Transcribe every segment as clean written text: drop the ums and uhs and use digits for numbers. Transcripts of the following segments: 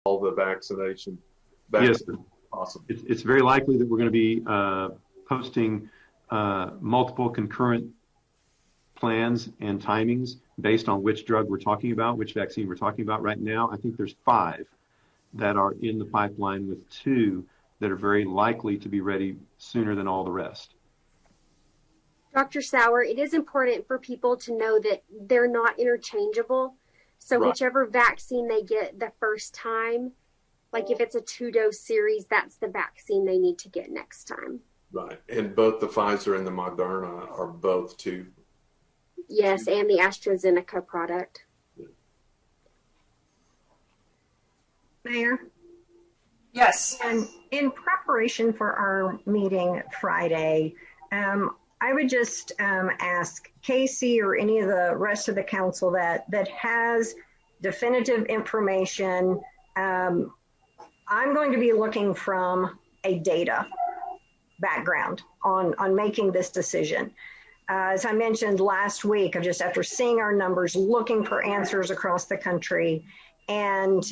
all the vaccination. Yes, Awesome. It's very likely that we're going to be posting multiple concurrent plans and timings based on which drug we're talking about, which vaccine we're talking about. Right now, I think there's 5 that are in the pipeline, with 2 that are very likely to be ready sooner than all the rest. Dr. Sauer, it is important for people to know that they're not interchangeable. So Right. Whichever vaccine they get the first time, like if it's a 2-dose series, that's the vaccine they need to get next time. Right. And both the Pfizer and the Moderna are both 2. Yes, and the AstraZeneca product. Mayor? Yes. And in preparation for our meeting Friday, I would just ask Casey or any of the rest of the council that has definitive information. I'm going to be looking from a data background on making this decision. As I mentioned last week, just after seeing our numbers, looking for answers across the country, and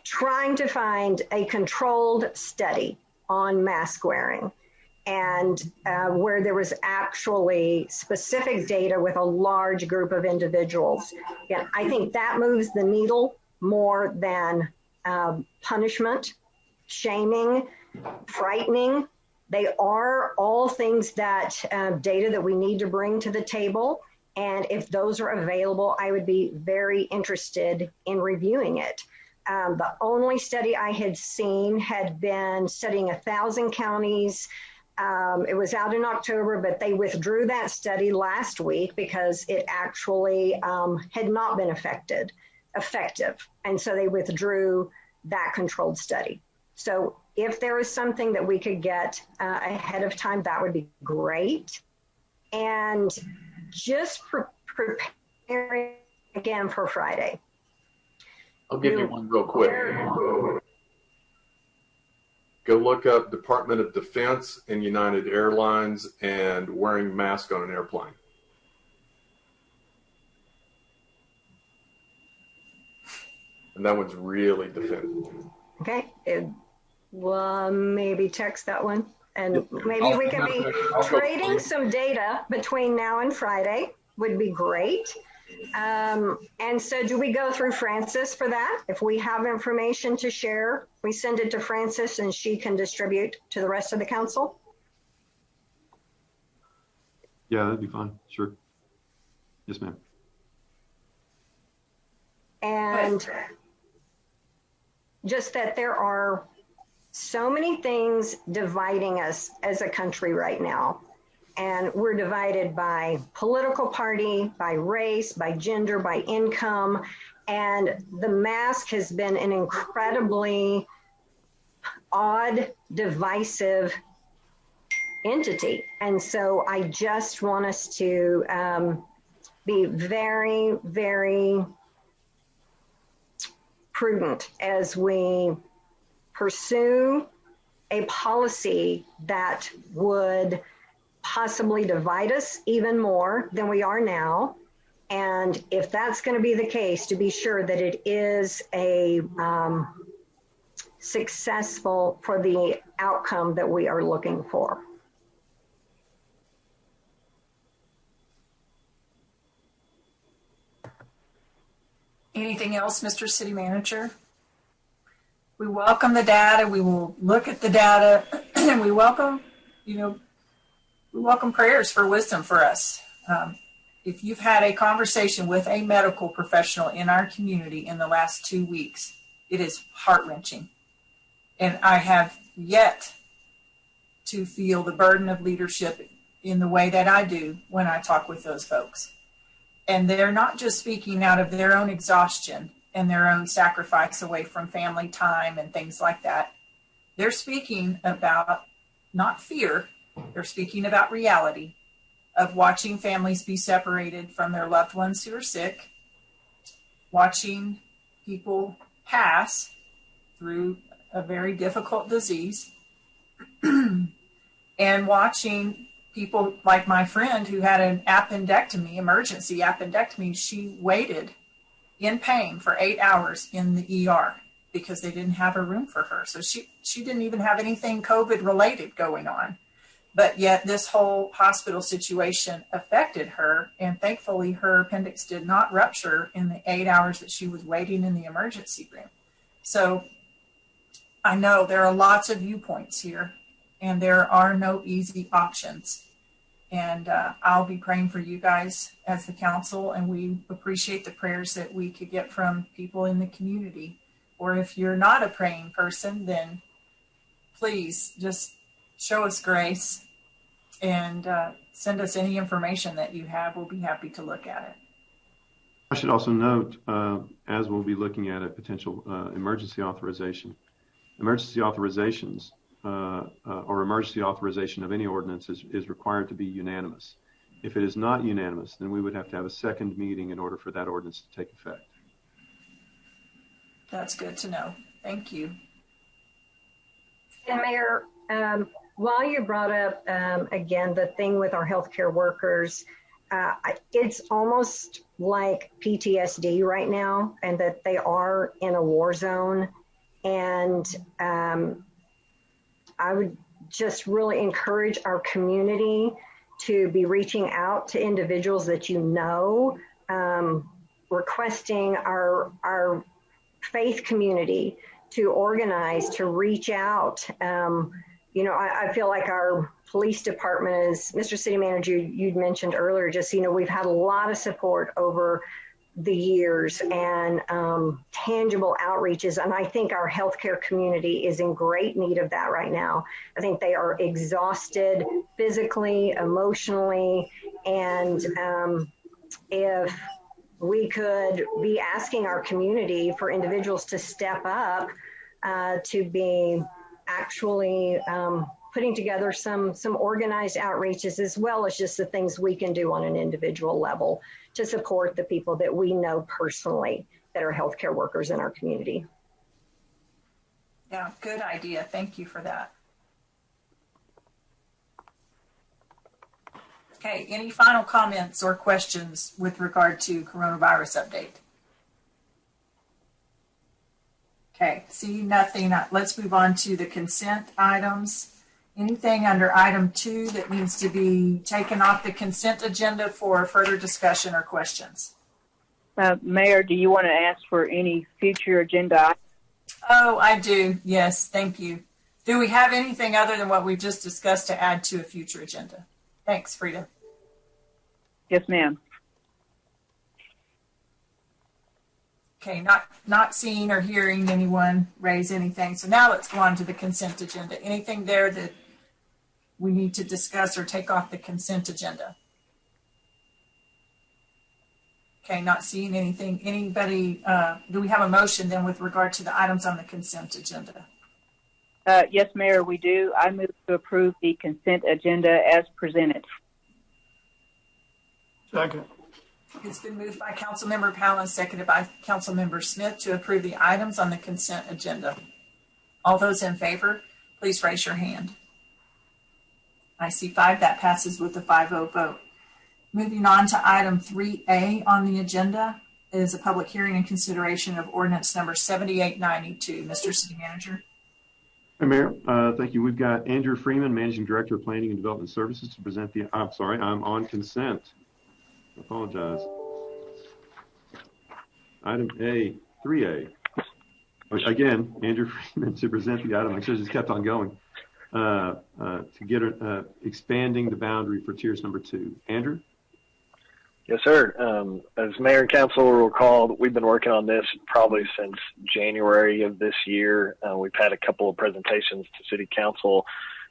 trying to find a controlled study on mask wearing, and where there was actually specific data with a large group of individuals. Again, I think that moves the needle more than punishment, shaming, frightening. They are all things that data that we need to bring to the table. And if those are available, I would be very interested in reviewing it. The only study I had seen had been studying 1,000 counties. It was out in October, but they withdrew that study last week because it actually had not been effective. And so they withdrew that controlled study. So if there is something that we could get ahead of time, that would be great. And just preparing again for Friday. I'll give you one real quick. Go look up Department of Defense and United Airlines and wearing masks on an airplane. And that one's really definitive. Okay. Well, maybe text that one. And maybe we can be trading some data between now and Friday would be great. And so do we go through Frances for that? If we have information to share, we send it to Frances and she can distribute to the rest of the council? Yeah, that'd be fine. Sure. Yes, ma'am. And just that there are so many things dividing us as a country right now. And we're divided by political party, by race, by gender, by income. And the mask has been an incredibly odd, divisive entity. And so I just want us to be very, very prudent as we pursue a policy that would possibly divide us even more than we are now. And if that's going to be the case, to be sure that it is a successful for the outcome that we are looking for. Anything else, Mr. City Manager? We welcome the data. We will look at the data, and we welcome, we welcome prayers for wisdom for us. If you've had a conversation with a medical professional in our community in the last 2 weeks, it is heart-wrenching. And I have yet to feel the burden of leadership in the way that I do when I talk with those folks. And they're not just speaking out of their own exhaustion and their own sacrifice away from family time and things like that. They're speaking about not fear, they're speaking about reality of watching families be separated from their loved ones who are sick, watching people pass through a very difficult disease, and watching people like my friend who had an appendectomy, emergency appendectomy. She waited in pain for 8 hours in the ER because they didn't have a room for her. So she didn't even have anything COVID related going on. But yet this whole hospital situation affected her. And thankfully her appendix did not rupture in the 8 hours that she was waiting in the emergency room. So I know there are lots of viewpoints here and there are no easy options. And I'll be praying for you guys as the council, and we appreciate the prayers that we could get from people in the community. Or if you're not a praying person, then please just show us grace and send us any information that you have. We'll be happy to look at it. I should also note, as we'll be looking at a potential emergency authorization, emergency authorizations or emergency authorization of any ordinance is required to be unanimous. If it is not unanimous, then we would have to have a second meeting in order for that ordinance to take effect. That's good to know. Thank you. And Mayor, while you brought up, again, the thing with our healthcare workers, it's almost like PTSD right now, and that they are in a war zone. And I would just really encourage our community to be reaching out to individuals that you know, requesting our faith community to organize, to reach out. I feel like our police department is, Mr. City Manager, you'd mentioned earlier, just, we've had a lot of support over the years and tangible outreaches. And I think our healthcare community is in great need of that right now. I think they are exhausted physically, emotionally, and if we could be asking our community for individuals to step up to be actually putting together some organized outreaches, as well as just the things we can do on an individual level to support the people that we know personally that are healthcare workers in our community. Yeah, good idea. Thank you for that. Okay, any final comments or questions with regard to coronavirus update? Okay, see nothing. Let's move on to the consent items. Anything under item 2 that needs to be taken off the consent agenda for further discussion or questions? Mayor, do you want to ask for any future agenda items? Oh, I do. Yes, thank you. Do we have anything other than what we just discussed to add to a future agenda? Thanks, Frida. Yes, ma'am. Okay, not seeing or hearing anyone raise anything. So now let's go on to the consent agenda. Anything there that we need to discuss or take off the consent agenda? Okay, not seeing anything. Anybody, do we have a motion then with regard to the items on the consent agenda? Yes, Mayor, we do. I move to approve the consent agenda as presented. Second. It's been moved by Councilmember Powell and seconded by Councilmember Smith to approve the items on the consent agenda. All those in favor, please raise your hand. I see 5. That passes with a 5-0 vote. Moving on to item 3A on the agenda is a public hearing and consideration of ordinance number 7892. Mr. City Manager. Hey, Mayor, thank you. We've got Andrew Freeman, Managing Director of Planning and Development Services, to present the, I'm sorry, I'm on consent. I apologize. Item A, 3A. Again, Andrew Freeman to present the item. I should have just kept on going. To get expanding the boundary for tiers number 2. Andrew? Yes, sir. As Mayor and Council will recall, we've been working on this probably since January of this year. We've had a couple of presentations to City Council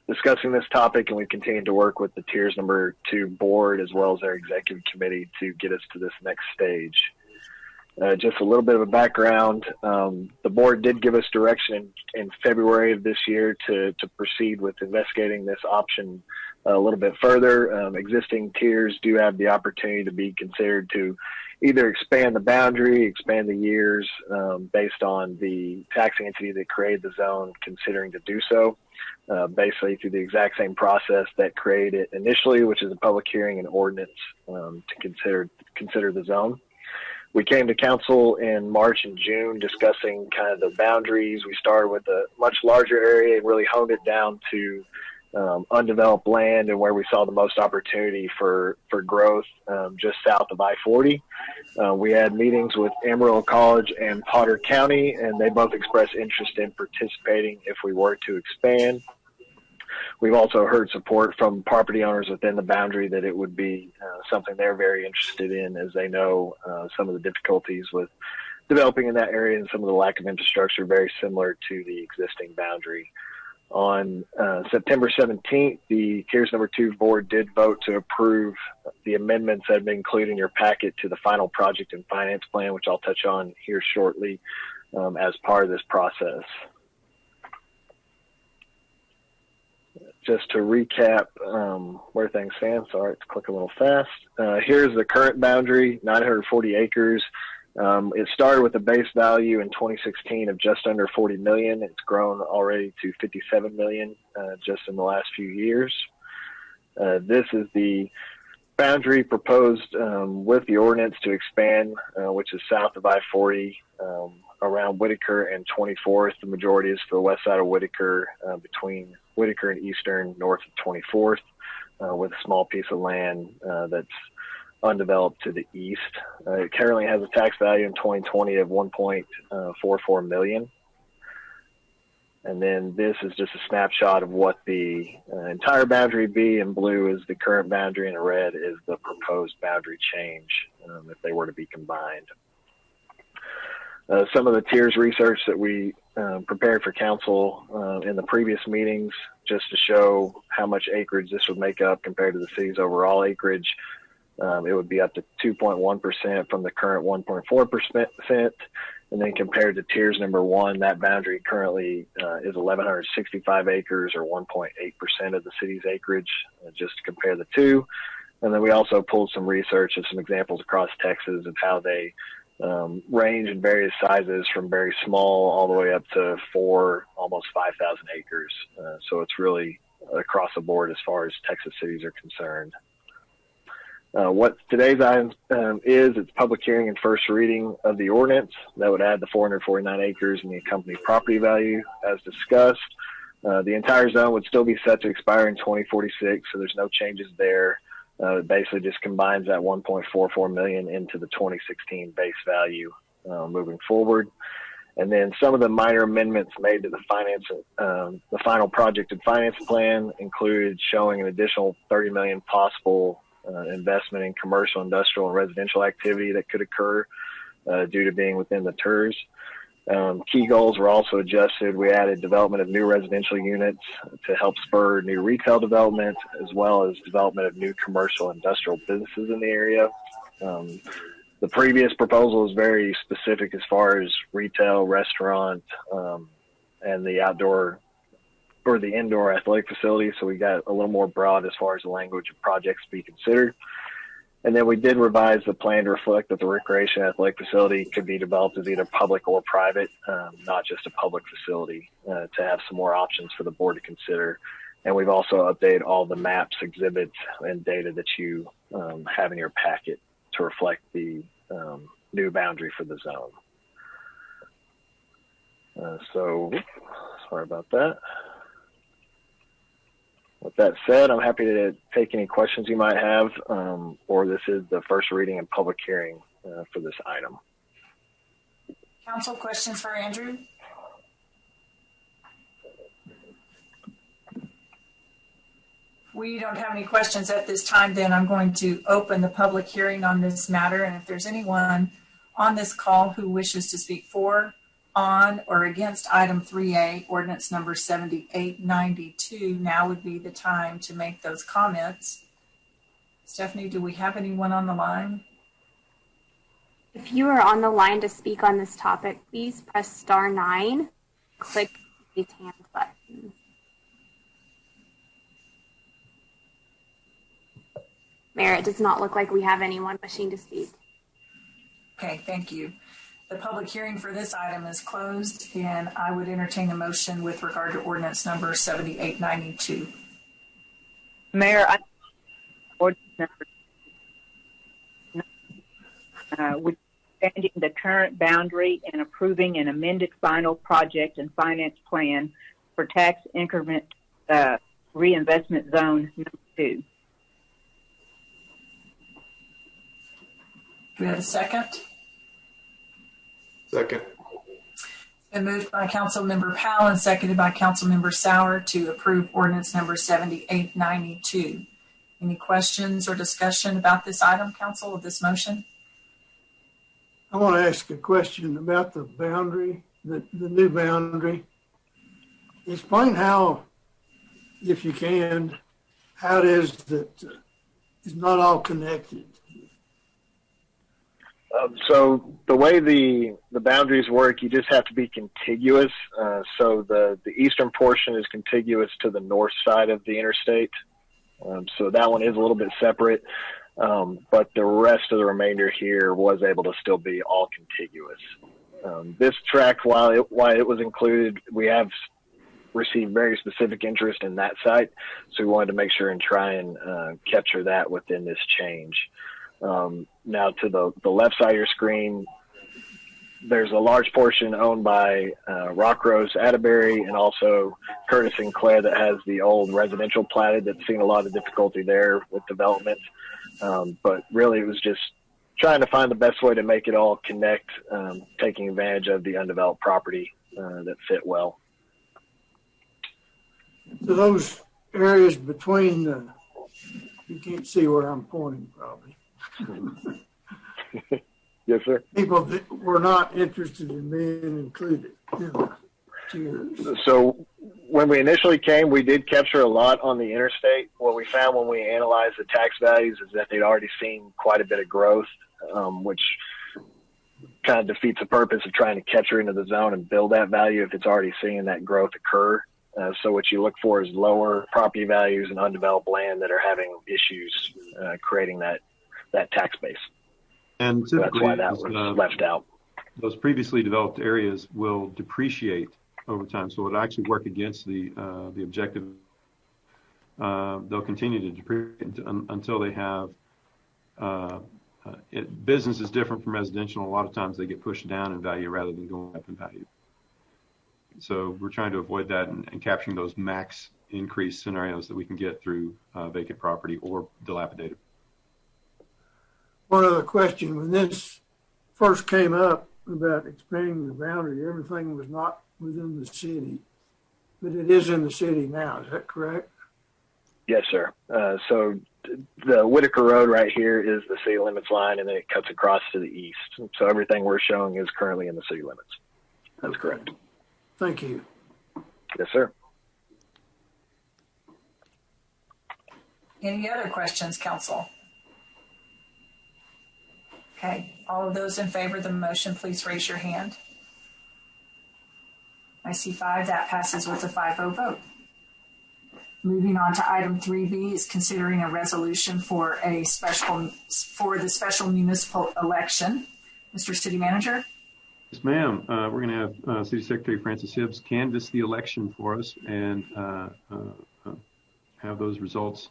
discussing this topic, and we've continued to work with the tiers number 2 board as well as our executive committee to get us to this next stage. Just a little bit of a background. The board did give us direction in February of this year to proceed with investigating this option a little bit further. Existing tiers do have the opportunity to be considered to either expand the boundary, expand the years based on the taxing entity that created the zone considering to do so, basically through the exact same process that created it initially, which is a public hearing and ordinance to consider the zone. We came to council in March and June discussing kind of the boundaries. We started with a much larger area and really honed it down to undeveloped land and where we saw the most opportunity for growth just south of I-40. We had meetings with Amarillo College and Potter County, and they both expressed interest in participating if we were to expand. We've also heard support from property owners within the boundary that it would be something they're very interested in, as they know some of the difficulties with developing in that area and some of the lack of infrastructure very similar to the existing boundary. On September 17th, the Tiers Number 2 board did vote to approve the amendments that have been included in your packet to the final project and finance plan, which I'll touch on here shortly as part of this process. Just to recap where things stand, sorry, it's click a little fast. Here's the current boundary, 940 acres. It started with a base value in 2016 of just under 40 million. It's grown already to 57 million just in the last few years. This is the boundary proposed with the ordinance to expand, which is south of I-40 around Whitaker and 24th. The majority is to the west side of Whitaker, between Whitaker and Eastern, north of 24th, with a small piece of land that's undeveloped to the east. It currently has a tax value in 2020 of 1.44 million. And then this is just a snapshot of what the entire boundary be. In blue is the current boundary, and in red is the proposed boundary change if they were to be combined. Some of the tiers research that we prepared for council in the previous meetings, just to show how much acreage this would make up compared to the city's overall acreage. It would be up to 2.1% from the current 1.4%. And then compared to Tiers Number 1, that boundary currently is 1,165 acres, or 1.8% of the city's acreage, just to compare the two. And then we also pulled some research of some examples across Texas of how they range in various sizes from very small all the way up to almost 5,000 acres. So it's really across the board as far as Texas cities are concerned. What today's item is, it's public hearing and first reading of the ordinance that would add the 449 acres and the accompanying property value as discussed. The entire zone would still be set to expire in 2046, so there's no changes there. It basically just combines that 1.44 million into the 2016 base value moving forward. And then some of the minor amendments made to the final project and finance plan included showing an additional 30 million possible investment in commercial, industrial, and residential activity that could occur due to being within the TERS. Key goals were also adjusted. We added development of new residential units to help spur new retail development, as well as development of new commercial industrial businesses in the area. The previous proposal is very specific as far as retail, restaurant, and the outdoor or the indoor athletic facility. So we got a little more broad as far as the language of projects to be considered. And then we did revise the plan to reflect that the recreation athletic facility could be developed as either public or private, not just a public facility, to have some more options for the board to consider. And we've also updated all the maps, exhibits, and data that you have in your packet to reflect the new boundary for the zone. So sorry about that. With that said, I'm happy to take any questions you might have, or this is the first reading and public hearing for this item. Council, questions for Andrew? We don't have any questions at this time. Then I'm going to open the public hearing on this matter. And if there's anyone on this call who wishes to speak for, on, or against item 3A, ordinance number 7892, now would be the time to make those comments. Stephanie, do we have anyone on the line? If you are on the line to speak on this topic, please press *9, click the raise hand button. Mayor, it does not look like we have anyone wishing to speak. Okay, thank you. The public hearing for this item is closed, and I would entertain a motion with regard to ordinance number 7892. Mayor, ordinance number expanding the current boundary and approving an amended final project and finance plan for tax increment reinvestment zone number 2. Do we have a second? Second. Been moved by Councilmember Powell and seconded by Councilmember Sauer to approve ordinance number 7892. Any questions or discussion about this item, council, of this motion? I want to ask a question about the boundary, the new boundary. Explain how, if you can, how it is that it's not all connected. So the way the boundaries work, you just have to be contiguous. So the eastern portion is contiguous to the north side of the interstate. So that one is a little bit separate. But the rest of the remainder here was able to still be all contiguous. This tract, while it was included, we have received very specific interest in that site. So we wanted to make sure and try and capture that within this change. Now to the left side of your screen, there's a large portion owned by Rockrose Atterbury and also Curtis and Clare that has the old residential platted that's seen a lot of difficulty there with development. But really it was just trying to find the best way to make it all connect, taking advantage of the undeveloped property that fit well. So those areas between you can't see where I'm pointing probably. Yes, sir. People that were not interested in being included. So when we initially came, we did capture a lot on the interstate. What we found when we analyzed the tax values is that they'd already seen quite a bit of growth, which kind of defeats the purpose of trying to capture into the zone and build that value if it's already seeing that growth occur. So what you look for is lower property values and undeveloped land that are having issues creating that tax base. And so that's why that was left out. Those previously developed areas will depreciate over time, so it'll actually work against the objective. They'll continue to depreciate until they have business is different from residential. A lot of times they get pushed down in value rather than going up in value. So we're trying to avoid that and capturing those max increase scenarios that we can get through vacant property or dilapidated. One other question, when this first came up about expanding the boundary, everything was not within the city, but it is in the city now. Is that correct? Yes, sir. So the Whitaker Road right here is the city limits line, and then it cuts across to the east. So everything we're showing is currently in the city limits. That's correct. Thank you. Yes, sir. Any other questions, council? Okay, all of those in favor of the motion, please raise your hand. I see 5, that passes with a 5-0 vote. Moving on to item 3B is considering a resolution for the special municipal election. Mr. City Manager. Yes, ma'am. We're going to have City Secretary Francis Hibbs canvass the election for us and have those results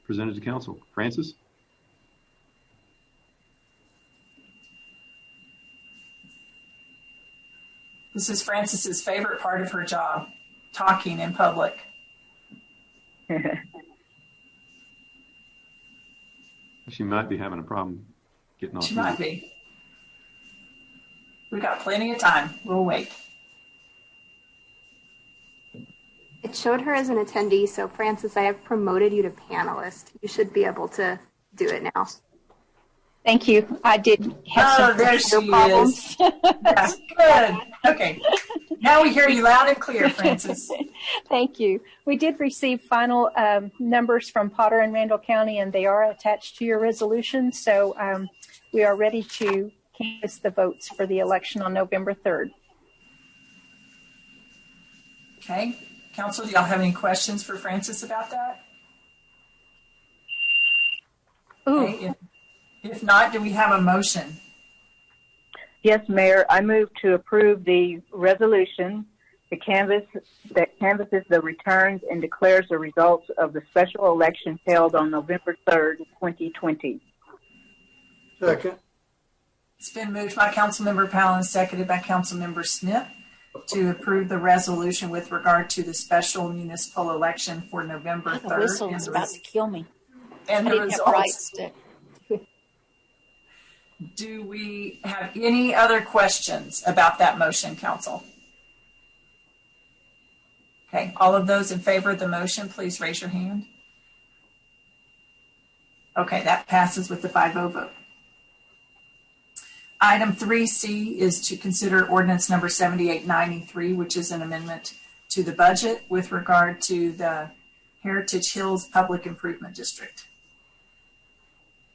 presented to council. Francis? This is Francis's favorite part of her job, talking in public. She might be having a problem getting off. She might be. We got plenty of time. We'll wait. It showed her as an attendee, so Francis, I have promoted you to panelist. You should be able to do it now. Thank you. I did have some problems. That's good. Okay. Now we hear you loud and clear, Francis. Thank you. We did receive final numbers from Potter and Randall County, and they are attached to your resolution. So we are ready to canvass the votes for the election on November 3rd. Okay. Council, do y'all have any questions for Francis about that? Ooh. Okay. If not, do we have a motion? Yes, Mayor. I move to approve the resolution that canvasses the returns and declares the results of the special election held on November 3rd, 2020. Second. It's been moved by Councilmember Powell and seconded by Councilmember Smith to approve the resolution with regard to the special municipal election for November 3rd. The whistle is about to kill me. And I the didn't have a right results. stick. Do we have any other questions about that motion, Council? Okay, all of those in favor of the motion, please raise your hand. Okay, that passes with the 5-0 vote. Item 3C is to consider ordinance number 7893, which is an amendment to the budget with regard to the Heritage Hills Public Improvement District.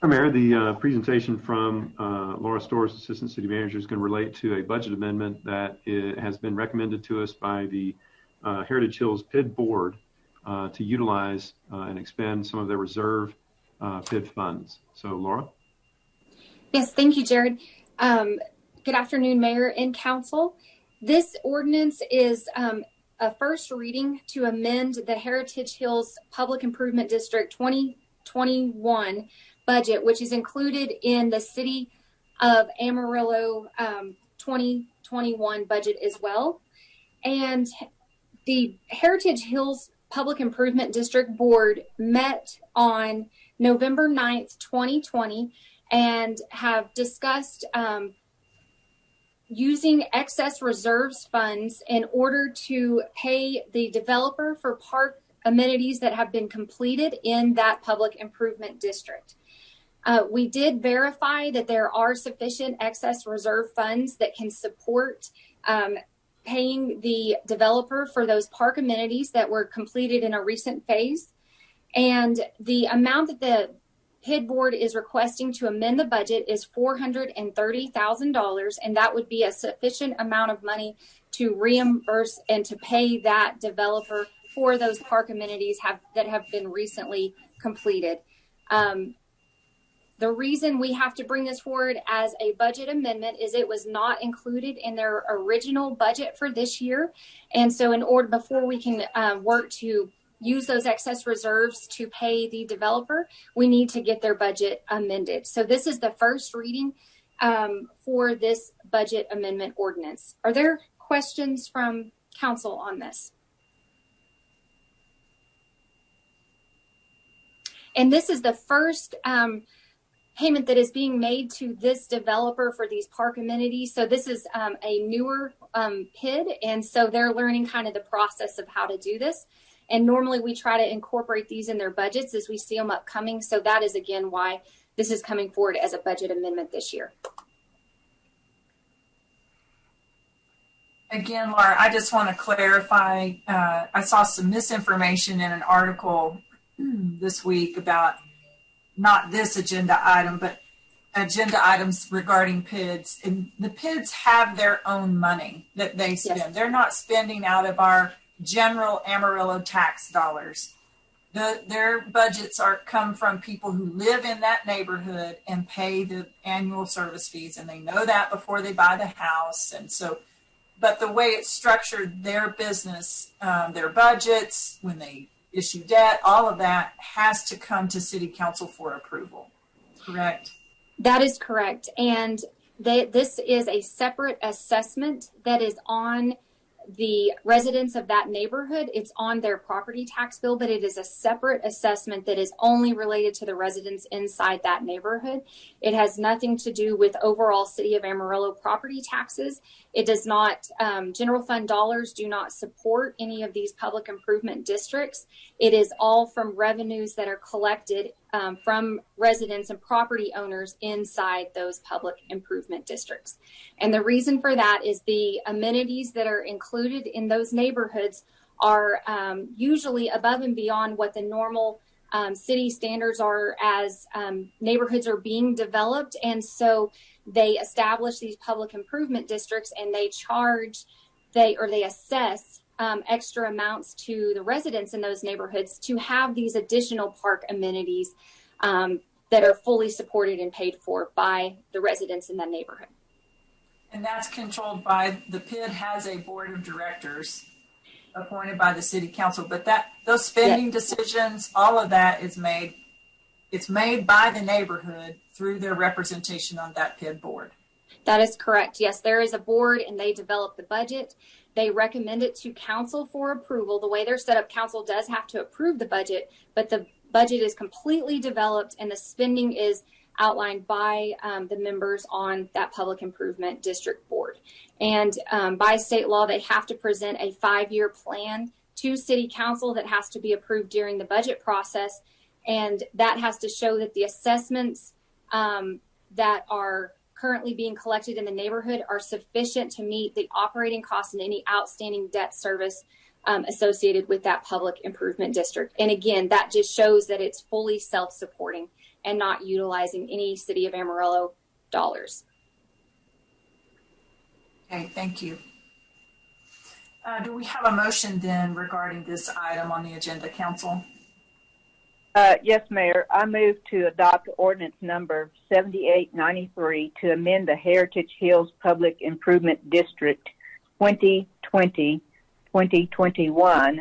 Mayor, the presentation from Laura Storrs, Assistant City Manager, is going to relate to a budget amendment that has been recommended to us by the Heritage Hills PID Board to utilize and expend some of their reserve PID funds. So, Laura? Yes, thank you, Jared. Good afternoon, Mayor and Council. This ordinance is a first reading to amend the Heritage Hills Public Improvement District 2021 budget, which is included in the City of Amarillo 2021 budget as well. And the Heritage Hills Public Improvement District Board met on November 9th, 2020, and have discussed using excess reserves funds in order to pay the developer for park amenities that have been completed in that public improvement district. We did verify that there are sufficient excess reserve funds that can support paying the developer for those park amenities that were completed in a recent phase. And the amount that the PID board is requesting to amend the budget is $430,000, and that would be a sufficient amount of money to reimburse and to pay that developer for those park amenities that have been recently completed. The reason we have to bring this forward as a budget amendment is it was not included in their original budget for this year. And so before we can work to use those excess reserves to pay the developer, we need to get their budget amended. So this is the first reading for this budget amendment ordinance. Are there questions from council on this? And this is the first payment that is being made to this developer for these park amenities. So this is a newer PID, and so they're learning kind of the process of how to do this. And normally we try to incorporate these in their budgets as we see them upcoming. So that is, again, why this is coming forward as a budget amendment this year. Again, Laura, I just want to clarify. I saw some misinformation in an article this week about not this agenda item, but agenda items regarding PIDs. And the PIDs have their own money that they spend. Yes. They're not spending out of our general Amarillo tax dollars. Their budgets come from people who live in that neighborhood and pay the annual service fees, and they know that before they buy the house. And so, but the way it's structured, their business, their budgets, when they issue debt, all of that has to come to City Council for approval. Correct? That is correct. And this is a separate assessment that is on the residents of that neighborhood. It's on their property tax bill, but it is a separate assessment that is only related to the residents inside that neighborhood. It has nothing to do with overall City of Amarillo property taxes. It does not, general fund dollars do not support any of these public improvement districts. It is all from revenues that are collected from residents and property owners inside those public improvement districts. And the reason for that is the amenities that are included in those neighborhoods are usually above and beyond what the normal city standards are as neighborhoods are being developed. And so they establish these public improvement districts, and they assess extra amounts to the residents in those neighborhoods to have these additional park amenities that are fully supported and paid for by the residents in that neighborhood. And that's controlled by, the PID has a board of directors appointed by the City Council, but those spending decisions, all of that is made, it's made by the neighborhood through their representation on that PID board. That is correct. Yes, there is a board and they develop the budget. They recommend it to council for approval. The way they're set up, council does have to approve the budget, but the budget is completely developed and the spending is outlined by the members on that public improvement district board. And by state law, they have to present a 5-year plan to city council that has to be approved during the budget process. And that has to show that the assessments that are currently being collected in the neighborhood are sufficient to meet the operating costs and any outstanding debt service associated with that public improvement district. And again, that just shows that it's fully self-supporting and not utilizing any City of Amarillo dollars. Okay, thank you. Do we have a motion then regarding this item on the agenda, council? Yes, Mayor. I move to adopt ordinance number 7893 to amend the Heritage Hills Public Improvement District 2020-2021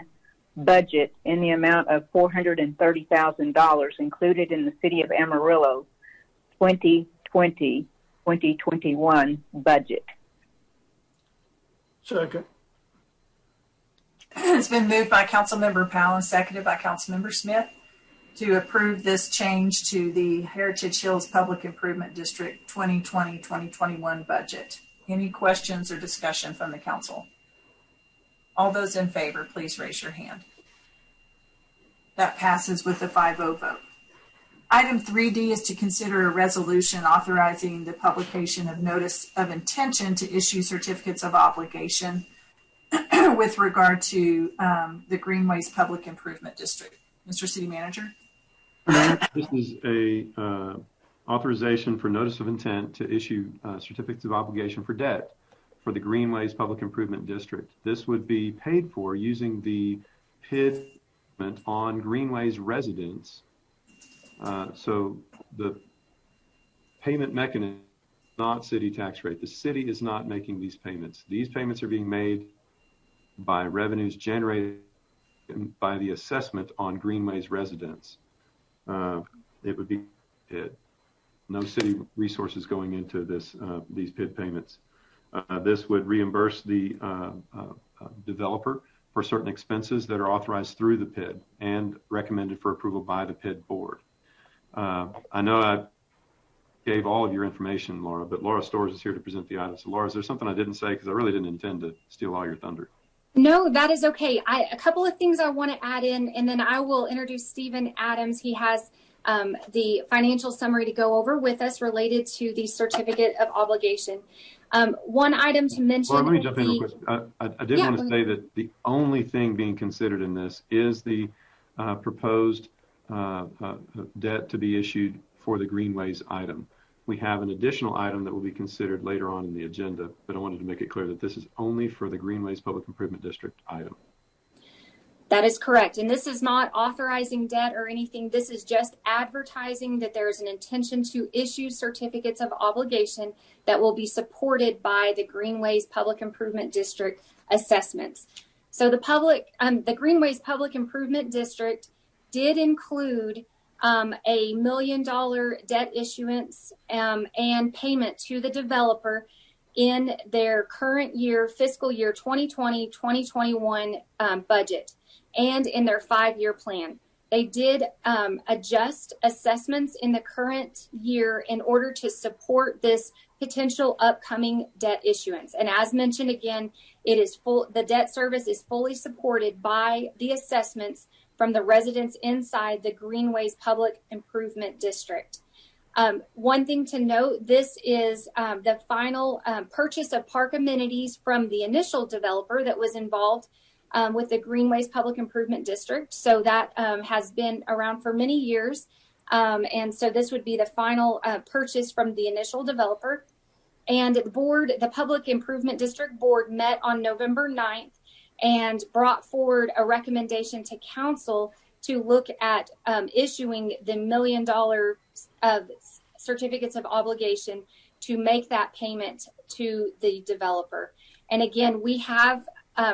budget in the amount of $430,000 included in the City of Amarillo 2020-2021 budget. Second. It's been moved by Councilmember Powell and seconded by Councilmember Smith to approve this change to the Heritage Hills Public Improvement District 2020-2021 budget. Any questions or discussion from the council? All those in favor, please raise your hand. That passes with a 5-0 vote. Item 3D is to consider a resolution authorizing the publication of notice of intention to issue certificates of obligation with regard to the Greenways Public Improvement District. Mr. City Manager. This is a authorization for notice of intent to issue certificates of obligation for debt for the Greenways Public Improvement District. This would be paid for using the PID on Greenways residents. So the payment mechanism is not city tax rate. The city is not making these payments. These payments are being made by revenues generated by the assessment on Greenways residents. It would be PID. No city resources going into this these PID payments. This would reimburse the developer for certain expenses that are authorized through the PID and recommended for approval by the PID board. I know I gave all of your information, Laura, but Laura Storrs is here to present the item. So Laura, is there something I didn't say? Because I really didn't intend to steal all your thunder. No, that is okay. A couple of things I want to add in, and then I will introduce Stephen Adams. He has the financial summary to go over with us related to the certificate of obligation. One item to mention. Laura, let me jump in real quick. I did want to say that the only thing being considered in this is the proposed debt to be issued for the Greenways item. We have an additional item that will be considered later on in the agenda, but I wanted to make it clear that this is only for the Greenways Public Improvement District item. That is correct. And this is not authorizing debt or anything. This is just advertising that there is an intention to issue certificates of obligation that will be supported by the Greenways Public Improvement District assessments. So the Greenways Public Improvement District did include $1 million debt issuance and payment to the developer in their current year, fiscal year 2020-2021 budget and in their 5-year plan. They did adjust assessments in the current year in order to support this potential upcoming debt issuance. And as mentioned again, it is the debt service is fully supported by the assessments from the residents inside the Greenways Public Improvement District. One thing to note, this is the final purchase of park amenities from the initial developer that was involved with the Greenways Public Improvement District. So that has been around for many years. And so this would be the final purchase from the initial developer. And the Public Improvement District Board met on November 9th and brought forward a recommendation to council to look at issuing the $1 million of certificates of obligation to make that payment to the developer. And again, we have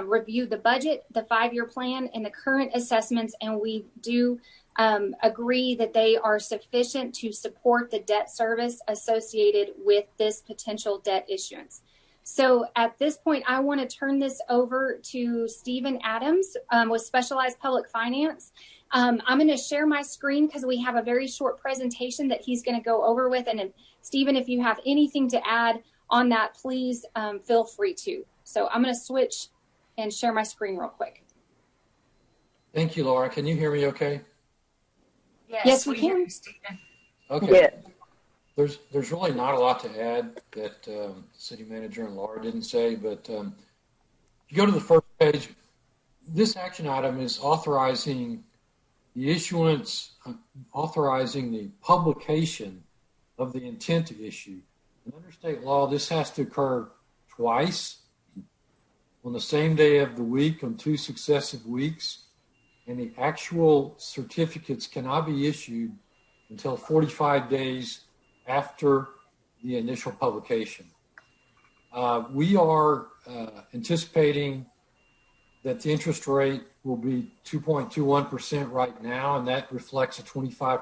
reviewed the budget, the 5-year plan, and the current assessments, and we do agree that they are sufficient to support the debt service associated with this potential debt issuance. So at this point, I want to turn this over to Stephen Adams with Specialized Public Finance. I'm going to share my screen because we have a very short presentation that he's going to go over with. And Stephen, if you have anything to add on that, please feel free to. So I'm going to switch and share my screen real quick. Thank you, Laura. Can you hear me okay? Yes, we can. Okay. Yeah. There's really not a lot to add that City Manager and Laura didn't say, but if you go to the first page, this action item is authorizing the issuance, authorizing the publication of the intent to issue. And under state law, this has to occur twice on the same day of the week on 2 successive weeks, and the actual certificates cannot be issued until 45 days after the initial publication. We are anticipating that the interest rate will be 2.21% right now, and that reflects a 25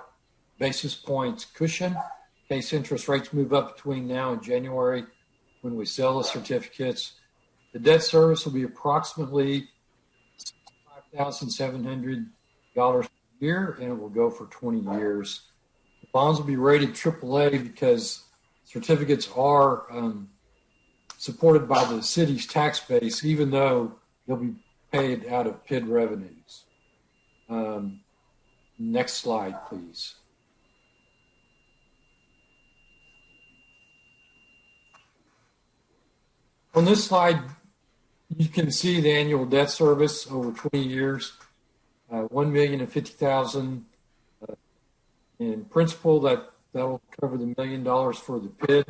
basis points cushion in case interest rates move up between now and January when we sell the certificates. The debt service will be approximately $65,700 per year, and it will go for 20 years. The bonds will be rated AAA because certificates are supported by the city's tax base, even though they'll be paid out of PID revenues. Next slide, please. On this slide, you can see the annual debt service over 20 years, $1,050,000 in principal. That will cover the $1 million for the PID,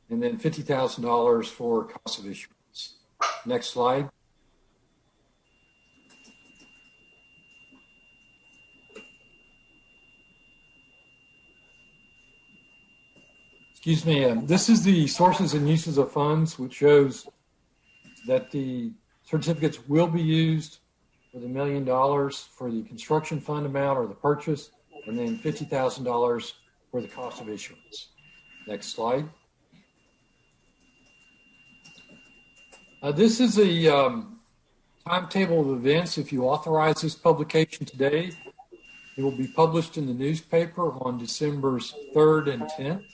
and then $50,000 for cost of issuance. Next slide. Excuse me. This is the sources and uses of funds, which shows that the certificates will be used for the $1 million for the construction fund amount or the purchase, and then $50,000 for the cost of issuance. Next slide. This is a timetable of events. If you authorize this publication today, it will be published in the newspaper on December's 3rd and 10th.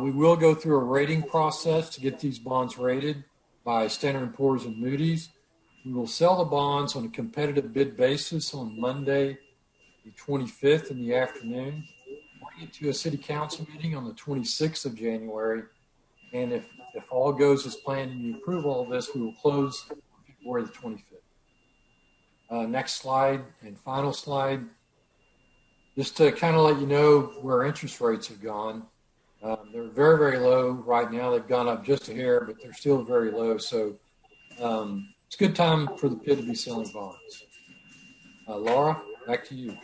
We will go through a rating process to get these bonds rated by Standard & Poor's and Moody's. We will sell the bonds on a competitive bid basis on Monday, the 25th in the afternoon. We'll get to a city council meeting on the 26th of January. And if all goes as planned and you approve all of this, we will close on February the 25th. Next slide and final slide. Just to kind of let you know where interest rates have gone. They're very, very low right now. They've gone up just a hair, but they're still very low. So it's a good time for the PID to be selling bonds. Laura, back to you.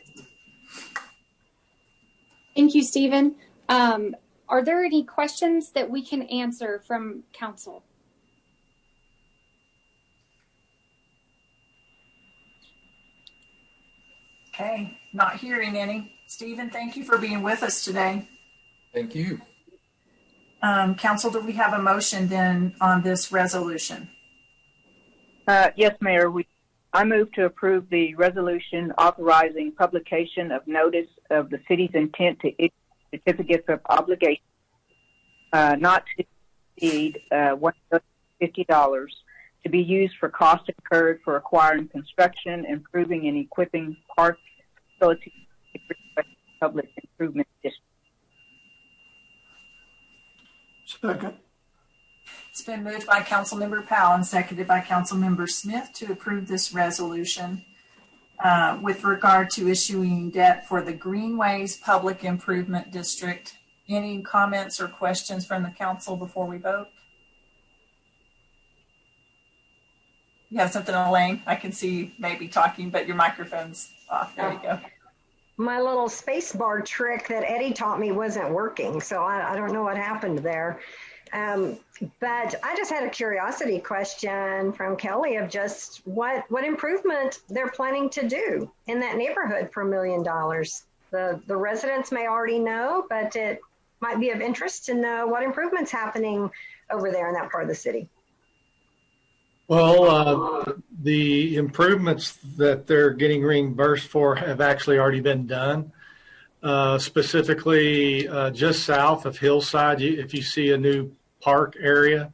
Thank you, Stephen. Are there any questions that we can answer from council? Okay, not hearing any. Stephen, thank you for being with us today. Thank you. Council, do we have a motion then on this resolution? Yes, Mayor. I move to approve the resolution authorizing publication of notice of the city's intent to issue certificates of obligation not to exceed $150 to be used for cost incurred for acquiring construction, improving, and equipping park facilities public improvement district. Second. It's been moved by Councilmember Powell and seconded by Councilmember Smith to approve this resolution with regard to issuing debt for the Greenways Public Improvement District. Any comments or questions from the council before we vote? You have something, Elaine? I can see you maybe talking, but your microphone's off. There you go. My little space bar trick that Eddie taught me wasn't working, so I don't know what happened there. But I just had a curiosity question from Kelly of just what improvement they're planning to do in that neighborhood for $1 million. The residents may already know, but it might be of interest to know what improvements happening over there in that part of the city. Well, the improvements that they're getting reimbursed for have actually already been done. Specifically, just south of Hillside, if you see a new park area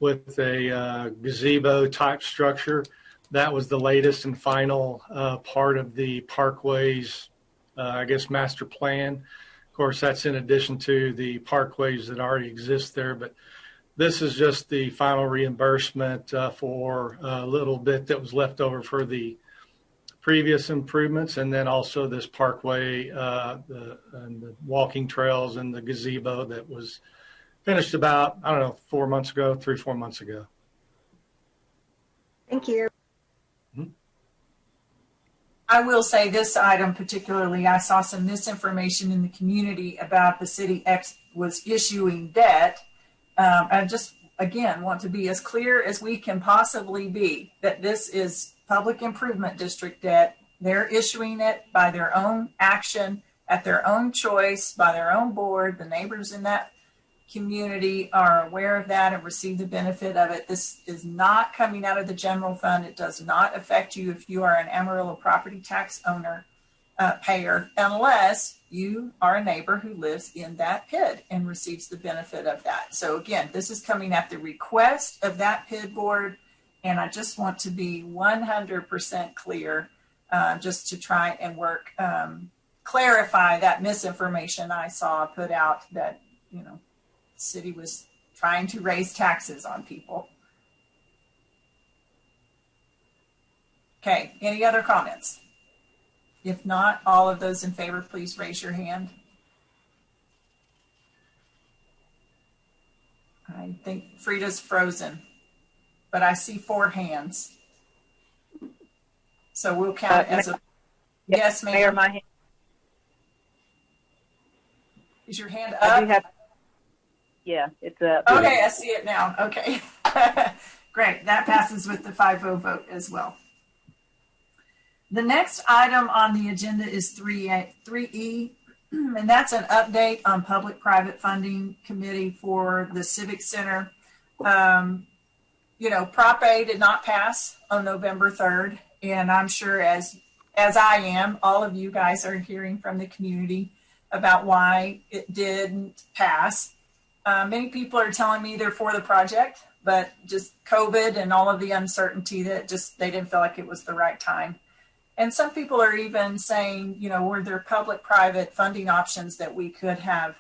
with a gazebo type structure, that was the latest and final part of the parkways, master plan. Of course, that's in addition to the parkways that already exist there, but this is just the final reimbursement for a little bit that was left over for the previous improvements, and then also this parkway, and the walking trails and the gazebo that was finished about, 4 months ago, 3-4 months ago. Thank you. I will say this item particularly, I saw some misinformation in the community about the city was issuing debt. I just, again, want to be as clear as we can possibly be that this is public improvement district debt. They're issuing it by their own action, at their own choice, by their own board. The neighbors in that community are aware of that and receive the benefit of it. This is not coming out of the general fund. It does not affect you if you are an Amarillo property tax owner, payer, unless you are a neighbor who lives in that PID and receives the benefit of that. So again, this is coming at the request of that PID board. And I just want to be 100% clear, just to try and work, clarify that misinformation I saw put out that, the city was trying to raise taxes on people. Okay, any other comments? If not, all of those in favor, please raise your hand. I think Frida's frozen, but I see 4 hands. So we'll count as a, yes, ma'am. Mayor, my hand. Is your hand up? Yeah, it's up. Okay, I see it now. Okay. Great. That passes with the 5-0 vote as well. The next item on the agenda is 3E, and that's an update on public-private funding committee for the Civic Center. Prop A did not pass on November 3rd, and I'm sure as I am, all of you guys are hearing from the community about why it didn't pass. Many people are telling me they're for the project, but just COVID and all of the uncertainty that they didn't feel like it was the right time. And some people are even saying, were there public-private funding options that we could have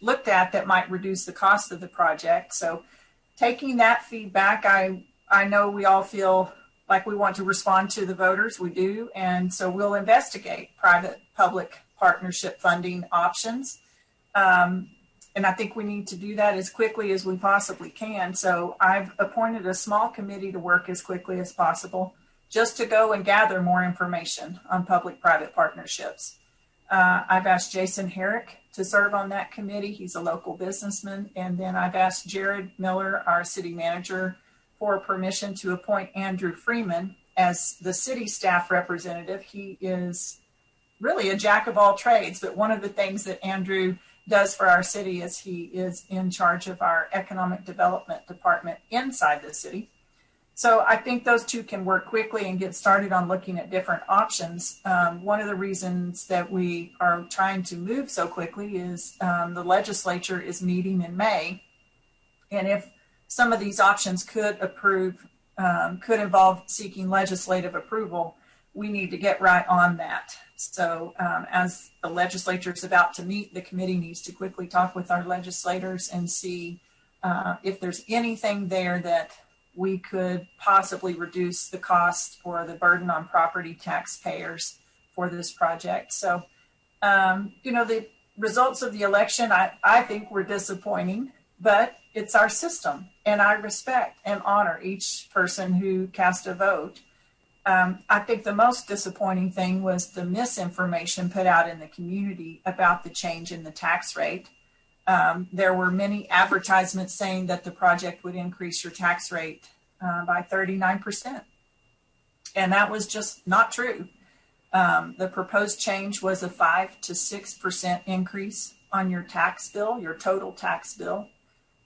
looked at that might reduce the cost of the project? So taking that feedback, I know we all feel like we want to respond to the voters. We do. And so we'll investigate private-public partnership funding options. And I think we need to do that as quickly as we possibly can. So I've appointed a small committee to work as quickly as possible, just to go and gather more information on public-private partnerships. I've asked Jason Herrick to serve on that committee. He's a local businessman. And then I've asked Jared Miller, our city manager, for permission to appoint Andrew Freeman as the city staff representative. He is really a jack of all trades, but one of the things that Andrew does for our city is he is in charge of our economic development department inside the city. So I think those two can work quickly and get started on looking at different options. One of the reasons that we are trying to move so quickly is the legislature is meeting in May. And if some of these options could involve seeking legislative approval, we need to get right on that. So as the legislature is about to meet, the committee needs to quickly talk with our legislators and see if there's anything there that we could possibly reduce the cost or the burden on property taxpayers for this project. So, the results of the election, I think were disappointing, but it's our system, and I respect and honor each person who cast a vote. I think the most disappointing thing was the misinformation put out in the community about the change in the tax rate. There were many advertisements saying that the project would increase your tax rate by 39%. And that was just not true. The proposed change was a 5 to 6% increase on your tax bill, your total tax bill.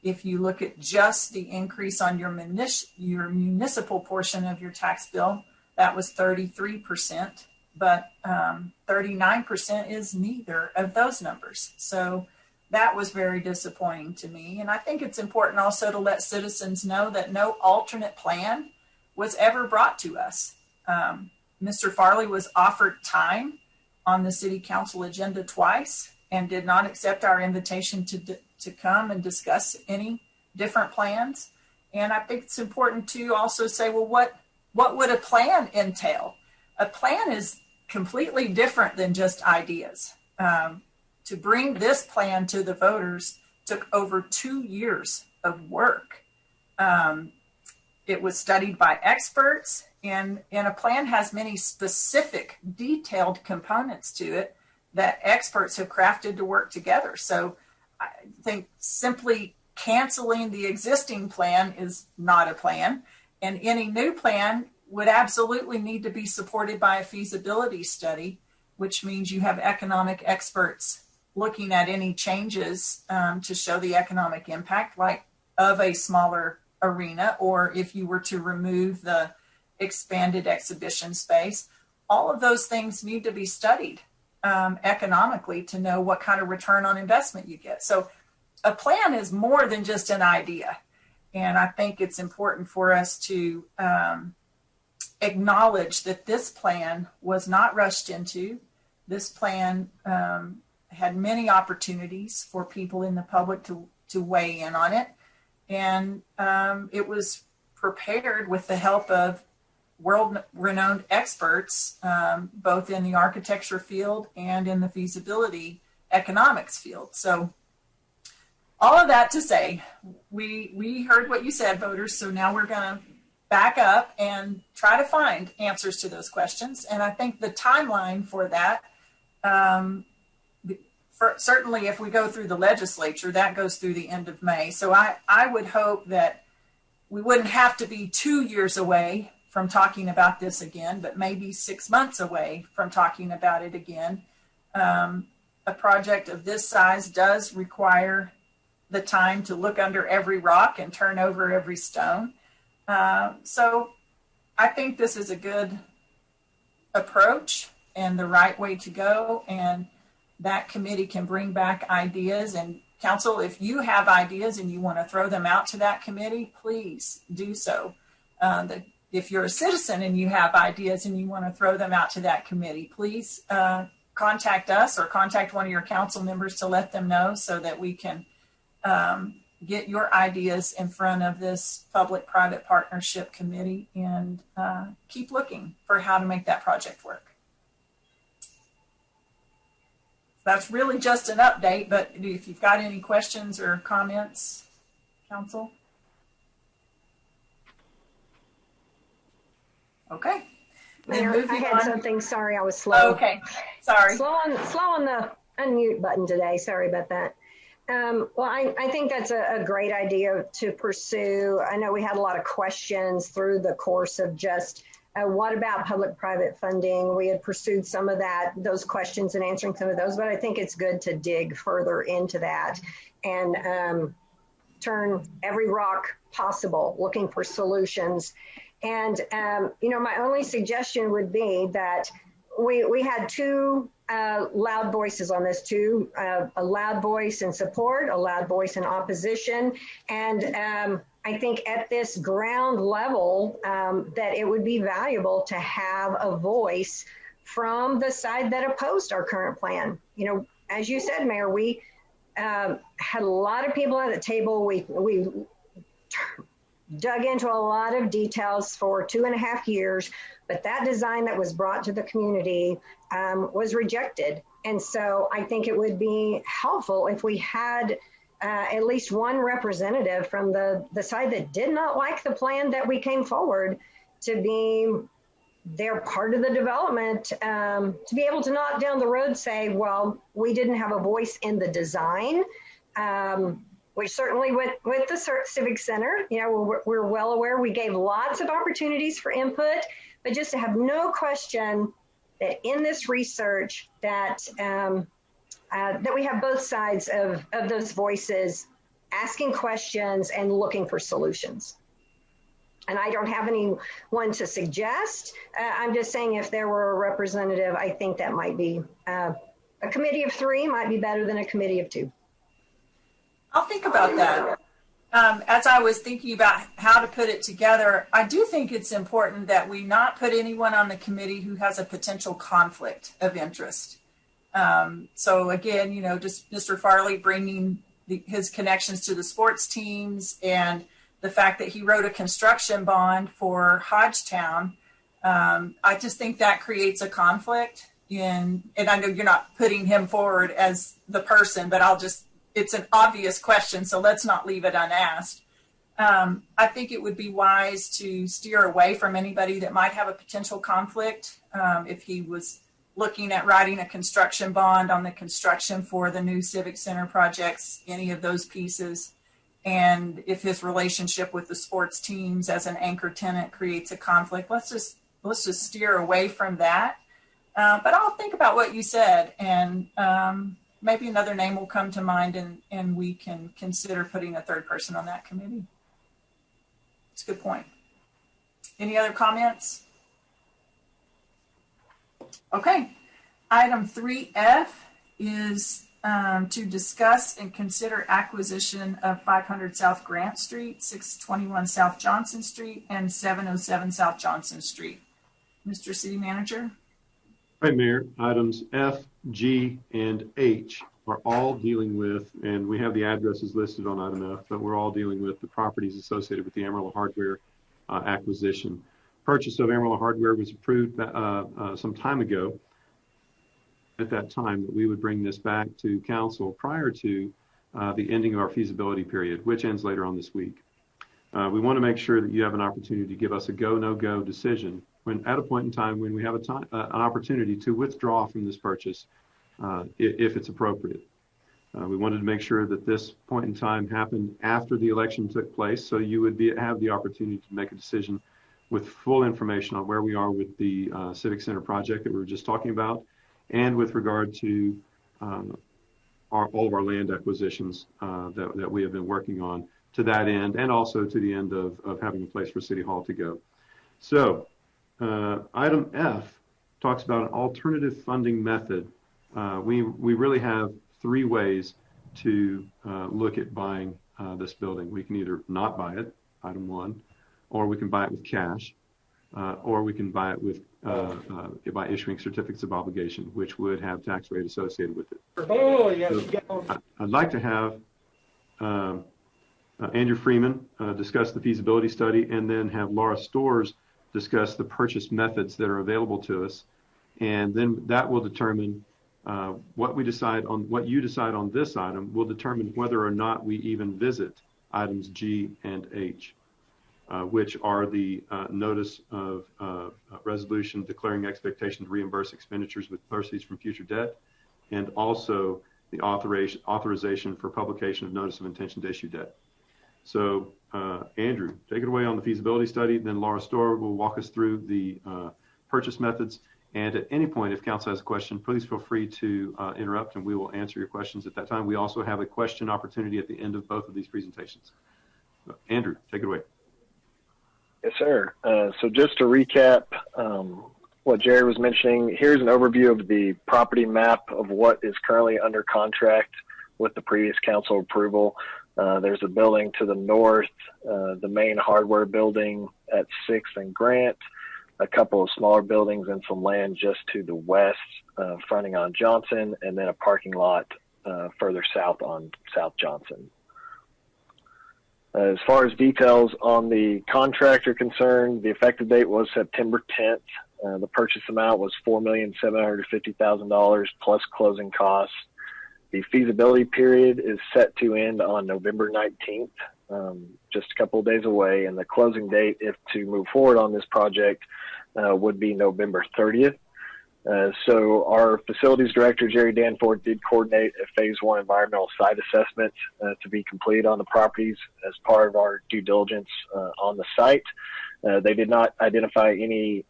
If you look at just the increase on your municipal portion of your tax bill, that was 33%, but 39% is neither of those numbers. So that was very disappointing to me. And I think it's important also to let citizens know that no alternate plan was ever brought to us. Mr. Farley was offered time on the city council agenda twice and did not accept our invitation to come and discuss any different plans. And I think it's important to also say, well, what would a plan entail? A plan is completely different than just ideas. To bring this plan to the voters took over 2 years of work. It was studied by experts, and a plan has many specific, detailed components to it that experts have crafted to work together. So I think simply canceling the existing plan is not a plan, and any new plan would absolutely need to be supported by a feasibility study, which means you have economic experts looking at any changes to show the economic impact, like of a smaller arena, or if you were to remove the expanded exhibition space. All of those things need to be studied economically to know what kind of return on investment you get. So a plan is more than just an idea. And I think it's important for us to acknowledge that this plan was not rushed into. This plan had many opportunities for people in the public to weigh in on it. And it was prepared with the help of world-renowned experts, both in the architecture field and in the feasibility economics field. So all of that to say, we heard what you said, voters, so now we're going to back up and try to find answers to those questions. And I think the timeline for that, certainly if we go through the legislature, that goes through the end of May. So I would hope that we wouldn't have to be 2 years away from talking about this again, but maybe 6 months away from talking about it again. A project of this size does require the time to look under every rock and turn over every stone. So I think this is a good approach and the right way to go. And that committee can bring back ideas. And council, if you have ideas and you want to throw them out to that committee, please do so. If you're a citizen and you have ideas and you want to throw them out to that committee, please contact us or contact one of your council members to let them know so that we can get your ideas in front of this public-private partnership committee and keep looking for how to make that project work. That's really just an update, but if you've got any questions or comments, council. Okay. Mayor, I had something. Sorry, I was slow. Oh, okay. Sorry. Slow on the unmute button today. Sorry about that. Well, I think that's a great idea to pursue. I know we had a lot of questions through the course of just what about public-private funding? We had pursued some of those questions and answering some of those, but I think it's good to dig further into that and turn every rock possible, looking for solutions. And, my only suggestion would be that we had two loud voices on this too, a loud voice in support, a loud voice in opposition. And I think at this ground level that it would be valuable to have a voice from the side that opposed our current plan. As you said, Mayor, we had a lot of people at the table. We dug into a lot of details for 2.5 years, but that design that was brought to the community was rejected. And so I think it would be helpful if we had at least one representative from the side that did not like the plan that we came forward to be their part of the development, to be able to not down the road say, well, we didn't have a voice in the design, We certainly, with the Civic Center, we're well aware. We gave lots of opportunities for input, but just to have no question that in this research that we have both sides of those voices asking questions and looking for solutions. And I don't have anyone to suggest. I'm just saying if there were a representative, I think that might be a committee of 3 might be better than a committee of 2. I'll think about that. As I was thinking about how to put it together, I do think it's important that we not put anyone on the committee who has a potential conflict of interest. So again, just Mr. Farley bringing his connections to the sports teams and the fact that he wrote a construction bond for Hodgetown. I just think that creates a conflict and I know you're not putting him forward as the person, but it's an obvious question, so let's not leave it unasked. I think it would be wise to steer away from anybody that might have a potential conflict. If he was looking at writing a construction bond on the construction for the new Civic Center projects, any of those pieces, and if his relationship with the sports teams as an anchor tenant creates a conflict, let's just steer away from that. But I'll think about what you said, and maybe another name will come to mind and we can consider putting a third person on that committee. It's a good point. Any other comments? Okay. Item 3F is to discuss and consider acquisition of 500 South Grant Street, 621 South Johnson Street, and 707 South Johnson Street. Mr. City Manager? Right, Mayor. Items F, G, and H are all dealing with, and we have the addresses listed on item F, but we're all dealing with the properties associated with the Amarillo Hardware acquisition. Purchase of Amarillo Hardware was approved some time ago. At that time, that we would bring this back to council prior to the ending of our feasibility period, which ends later on this week. We want to make sure that you have an opportunity to give us a go, no-go decision when at a point in time when we have an opportunity to withdraw from this purchase if it's appropriate. We wanted to make sure that this point in time happened after the election took place, so you would have the opportunity to make a decision with full information on where we are with the Civic Center project that we were just talking about, and with regard to all of our land acquisitions that we have been working on to that end, and also to the end of having a place for City Hall to go. So item F talks about an alternative funding method. We really have 3 ways to look at buying this building. We can either not buy it, item 1, or we can buy it with cash, or we can buy it with by issuing certificates of obligation, which would have tax rate associated with it. Oh, yeah. So I'd like to have Andrew Freeman discuss the feasibility study, and then have Laura Storrs discuss the purchase methods that are available to us, and then that will determine what you decide on this item will determine whether or not we even visit items G and H, which are the notice of resolution declaring expectation to reimburse expenditures with proceeds from future debt, and also the authorization for publication of notice of intention to issue debt. So Andrew, take it away on the feasibility study, then Laura Storr will walk us through the purchase methods. And at any point, if council has a question, please feel free to interrupt, and we will answer your questions at that time. We also have a question opportunity at the end of both of these presentations. So, Andrew, take it away. Yes, sir. So just to recap what Jerry was mentioning, here's an overview of the property map of what is currently under contract with the previous council approval. There's a building to the north, the main hardware building at 6th and Grant, a couple of smaller buildings and some land just to the west, fronting on Johnson, and then a parking lot further south on South Johnson. As far as details on the contract are concerned, the effective date was September 10th. The purchase amount was $4,750,000 plus closing costs. The feasibility period is set to end on November 19th, just a couple of days away, and the closing date, if to move forward on this project, would be November 30th. So our facilities director, Jerry Danforth, did coordinate a phase 1 environmental site assessment to be completed on the properties as part of our due diligence on the site. They did not identify any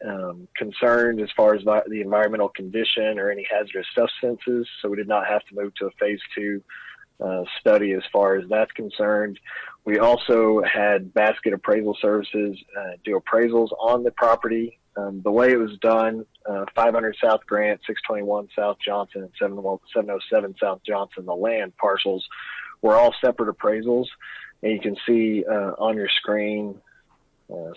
concerns as far as the environmental condition or any hazardous substances, so we did not have to move to a phase 2 study as far as that's concerned. We also had Basket Appraisal Services do appraisals on the property. The way it was done, 500 South Grant, 621 South Johnson, and 707 South Johnson, the land parcels, were all separate appraisals. And you can see on your screen,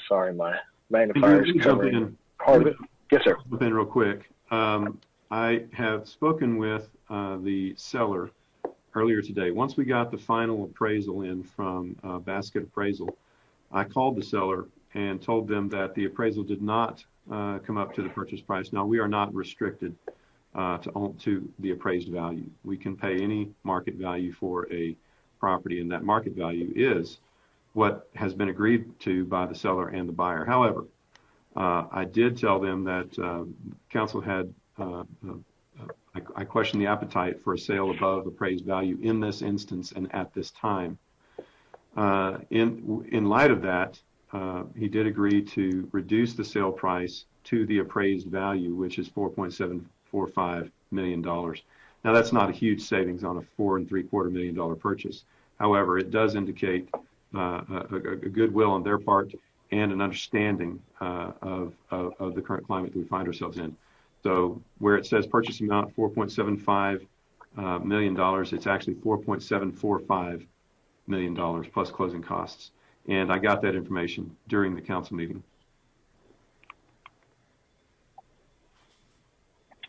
sorry, my magnifier is covering part of it. Yes, sir. Jump in real quick. I have spoken with the seller earlier today. Once we got the final appraisal in from Basket Appraisal, I called the seller and told them that the appraisal did not come up to the purchase price. Now, we are not restricted to the appraised value. We can pay any market value for a property, and that market value is what has been agreed to by the seller and the buyer. However, I did tell them that council had, I questioned the appetite for a sale above appraised value in this instance and at this time. In light of that, he did agree to reduce the sale price to the appraised value, which is $4.745 million. Now, that's not a huge savings on a $4.75 million purchase. However, it does indicate a goodwill on their part and an understanding of the current climate that we find ourselves in. So where it says purchase amount $4.75 million, it's actually $4.745 million plus closing costs. And I got that information during the council meeting.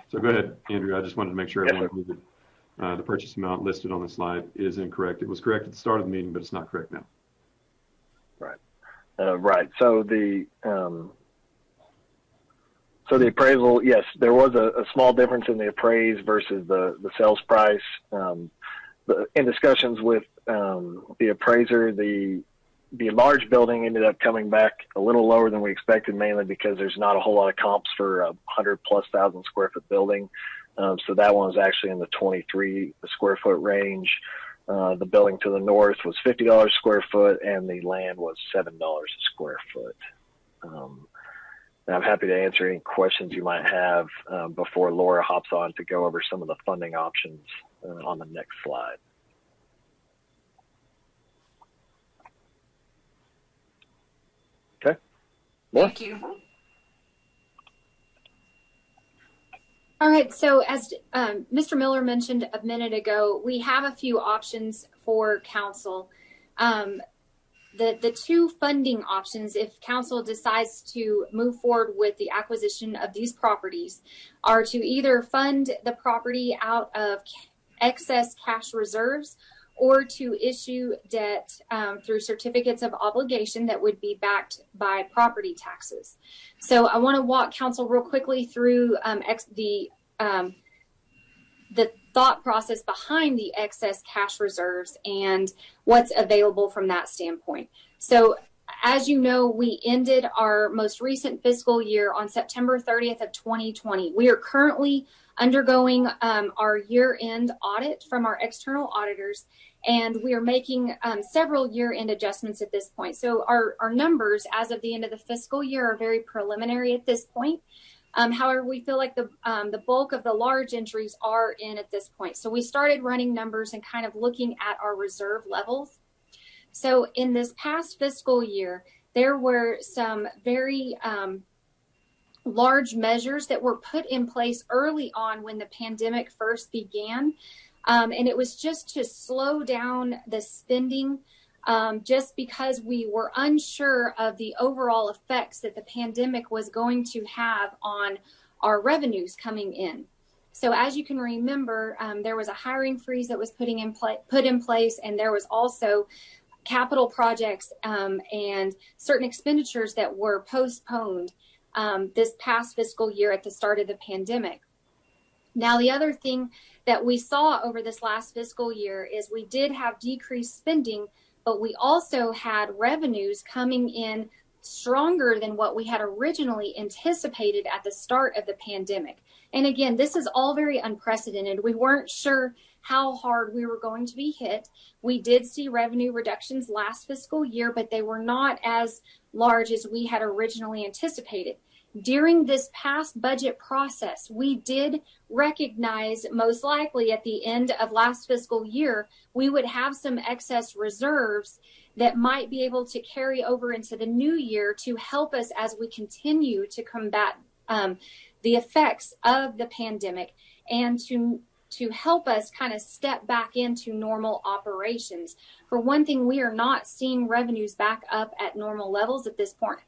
So go ahead, Andrew. I just wanted to make sure everyone knew that the purchase amount listed on the slide is incorrect. It was correct at the start of the meeting, but it's not correct now. Right. Right. So the appraisal, yes, there was a small difference in the appraised versus the sales price. In discussions with the appraiser, the large building ended up coming back a little lower than we expected, mainly because there's not a whole lot of comps for a 100,000+ square foot building. So that one was actually in the 23 square foot range. The building to the north was $50 a square foot, and the land was $7 a square foot. And I'm happy to answer any questions you might have before Laura hops on to go over some of the funding options on the next slide. Okay. Laura? Thank you. All right, so as Mr. Miller mentioned a minute ago, we have a few options for council. The two funding options, if council decides to move forward with the acquisition of these properties, are to either fund the property out of excess cash reserves or to issue debt through certificates of obligation that would be backed by property taxes. So I want to walk council real quickly through the thought process behind the excess cash reserves and what's available from that standpoint. So as you know, we ended our most recent fiscal year on September 30th of 2020. We are currently undergoing our year-end audit from our external auditors, and we are making several year-end adjustments at this point. So our numbers as of the end of the fiscal year are very preliminary at this point. However, we feel like the bulk of the large entries are in at this point. So we started running numbers and kind of looking at our reserve levels. So in this past fiscal year, there were some very large measures that were put in place early on when the pandemic first began. And it was just to slow down the spending just because we were unsure of the overall effects that the pandemic was going to have on our revenues coming in. So as you can remember, there was a hiring freeze that was put in place, and there was also capital projects and certain expenditures that were postponed this past fiscal year at the start of the pandemic. Now, the other thing that we saw over this last fiscal year is we did have decreased spending, but we also had revenues coming in stronger than what we had originally anticipated at the start of the pandemic. And again, this is all very unprecedented. We weren't sure how hard we were going to be hit. We did see revenue reductions last fiscal year, but they were not as large as we had originally anticipated. During this past budget process, we did recognize most likely at the end of last fiscal year, we would have some excess reserves that might be able to carry over into the new year to help us as we continue to combat the effects of the pandemic and to help us kind of step back into normal operations. For one thing, we are not seeing revenues back up at normal levels at this point.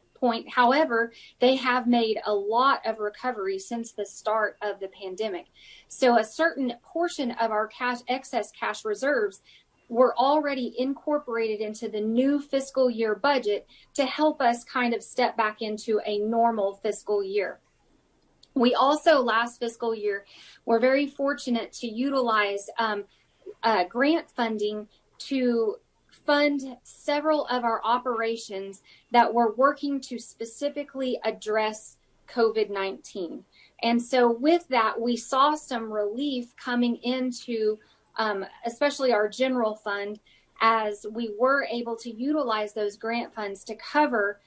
However, they have made a lot of recovery since the start of the pandemic. So a certain portion of our excess cash reserves were already incorporated into the new fiscal year budget to help us kind of step back into a normal fiscal year. We also, last fiscal year, were very fortunate to utilize grant funding to fund several of our operations that were working to specifically address COVID-19. And so with that, we saw some relief coming into especially our general fund, as we were able to utilize those grant funds to cover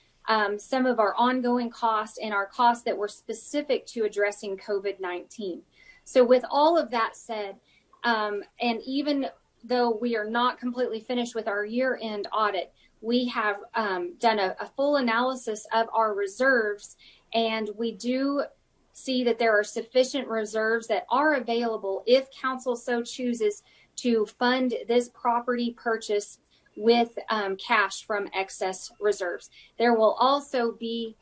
some of our ongoing costs and our costs that were specific to addressing COVID-19. So with all of that said, and even though we are not completely finished with our year-end audit, we have done a full analysis of our reserves, and we do see that there are sufficient reserves that are available if council so chooses to fund this property purchase with cash from excess reserves. There will also be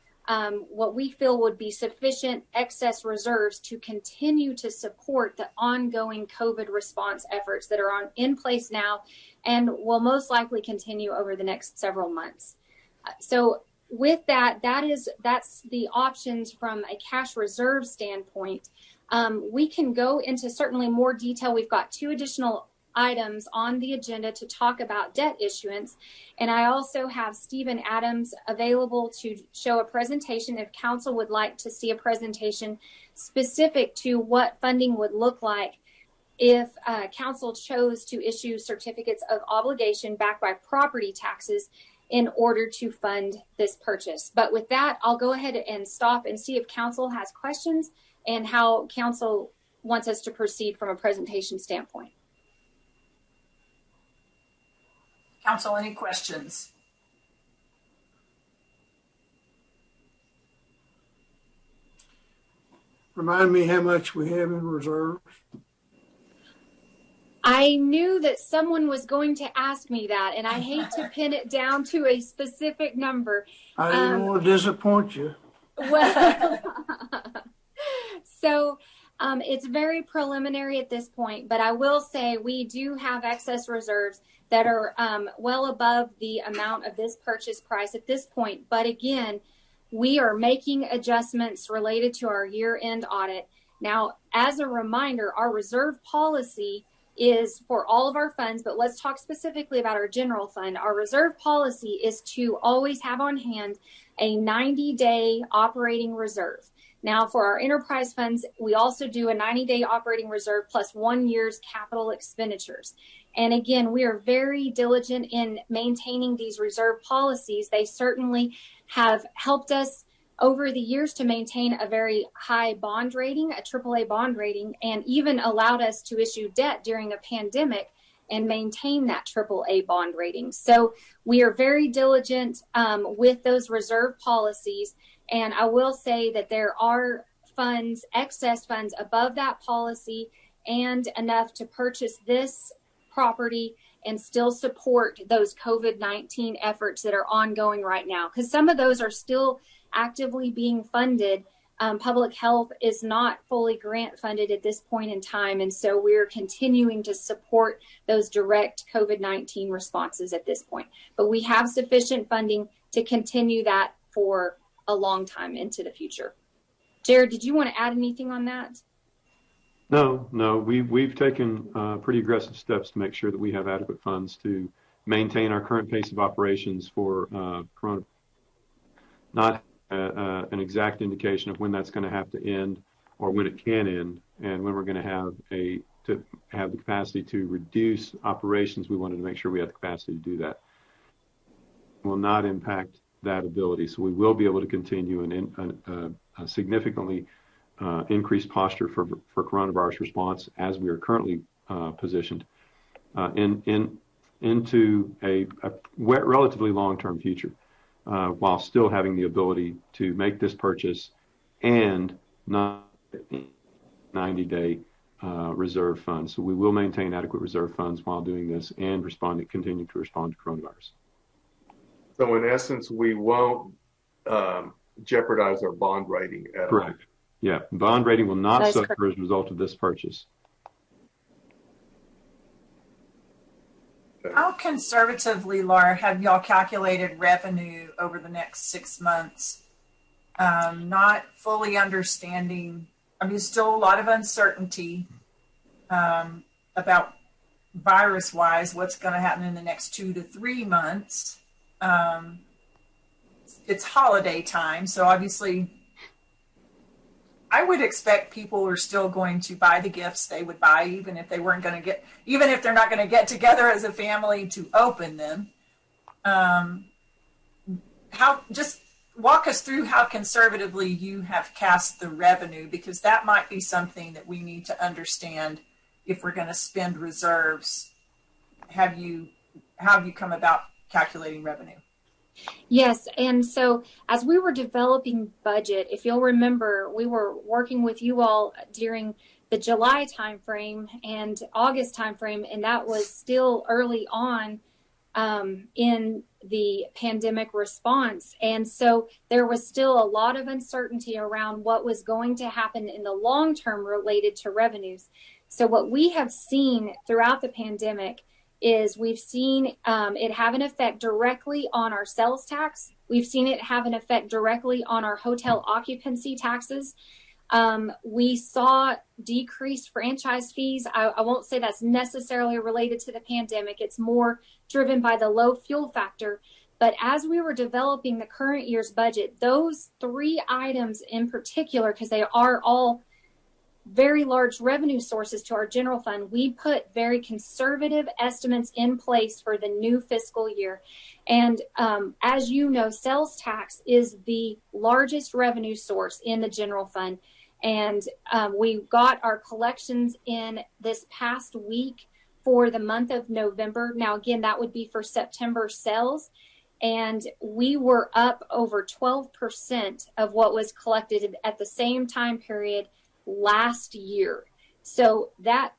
what we feel would be sufficient excess reserves to continue to support the ongoing COVID response efforts that are in place now and will most likely continue over the next several months. So with that, that's the options from a cash reserve standpoint. We can go into certainly more detail. We've got 2 additional items on the agenda to talk about debt issuance. And I also have Stephen Adams available to show a presentation if council would like to see a presentation specific to what funding would look like if council chose to issue certificates of obligation backed by property taxes in order to fund this purchase. But with that, I'll go ahead and stop and see if council has questions and how council wants us to proceed from a presentation standpoint. Council, any questions? Remind me how much we have in reserves. I knew that someone was going to ask me that, and I hate to pin it down to a specific number. I didn't want to disappoint you. Well, so it's very preliminary at this point, but I will say we do have excess reserves that are well above the amount of this purchase price at this point. But again, we are making adjustments related to our year-end audit. Now, as a reminder, our reserve policy is for all of our funds, but let's talk specifically about our general fund. Our reserve policy is to always have on hand a 90-day operating reserve. Now, for our enterprise funds, we also do a 90-day operating reserve plus 1 year's capital expenditures. And again, we are very diligent in maintaining these reserve policies. They certainly have helped us over the years to maintain a very high bond rating, a AAA bond rating, and even allowed us to issue debt during a pandemic and maintain that AAA bond rating. So we are very diligent with those reserve policies. And I will say that there are funds, excess funds above that policy and enough to purchase this property and still support those COVID-19 efforts that are ongoing right now. Because some of those are still actively being funded. Public health is not fully grant funded at this point in time. And so we're continuing to support those direct COVID-19 responses at this point. But we have sufficient funding to continue that for a long time into the future. Jared, did you want to add anything on that? No, we've taken pretty aggressive steps to make sure that we have adequate funds to maintain our current pace of operations for not an exact indication of when that's going to have to end or when it can end, and when we're going to have the capacity to reduce operations. We wanted to make sure we had the capacity to do that. It will not impact that ability. So we will be able to continue a significantly increased posture for coronavirus response as we are currently positioned into a relatively long-term future, while still having the ability to make this purchase and not 90-day reserve funds. So we will maintain adequate reserve funds while doing this and continue to respond to coronavirus. So in essence, we won't jeopardize our bond rating at all. Correct. Yeah, bond rating will not suffer as a result of this purchase. How conservatively, Laura, have y'all calculated revenue over the next 6 months? Not fully understanding. I mean, still a lot of uncertainty about virus-wise, what's going to happen in the next 2 to 3 months. It's holiday time, so obviously I would expect people are still going to buy the gifts they would buy, even if they're not going to get together as a family to open them. Just walk us through how conservatively you have cast the revenue, because that might be something that we need to understand if we're going to spend reserves. How have you come about calculating revenue? Yes, and so as we were developing budget, if you'll remember, we were working with you all during the July timeframe and August timeframe, and that was still early on in the pandemic response. And so there was still a lot of uncertainty around what was going to happen in the long term related to revenues. So what we have seen throughout the pandemic is we've seen it have an effect directly on our sales tax. We've seen it have an effect directly on our hotel occupancy taxes. We saw decreased franchise fees. I won't say that's necessarily related to the pandemic. It's more driven by the low fuel factor. But as we were developing the current year's budget, those 3 items in particular, because they are all very large revenue sources to our general fund, we put very conservative estimates in place for the new fiscal year. And as you know, sales tax is the largest revenue source in the general fund. And we got our collections in this past week for the month of November. Now, again, that would be for September sales. And we were up over 12% of what was collected at the same time period last year. So that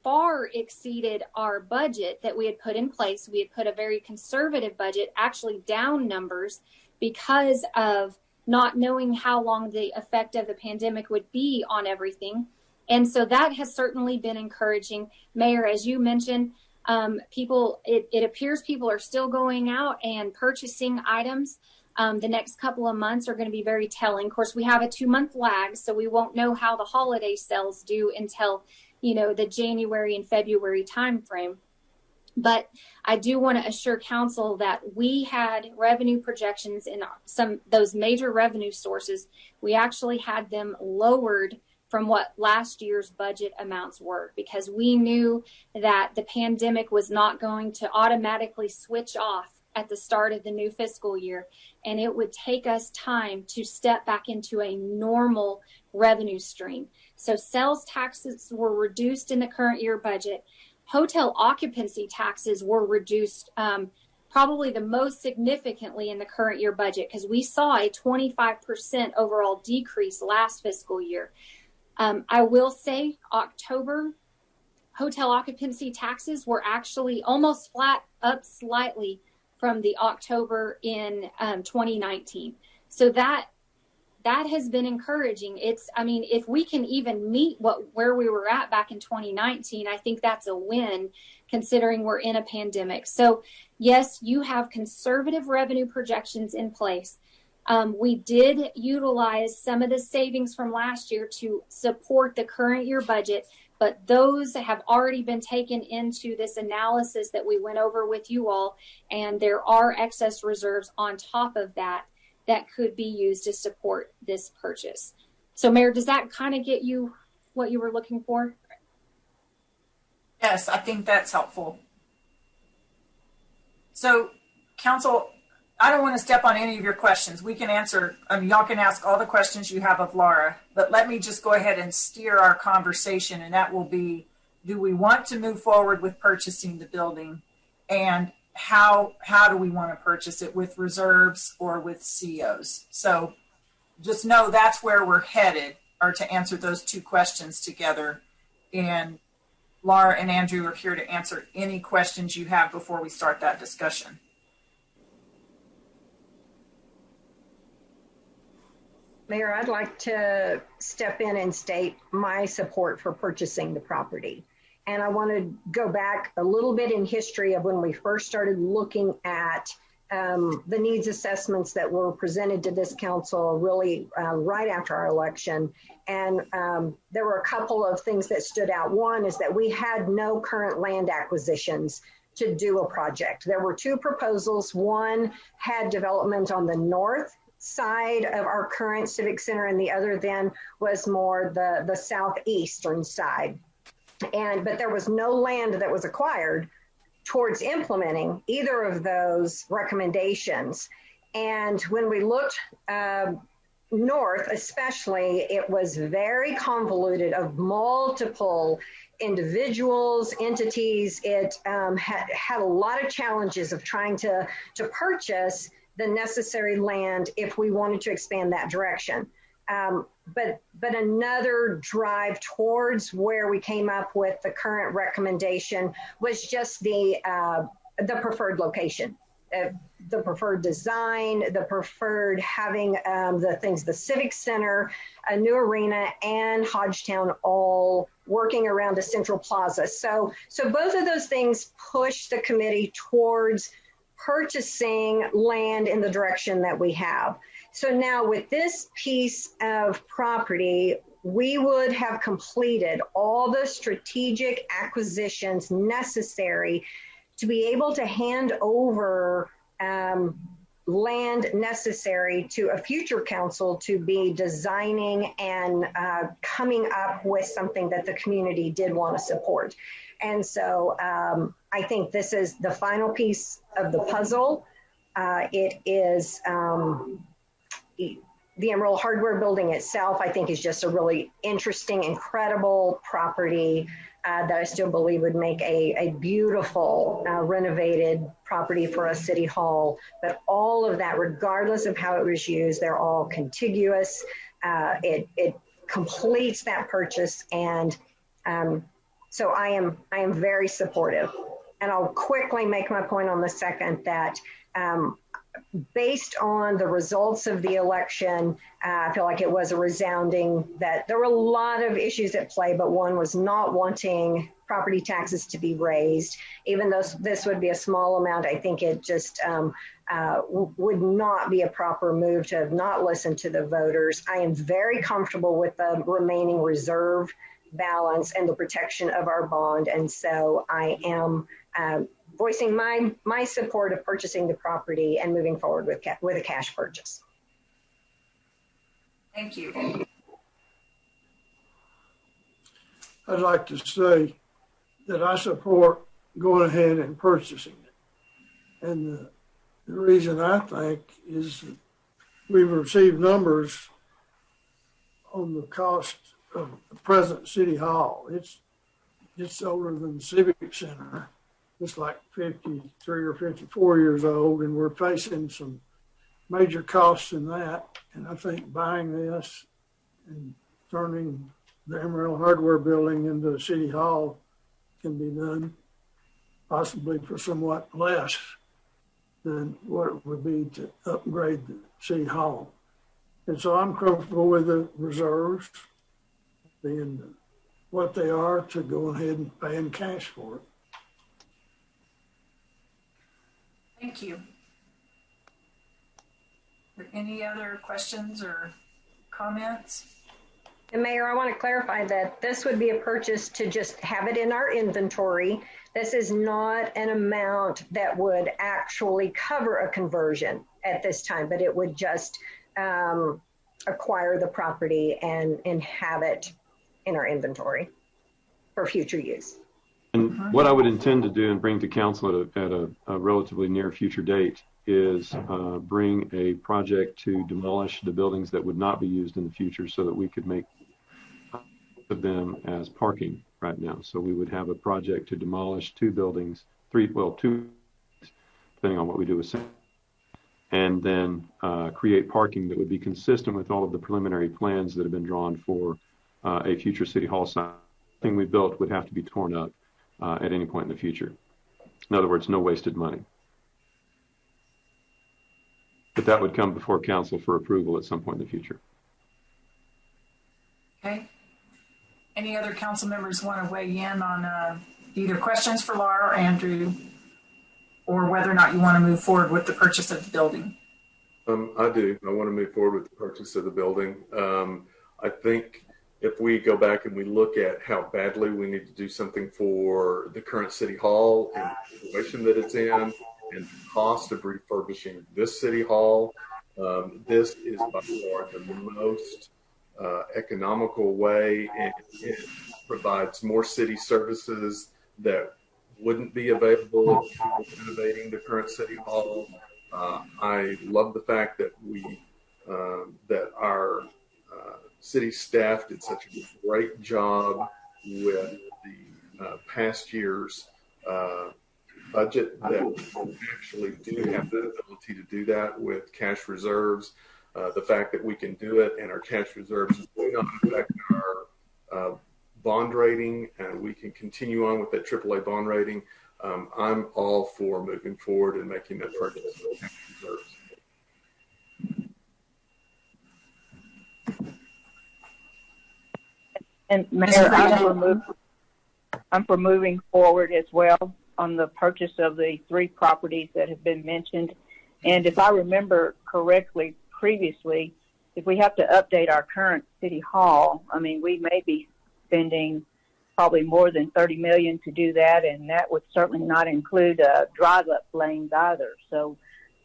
far exceeded our budget that we had put in place. We had put a very conservative budget, actually down numbers, because of not knowing how long the effect of the pandemic would be on everything. And so that has certainly been encouraging. Mayor, as you mentioned, it appears people are still going out and purchasing items. The next couple of months are going to be very telling. Of course, we have a 2-month lag, so we won't know how the holiday sales do until, the January and February timeframe. But I do want to assure council that we had revenue projections in those major revenue sources. We actually had them lowered from what last year's budget amounts were, because we knew that the pandemic was not going to automatically switch off at the start of the new fiscal year, and it would take us time to step back into a normal revenue stream. So sales taxes were reduced in the current year budget. Hotel occupancy taxes were reduced probably the most significantly in the current year budget, because we saw a 25% overall decrease last fiscal year. I will say October hotel occupancy taxes were actually almost flat, up slightly from the October in 2019. So that has been encouraging. If we can even meet where we were at back in 2019, I think that's a win, considering we're in a pandemic. So yes, you have conservative revenue projections in place. We did utilize some of the savings from last year to support the current year budget, but those have already been taken into this analysis that we went over with you all, and there are excess reserves on top of that. that could be used to support this purchase. So Mayor, does that kind of get you what you were looking for? Yes, I think that's helpful. So council, I don't want to step on any of your questions. We can answer, y'all can ask all the questions you have of Laura, but let me just go ahead and steer our conversation, and that will be, do we want to move forward with purchasing the building, and how do we want to purchase it, with reserves or with COs? So just know that's where we're headed, or to answer those two questions together. And Laura and Andrew are here to answer any questions you have before we start that discussion. Mayor, I'd like to step in and state my support for purchasing the property. And I want to go back a little bit in history of when we first started looking at the needs assessments that were presented to this council really right after our election. And there were a couple of things that stood out. One is that we had no current land acquisitions to do a project. There were two proposals. One had development on the north side of our current Civic Center, and the other then was more the southeastern side. But there was no land that was acquired towards implementing either of those recommendations. And when we looked north, especially, it was very convoluted of multiple individuals, entities. It had a lot of challenges of trying to purchase the necessary land if we wanted to expand that direction. But another drive towards where we came up with the current recommendation was just the preferred location, the preferred design, the preferred having the Civic Center, a new arena, and Hodgetown all working around a central plaza. So both of those things pushed the committee towards purchasing land in the direction that we have. So now with this piece of property, we would have completed all the strategic acquisitions necessary to be able to hand over land necessary to a future council to be designing and coming up with something that the community did want to support. And so I think this is the final piece of the puzzle. It is the Amarillo Hardware Building itself, I think, is just a really interesting, incredible property that I still believe would make a beautiful renovated property for a city hall. But all of that, regardless of how it was used, they're all contiguous. It completes that purchase, and so I am very supportive. And I'll quickly make my point on the second that based on the results of the election, I feel like it was a resounding that there were a lot of issues at play, but one was not wanting property taxes to be raised. Even though this would be a small amount, I think it just would not be a proper move to have not listened to the voters. I am very comfortable with the remaining reserve balance and the protection of our bond. And so I am voicing my support of purchasing the property and moving forward with a cash purchase. Thank you. I'd like to say that I support going ahead and purchasing it. And the reason I think is that we've received numbers on the cost of the present City Hall. It's older than the Civic Center. It's like 53 or 54 years old, and we're facing some major costs in that. And I think buying this and turning the Amarillo Hardware Building into a City Hall can be done possibly for somewhat less than what it would be to upgrade the City Hall. And so I'm comfortable with the reserves being what they are to go ahead and pay in cash for it. Thank you. Are there any other questions or comments? And Mayor, I want to clarify that this would be a purchase to just have it in our inventory. This is not an amount that would actually cover a conversion. at this time, but it would just acquire the property and have it in our inventory for future use. And what I would intend to do and bring to council at a relatively near future date is bring a project to demolish the buildings that would not be used in the future so that we could make of them as parking right now. So we would have a project to demolish two, depending on what we do with Center, and then create parking that would be consistent with all of the preliminary plans that have been drawn for a future City Hall site. Thing we built would have to be torn up at any point in the future. In other words, no wasted money. But that would come before council for approval at some point in the future. Okay. Any other council members want to weigh in on either questions for Laura or Andrew, or whether or not you want to move forward with the purchase of the building? I do. I want to move forward with the purchase of the building. I think if we go back and we look at how badly we need to do something for the current City Hall and the situation that it's in and the cost of refurbishing this City Hall, this is by far the most economical way, and it provides more city services that wouldn't be available if we were renovating the current City Hall. I love the fact that that our city staff did such a great job with the past year's budget, that we actually do have the ability to do that with cash reserves. The fact that we can do it and our cash reserves do not affect our bond rating, and we can continue on with that AAA bond rating. I'm all for moving forward and making that purchase with cash reserves. And Mayor, I'm for moving forward as well on the purchase of the 3 properties that have been mentioned. And if I remember correctly previously, if we have to update our current City Hall, I mean, we may be spending probably more than $30 million to do that, and that would certainly not include drive-up lanes either. So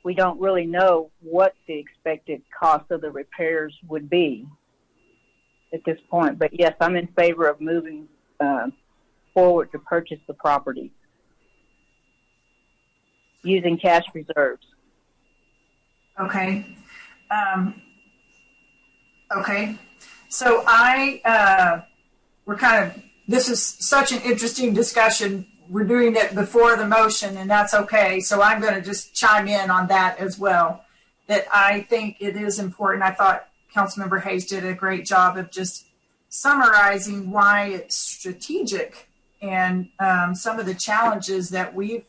we don't really know what the expected cost of the repairs would be at this point. But yes, I'm in favor of moving forward to purchase the property using cash reserves. Okay. Okay. So this is such an interesting discussion. We're doing it before the motion, and that's okay. So I'm going to just chime in on that as well, that I think it is important. I thought Councilmember Hayes did a great job of just summarizing why it's strategic and some of the challenges that we've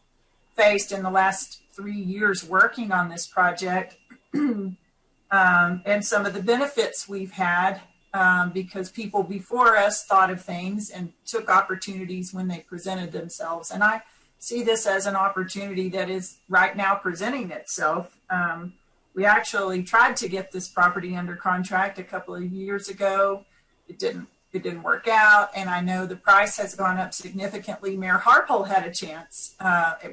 faced in the last 3 years working on this project, and some of the benefits we've had because people before us thought of things and took opportunities when they presented themselves. And I see this as an opportunity that is right now presenting itself. We actually tried to get this property under contract a couple of years ago. It didn't work out, and I know the price has gone up significantly. Mayor Harpole had a chance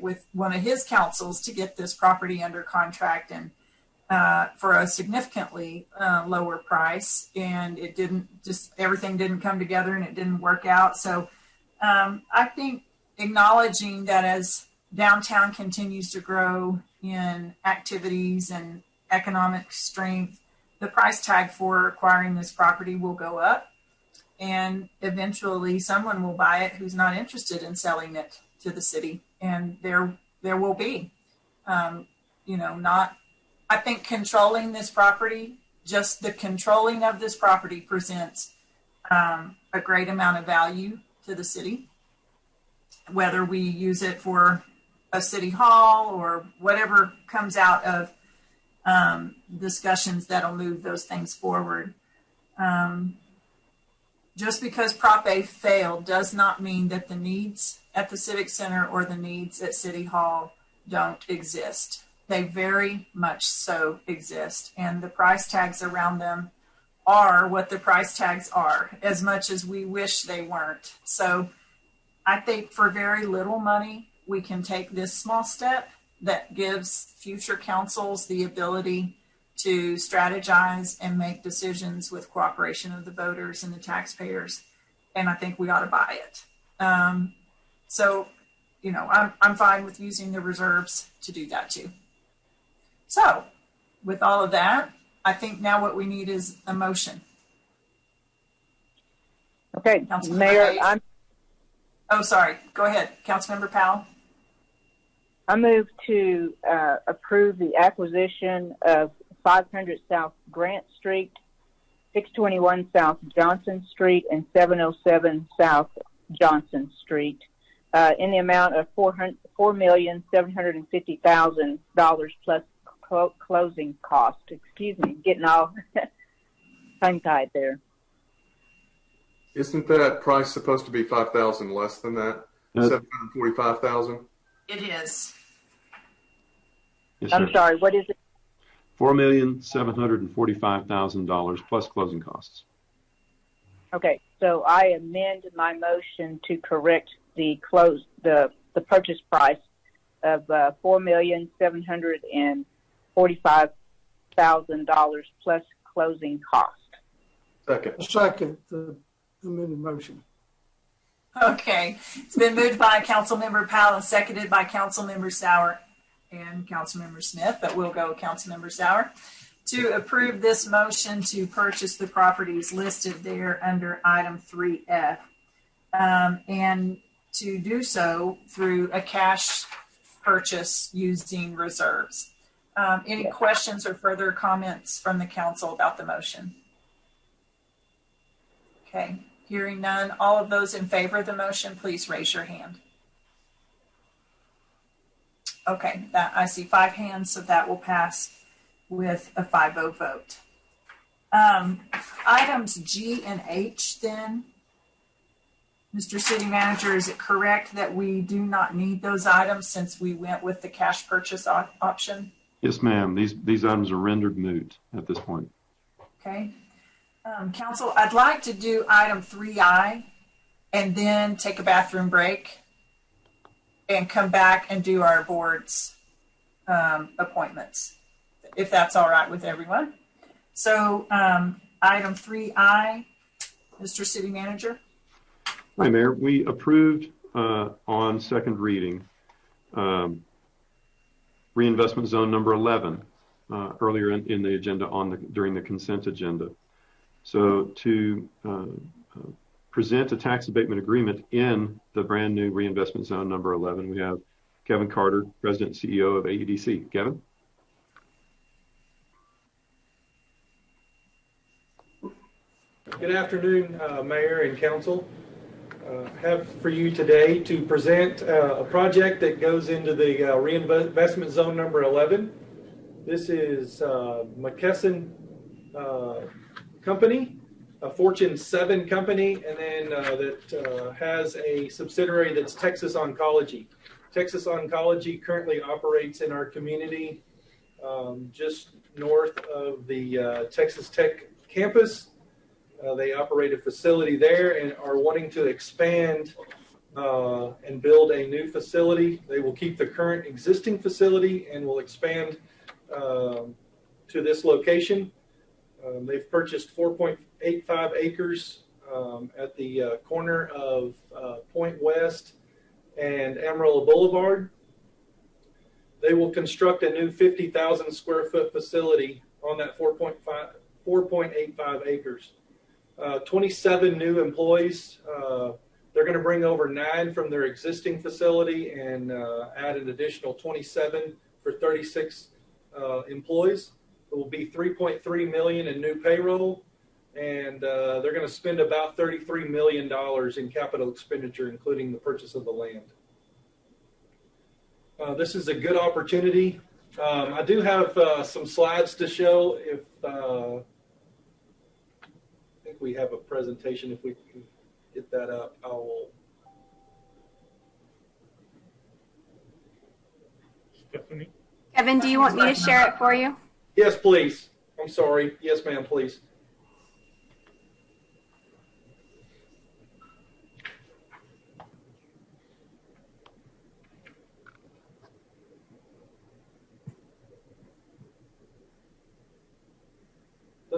with one of his councils to get this property under contract and for a significantly lower price, and everything didn't come together and it didn't work out. So I think acknowledging that as downtown continues to grow in activities and economic strength, the price tag for acquiring this property will go up, and eventually someone will buy it who's not interested in selling it to the city. And there will be, I think controlling this property, just the controlling of this property presents a great amount of value to the city, whether we use it for a city hall or whatever comes out of discussions that'll move those things forward. Just because Prop A failed does not mean that the needs at the Civic Center or the needs at City Hall don't exist. They very much so exist, and the price tags around them are what the price tags are, as much as we wish they weren't. So I think for very little money, we can take this small step that gives future councils the ability to strategize and make decisions with cooperation of the voters and the taxpayers. And I think we ought to buy it. So, you know, I'm fine with using the reserves to do that too. So with all of that, I think now what we need is a motion. Okay, Mayor, oh, sorry. Go ahead, Councilmember Powell. I move to approve the acquisition of 500 South Grant Street, 621 South Johnson Street, and 707 South Johnson Street in the amount of $4,750,000 plus closing cost. Excuse me, getting all tongue-tied there. Isn't that price supposed to be $5,000 less than that? $745,000. It is. Yes, I'm sorry. What is it? $4,745,000 plus closing costs. Okay, so I amend my motion to correct the purchase price of $4,745,000 plus closing cost. Second the amended motion. Okay, it's been moved by Councilmember Powell and seconded by Councilmember Sauer and Councilmember Smith, but we'll go Councilmember Sauer, to approve this motion to purchase the properties listed there under item 3F, and to do so through a cash purchase using reserves. Any questions or further comments from the council about the motion? Okay, hearing none. All of those in favor of the motion, please raise your hand. Okay, that I see 5 hands, so that will pass with a 5-0 vote. Items G and H then. Mr. City Manager, is it correct that we do not need those items since we went with the cash purchase option? Yes, ma'am. These items are rendered moot at this point. Okay. Council, I'd like to do item 3I and then take a bathroom break and come back and do our board's appointments, if that's all right with everyone. So item 3I, Mr. City Manager. Hi, Mayor. We approved on second reading reinvestment zone number 11 earlier in the agenda during the consent agenda. So to present a tax abatement agreement in the brand new reinvestment zone number 11, we have Kevin Carter, President and CEO of AEDC. Kevin? Good afternoon, Mayor and Council. Have for you today to present a project that goes into the reinvestment zone number 11. This is McKesson Company, a Fortune 7 company, and then that has a subsidiary that's Texas Oncology. Texas Oncology currently operates in our community just north of the Texas Tech campus. They operate a facility there and are wanting to expand and build a new facility. They will keep the current existing facility and will expand to this location. They've purchased 4.85 acres at the corner of Point West and Amarillo Boulevard. They will construct a new 50,000 square foot facility on that 4.85 acres. 27 new employees. They're going to bring over 9 from their existing facility and add an additional 27 for 36 employees. It will be $3.3 million in new payroll, and they're going to spend about $33 million in capital expenditure, including the purchase of the land. This is a good opportunity. I do have some slides to show. If I think we have a presentation. If we can get that up, I will. Stephanie? Kevin, do you want me to share it for you? Yes, please. I'm sorry. Yes, ma'am, please.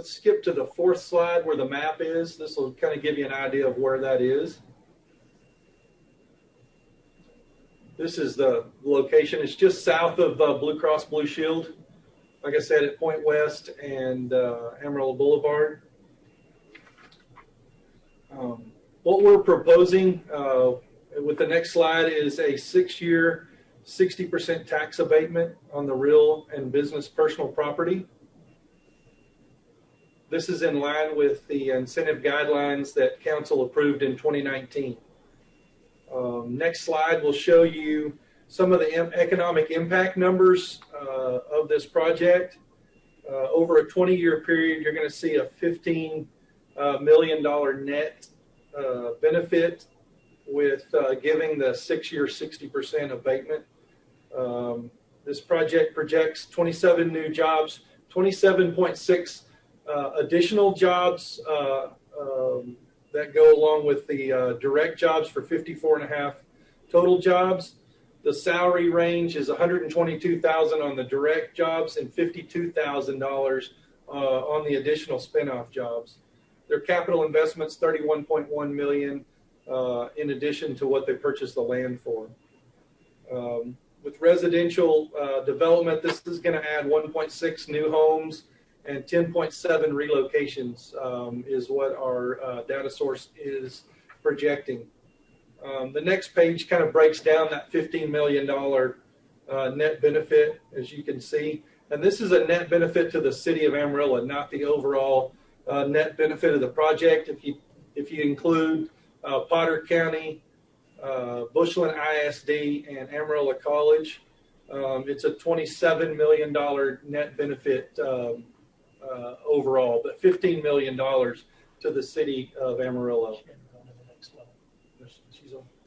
let's skip to the 4th slide where the map is. This will kind of give you an idea of where that is. This is the location. It's just south of Blue Cross Blue Shield. Like I said, at Point West and Amarillo Boulevard. What we're proposing with the next slide is a 6-year, 60% tax abatement on the real and business personal property. This is in line with the incentive guidelines that council approved in 2019. Next slide will show you some of the economic impact numbers of this project. Over a 20-year period, you're going to see a $15 million net benefit with giving the 6-year 60% abatement. This project projects 27 new jobs, 27.6 additional jobs that go along with the direct jobs for 54.5 total jobs. The salary range is $122,000 on the direct jobs and $52,000 on the additional spinoff jobs. Their capital investments $31.1 million in addition to what they purchased the land for. With residential development, this is going to add 1.6 new homes and 10.7 relocations is what our data source is projecting. The next page kind of breaks down that $15 million net benefit, as you can see. And this is a net benefit to the city of Amarillo, not the overall net benefit of the project. If you include Potter County, Bushland ISD, and Amarillo College, it's a $27 million net benefit overall, but $15 million to the city of Amarillo.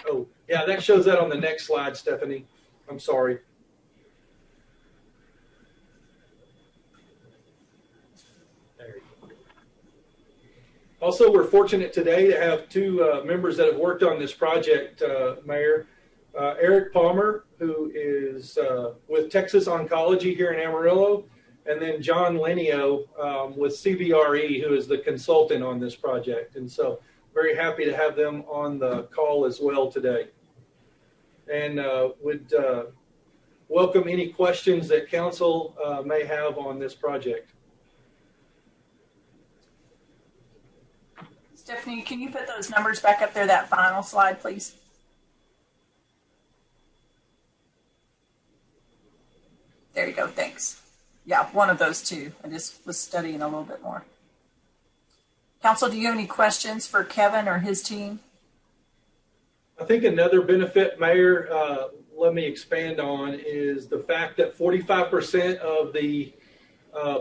Oh, yeah, that shows that on the next slide, Stephanie. I'm sorry. There you go. Also, we're fortunate today to have two members that have worked on this project, Mayor. Eric Palmer, who is with Texas Oncology here in Amarillo, and then John Lenio with CBRE, who is the consultant on this project. And so very happy to have them on the call as well today. And would welcome any questions that council may have on this project. Stephanie, can you put those numbers back up there, that final slide, please? There you go, thanks. Yeah, one of those two. I just was studying a little bit more. Council, do you have any questions for Kevin or his team? I think another benefit, Mayor, let me expand on, is the fact that 45% of the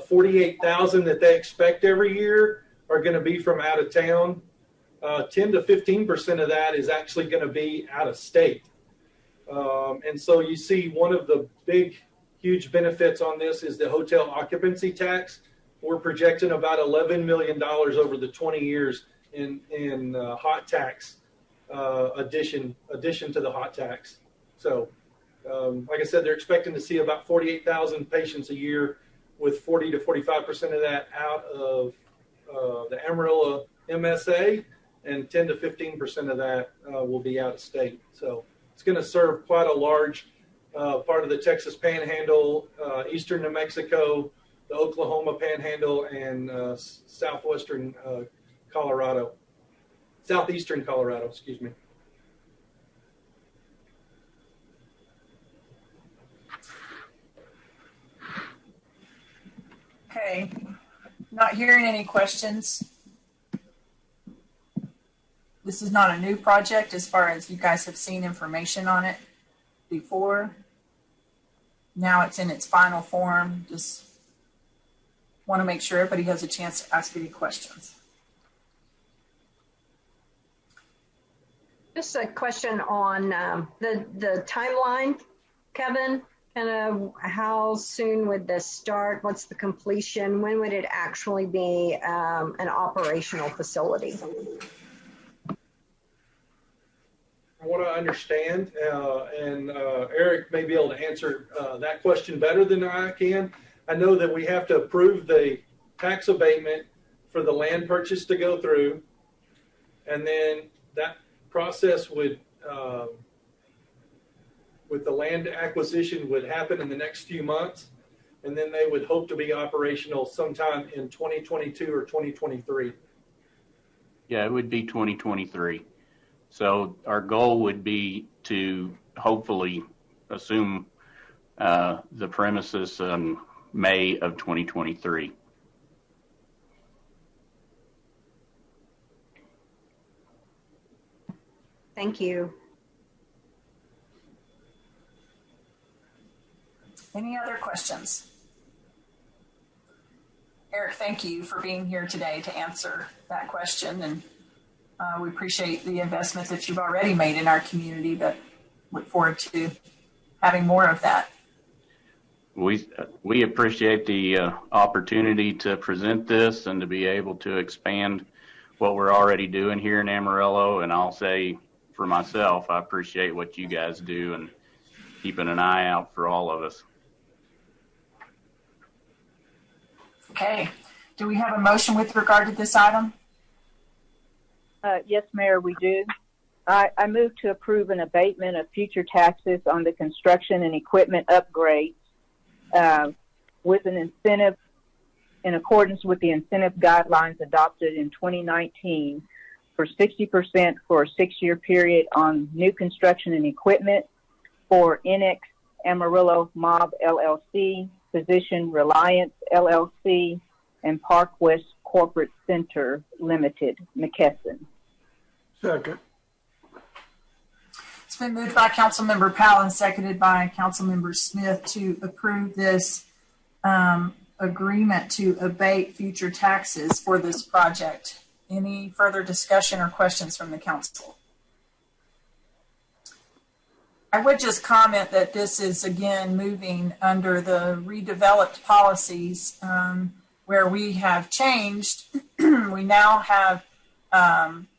48,000 that they expect every year are going to be from out of town. 10 to 15% of that is actually going to be out of state. And so you see one of the big, huge benefits on this is the hotel occupancy tax. We're projecting about $11 million over the 20 years in hot tax addition to the hot tax. So, like I said, they're expecting to see about 48,000 patients a year, with 40 to 45% of that out of the Amarillo MSA, and 10 to 15% of that will be out of state. So it's going to serve quite a large part of the Texas Panhandle, eastern New Mexico, the Oklahoma Panhandle, and southeastern Colorado, excuse me. Okay, not hearing any questions. This is not a new project as far as you guys have seen information on it before. Now it's in its final form. Just want to make sure everybody has a chance to ask any questions. Just a question on the timeline, Kevin. Kind of how soon would this start? What's the completion? When would it actually be an operational facility? From what I understand, and Eric may be able to answer that question better than I can. I know that we have to approve the tax abatement for the land purchase to go through. And then that process would, with the land acquisition, would happen in the next few months. And then they would hope to be operational sometime in 2022 or 2023. Yeah, it would be 2023. So our goal would be to hopefully assume the premises in May of 2023. Thank you. Any other questions? Eric, thank you for being here today to answer that question. And we appreciate the investment that you've already made in our community, but look forward to having more of that. We appreciate the opportunity to present this and to be able to expand what we're already doing here in Amarillo. And I'll say for myself, I appreciate what you guys do and keeping an eye out for all of us. Okay. Do we have a motion with regard to this item? Yes, Mayor, we do. I move to approve an abatement of future taxes on the construction and equipment upgrades with an incentive in accordance with the incentive guidelines adopted in 2019 for 60% for a 6-year period on new construction and equipment for NX Amarillo Mob LLC, Physician Reliance LLC, and Park West Corporate Center Limited, McKesson. Second. It's been moved by Councilmember Powell and seconded by Councilmember Smith to approve this agreement to abate future taxes for this project. Any further discussion or questions from the council? I would just comment that this is, again, moving under the redeveloped policies where we have changed. We now have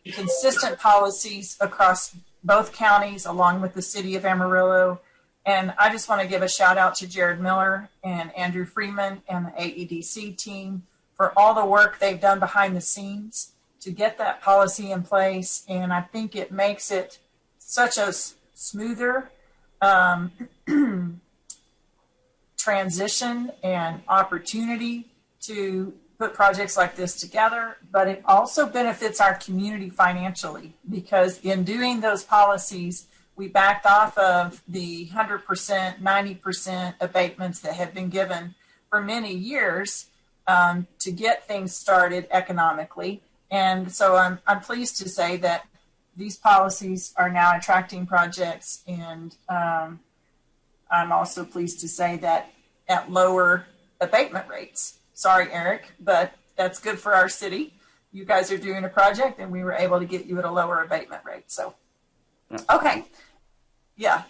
consistent policies across both counties along with the city of Amarillo. And I just want to give a shout out to Jared Miller and Andrew Freeman and the AEDC team for all the work they've done behind the scenes to get that policy in place. And I think it makes it such a smoother transition and opportunity to put projects like this together, but it also benefits our community financially because in doing those policies, we backed off of the 100%, 90% abatements that have been given for many years to get things started economically. And so I'm pleased to say that these policies are now attracting projects, and I'm also pleased to say that at lower abatement rates. Sorry, Eric, but that's good for our city. You guys are doing a project, and we were able to get you at a lower abatement rate. So, okay. Yeah.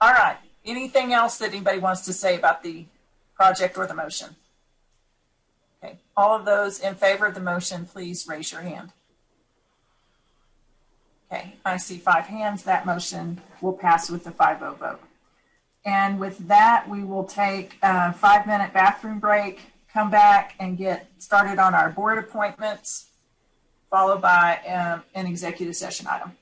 All right. Anything else that anybody wants to say about the project or the motion? Okay. All of those in favor of the motion, please raise your hand. Okay. I see 5 hands. That motion will pass with the 5-0 vote. And with that, we will take a 5-minute bathroom break, come back and get started on our board appointments, followed by an executive session item.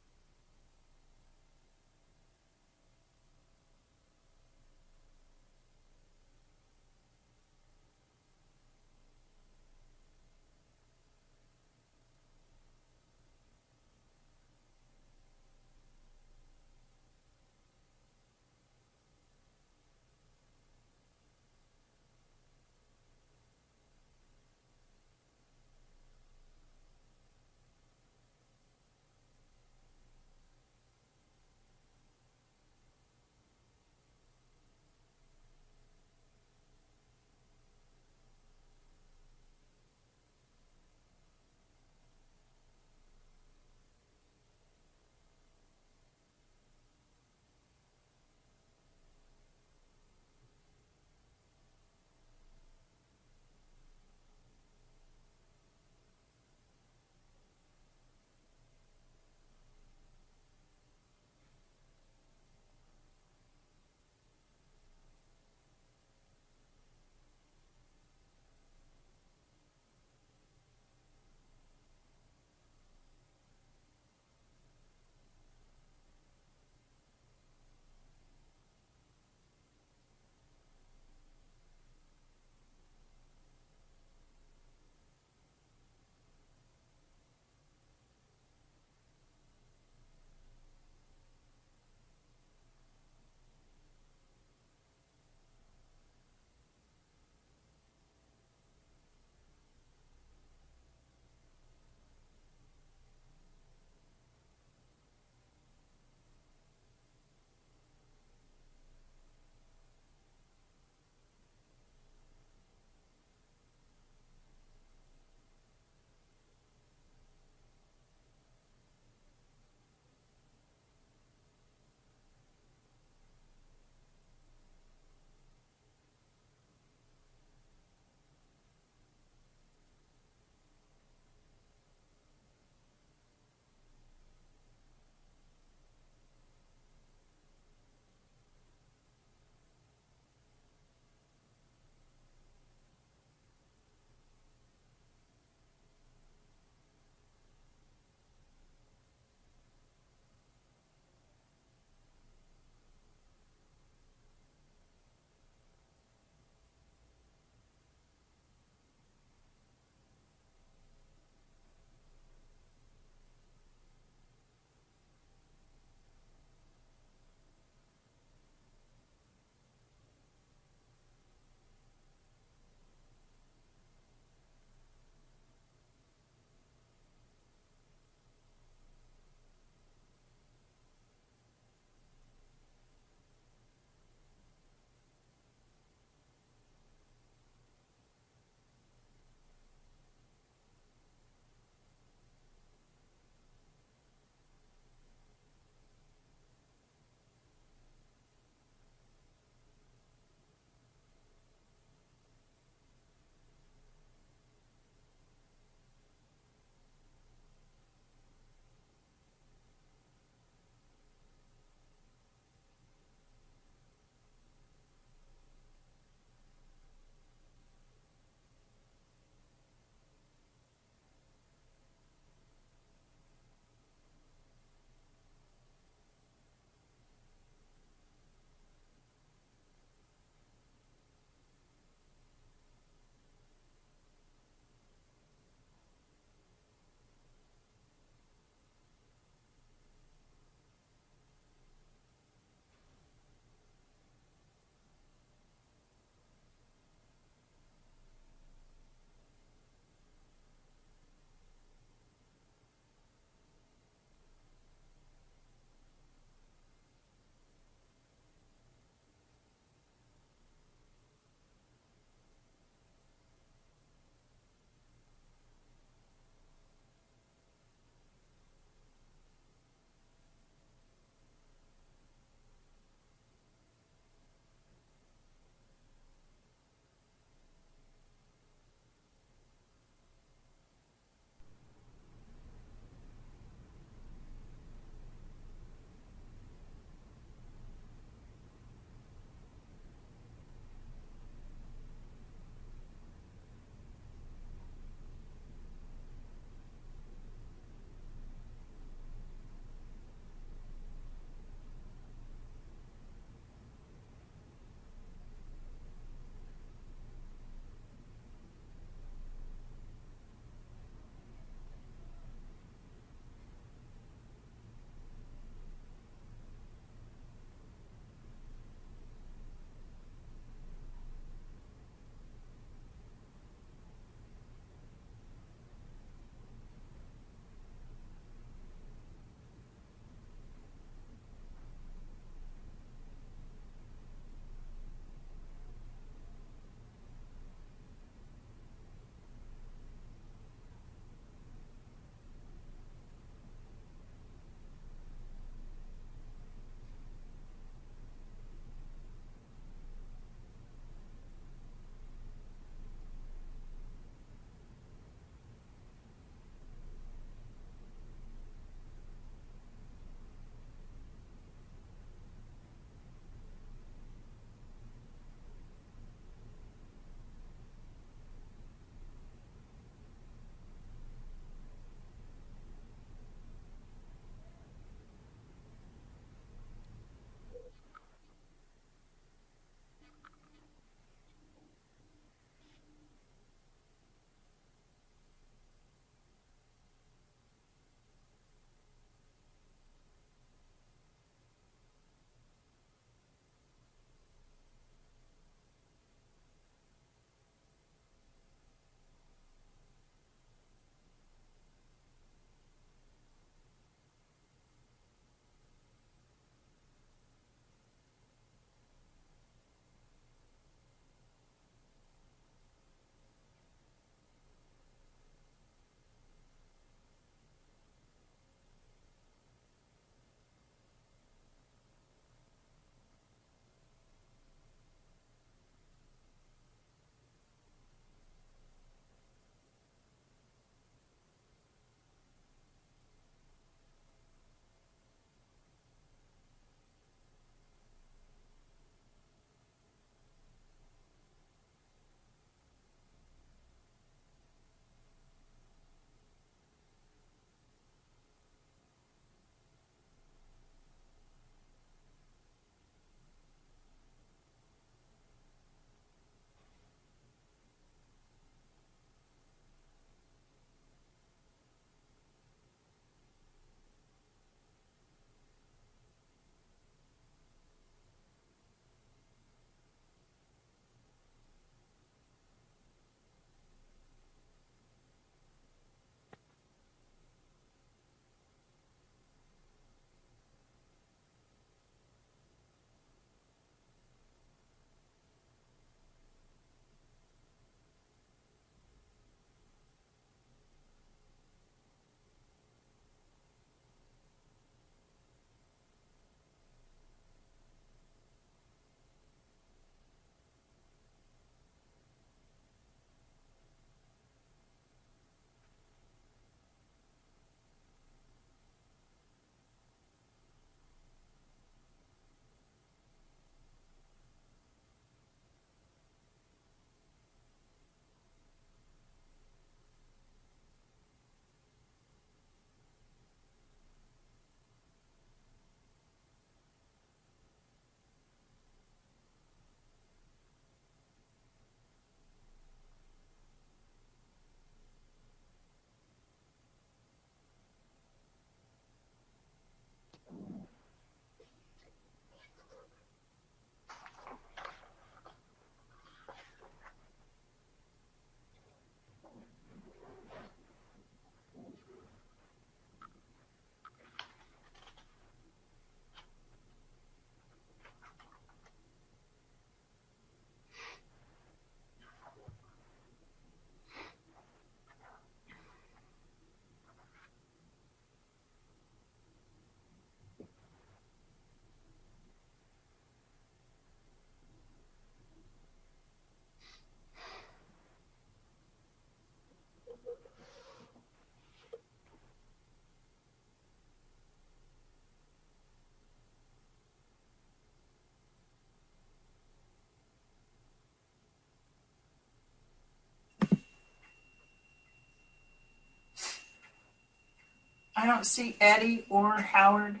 I don't see Eddie or Howard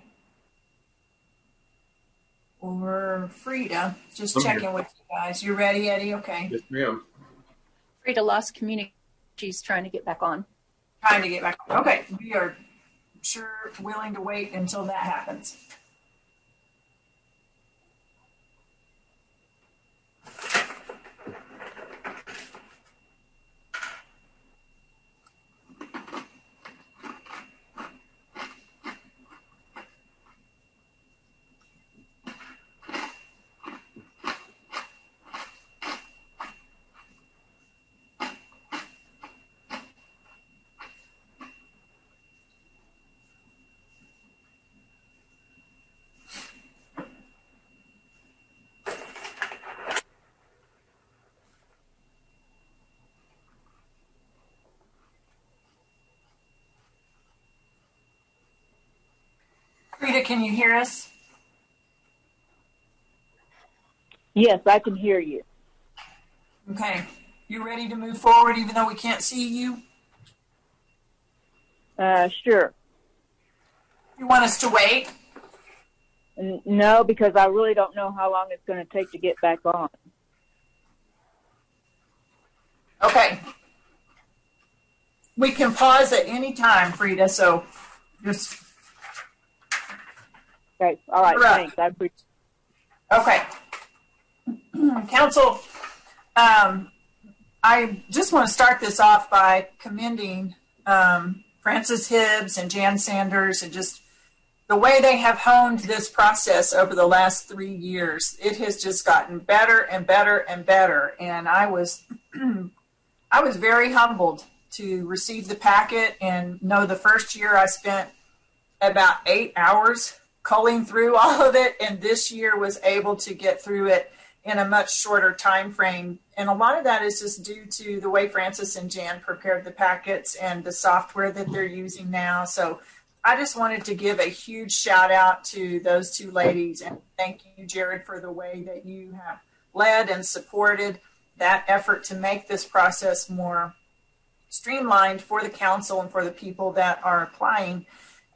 or Frida. Just I'm checking here. with you guys. You ready, Eddie? Okay. Yes, ma'am. Frida lost communication. She's trying to get back on. Trying to get back. Okay. We are sure willing to wait until that happens. Frida, can you hear us? Yes, I can hear you. Okay. You ready to move forward even though we can't see you? Sure. You want us to wait? No, because I really don't know how long it's going to take to get back on. Okay. We can pause at any time, Frida, so just... Okay, all right, thanks. I appreciate it. Okay. Council, I just want to start this off by commending Francis Hibbs and Jan Sanders and just the way they have honed this process over the last 3 years. It has just gotten better and better and better. And I was very humbled to receive the packet and know the first year I spent about 8 hours culling through all of it, and this year was able to get through it in a much shorter time frame. And a lot of that is just due to the way Francis and Jan prepared the packets and the software that they're using now. So I just wanted to give a huge shout out to those two ladies, and thank you, Jared, for the way that you have led and supported that effort to make this process more streamlined for the council and for the people that are applying.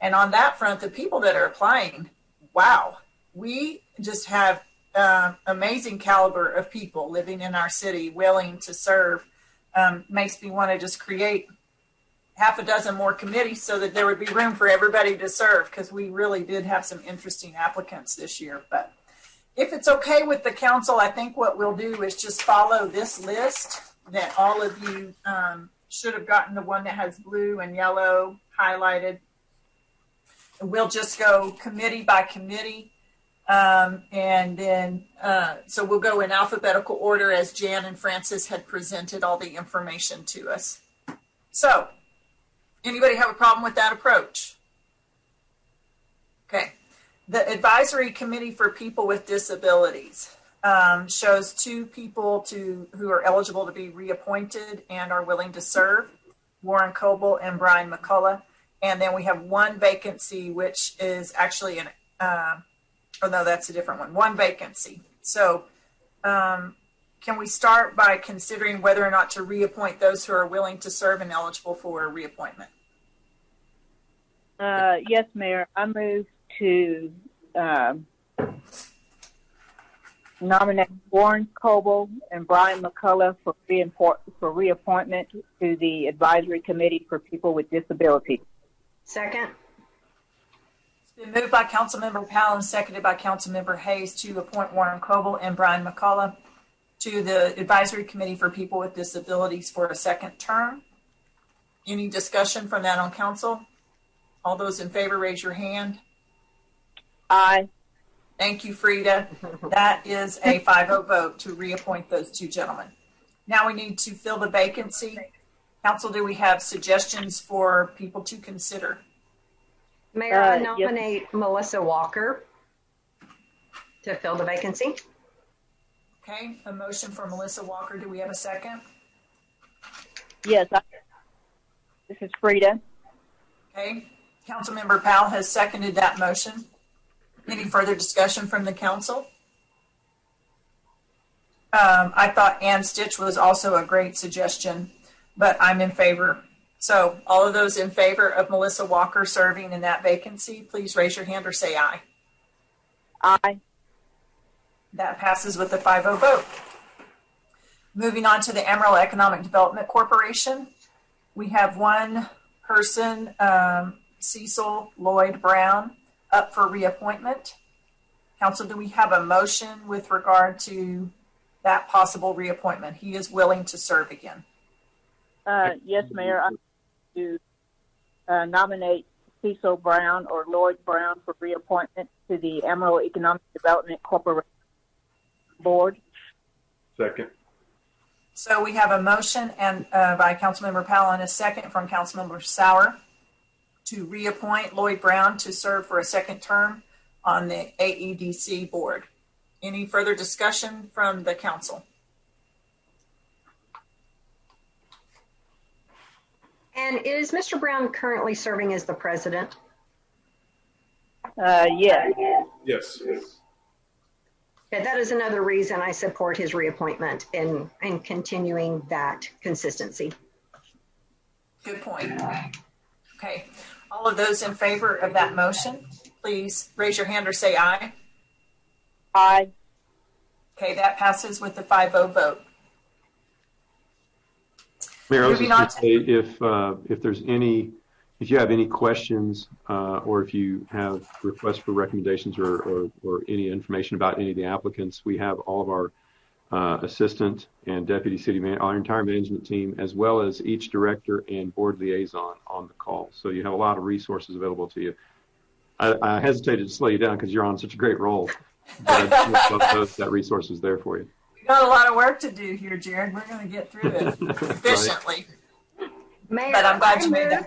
And on that front, the people that are applying, wow, we just have amazing caliber of people living in our city willing to serve. Makes me want to just create half a dozen more committees so that there would be room for everybody to serve, because we really did have some interesting applicants this year. But if it's okay with the council, I think what we'll do is just follow this list that all of you should have gotten, the one that has blue and yellow highlighted. We'll just go committee by committee. And then, so we'll go in alphabetical order as Jan and Francis had presented all the information to us. So, anybody have a problem with that approach? Okay. The Advisory Committee for People with Disabilities shows 2 people who are eligible to be reappointed and are willing to serve, Warren Coble and Brian McCullough. And then we have 1 vacancy, which is actually oh no, that's a different one. 1 vacancy. So can we start by considering whether or not to reappoint those who are willing to serve and eligible for reappointment? Yes, Mayor. I move to nominate Warren Coble and Brian McCullough for reappointment to the Advisory Committee for People with Disabilities. Second. It's been moved by Councilmember Powell and seconded by Councilmember Hayes to appoint Warren Coble and Brian McCullough to the Advisory Committee for People with Disabilities for a second term. Any discussion from that on council? All those in favor, raise your hand. Aye. Thank you, Frida. That is a 5-0 vote to reappoint those 2 gentlemen. Now we need to fill the vacancy. Council, do we have suggestions for people to consider? Mayor, I nominate Melissa Walker to fill the vacancy. Okay, a motion for Melissa Walker. Do we have a second? Yes. This is Frida. Okay, Councilmember Powell has seconded that motion. Any further discussion from the council? I thought Ann Stitch was also a great suggestion, but I'm in favor. So all of those in favor of Melissa Walker serving in that vacancy, please raise your hand or say aye. Aye. That passes with a 5-0 vote. Moving on to the Amarillo Economic Development Corporation. We have one person, Cecil Lloyd Brown, up for reappointment. Council, do we have a motion with regard to that possible reappointment? He is willing to serve again. Yes, Mayor. I to nominate Cecil Brown or Lloyd Brown for reappointment to the Amarillo Economic Development Corporation Board. Second. So we have a motion and by Councilmember Powell and a second from Councilmember Sauer to reappoint Lloyd Brown to serve for a second term on the AEDC board. Any further discussion from the council? And is Mr. Brown currently serving as the president? Yes. Yes. Okay, that is another reason I support his reappointment and continuing that consistency. Good point. Okay. All of those in favor of that motion, please raise your hand or say aye. Aye. Okay, that passes with the 5-0 vote. Mayor, I was just going to say if you have any questions or if you have requests for recommendations or any information about any of the applicants, we have all of our assistant and deputy city manager, our entire management team, as well as each director and board liaison on the call. So you have a lot of resources available to you. I hesitated to slow you down because you're on such a great roll, but that resource is there for you. We got a lot of work to do here, Jared. We're going to get through it efficiently. Mayor, but I'm glad you made that.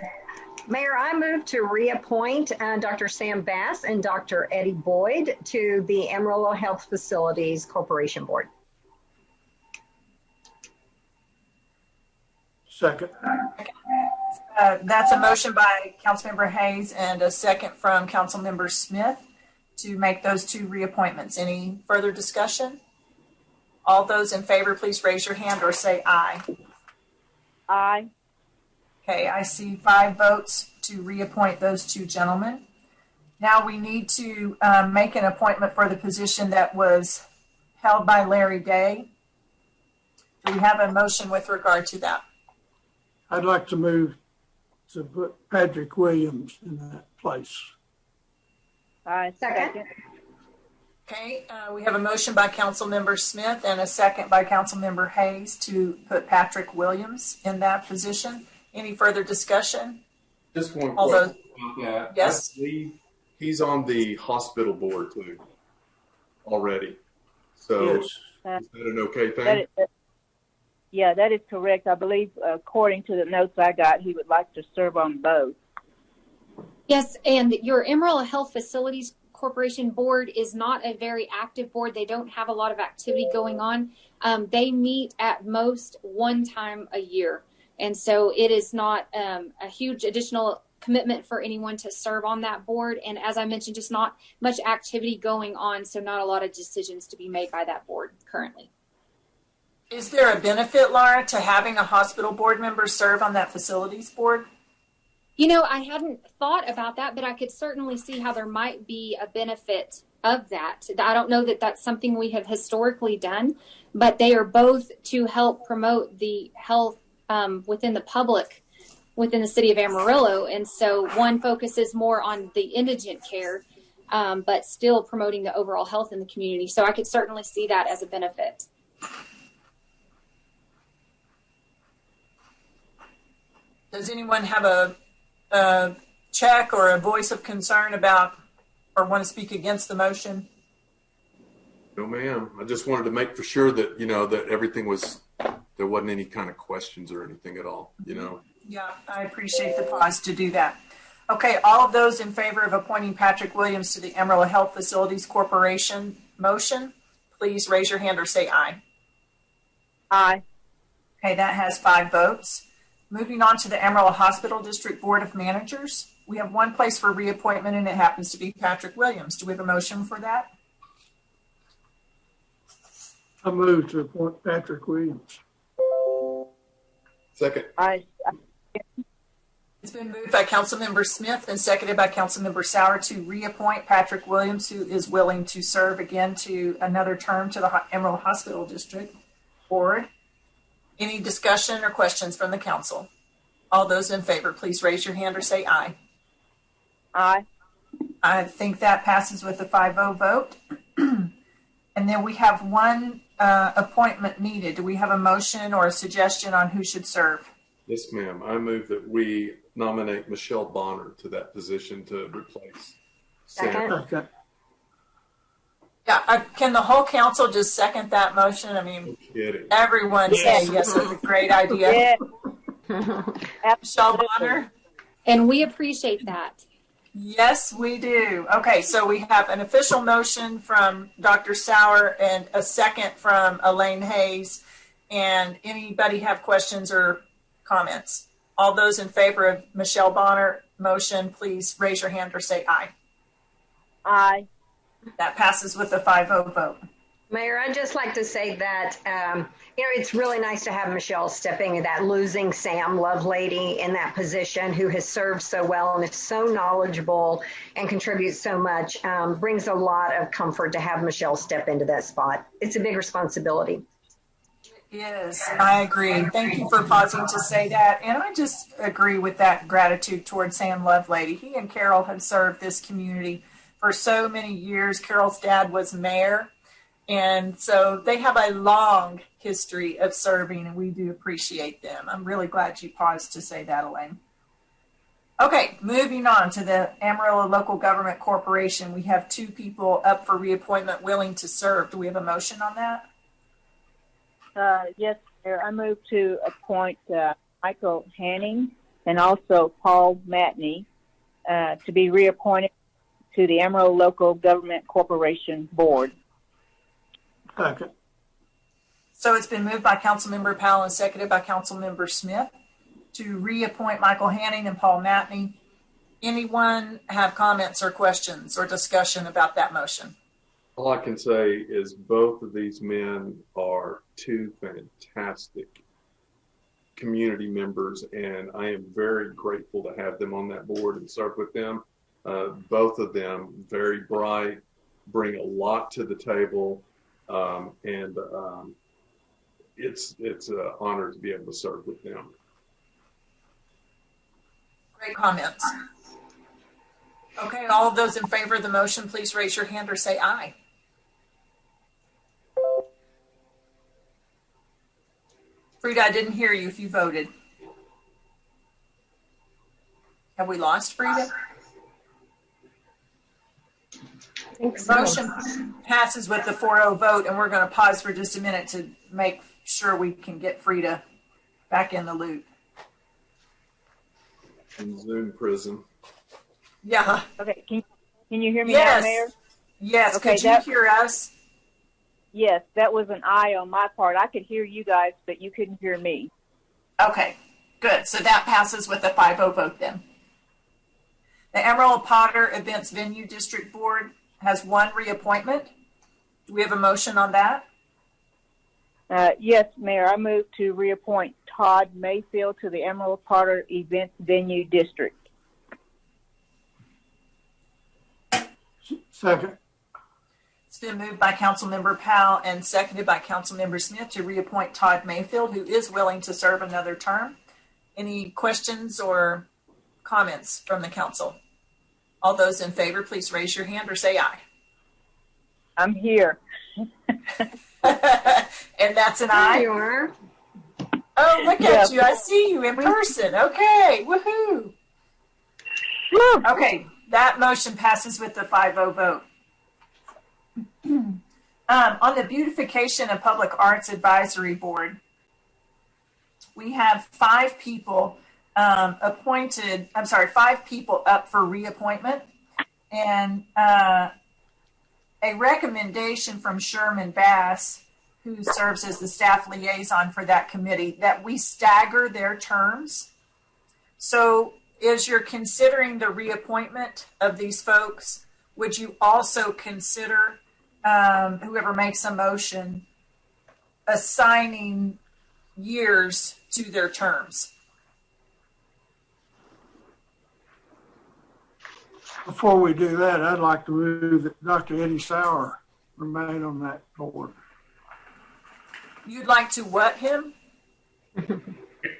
Mayor, I move to reappoint Dr. Sam Bass and Dr. Eddie Boyd to the Amarillo Health Facilities Corporation Board. Second. That's a motion by Councilmember Hayes and a second from Councilmember Smith to make those two reappointments. Any further discussion? All those in favor, please raise your hand or say aye. Aye. Okay, I see 5 votes to reappoint those two gentlemen. Now we need to make an appointment for the position that was held by Larry Day. Do we have a motion with regard to that? I'd like to move to put Patrick Williams in that place. Aye. Second. Okay, we have a motion by Councilmember Smith and a second by Councilmember Hayes to put Patrick Williams in that position. Any further discussion? Just one question about that. Yes. I believe he's on the hospital board too already. So Yes. is that an okay thing? Yeah, that is correct. I believe, according to the notes I got, he would like to serve on both. Yes, and your Amarillo Health Facilities Corporation board is not a very active board. They don't have a lot of activity going on. They meet at most one time a year. And so it is not a huge additional commitment for anyone to serve on that board. And as I mentioned, just not much activity going on. So not a lot of decisions to be made by that board currently. Is there a benefit, Laura, to having a hospital board member serve on that facilities board? You know, I hadn't thought about that, but I could certainly see how there might be a benefit of that. I don't know that that's something we have historically done, but they are both to help promote the health within the public, within the city of Amarillo. And so one focuses more on the indigent care, but still promoting the overall health in the community. So I could certainly see that as a benefit. Does anyone have a check or a voice of concern about or want to speak against the motion? No, ma'am. I just wanted to make for sure that, that everything was, there wasn't any kind of questions or anything at all, Yeah, I appreciate the pause to do that. Okay, all of those in favor of appointing Patrick Williams to the Amarillo Health Facilities Corporation motion, please raise your hand or say aye. Aye. Okay, that has 5 votes. Moving on to the Amarillo Hospital District Board of Managers. We have one place for reappointment, and it happens to be Patrick Williams. Do we have a motion for that? I move to appoint Patrick Williams. Second. Aye. been moved by Councilmember Smith and seconded by Councilmember Sauer to reappoint Patrick Williams, who is willing to serve again to another term to the Amarillo Hospital District Board. Any discussion or questions from the council? All those in favor, please raise your hand or say aye. Aye. I think that passes with a 5-0 vote. And then we have one appointment needed. Do we have a motion or a suggestion on who should serve? Yes, ma'am. I move that we nominate Michelle Bonner to that position to replace Sam. Okay. Yeah, can the whole council just second that motion? I mean, everyone say yes, it's a great idea. Yeah. Michelle Bonner? And we appreciate that. Yes, we do. Okay, so we have an official motion from Dr. Sauer and a second from Elaine Hayes. And anybody have questions or comments? All those in favor of Michelle Bonner motion, please raise your hand or say aye. Aye. That passes with a 5-0 vote. Mayor, I'd just like to say that, it's really nice to have Michelle stepping, that losing Sam Lovelady in that position, who has served so well and is so knowledgeable and contributes so much, brings a lot of comfort to have Michelle step into that spot. It's a big responsibility. Yes, I agree. Thank you for pausing to say that. And I just agree with that gratitude towards Sam Lovelady. He and Carol have served this community for so many years. Carol's dad was mayor. And so they have a long history of serving, and we do appreciate them. I'm really glad you paused to say that, Elaine. Okay, moving on to the Amarillo Local Government Corporation. We have 2 people up for reappointment willing to serve. Do we have a motion on that? Yes, Mayor. I move to appoint Michael Hanning and also Paul Matney to be reappointed to the Amarillo Local Government Corporation Board. Okay. So it's been moved by Councilmember Powell and seconded by Councilmember Smith to reappoint Michael Hanning and Paul Matney. Anyone have comments or questions or discussion about that motion? All I can say is both of these men are 2 fantastic community members, and I am very grateful to have them on that board and serve with them. Both of them very bright, bring a lot to the table. It's an honor to be able to serve with them. Great comments. Okay, all of those in favor of the motion, please raise your hand or say aye. Frida, I didn't hear you if you voted. Have we lost Frida? The motion passes with the 4-0 vote, and we're going to pause for just a minute to make sure we can get Frida back in the loop. In Zoom prison. Yeah. Okay. Can you hear me yes. now, Mayor? Yes. Okay, Could you hear us? Yes, that was an aye on my part. I could hear you guys, but you couldn't hear me. Okay. Good. So that passes with a 5-0 vote then. The Amarillo Potter Events Venue District Board has 1 reappointment. Do we have a motion on that? Yes, Mayor. I move to reappoint Todd Mayfield to the Amarillo Potter Events Venue District. Second. It's been moved by Councilmember Powell and seconded by Councilmember Smith to reappoint Todd Mayfield, who is willing to serve another term. Any questions or comments from the council? All those in favor, please raise your hand or say aye. I'm here. And that's an aye? There you are. Oh, look at you. I see you in person. Okay. Woohoo. Okay. That motion passes with the 5-0 vote. On the Beautification and Public Arts Advisory Board, we have 5 people 5 people up for reappointment, and a recommendation from Sherman Bass, who serves as the staff liaison for that committee, that we stagger their terms. So as you're considering the reappointment of these folks, would you also consider whoever makes a motion assigning years to their terms? before we do that, I'd like to move that Dr. Eddie Sauer remain on that board. You'd like to what him? Did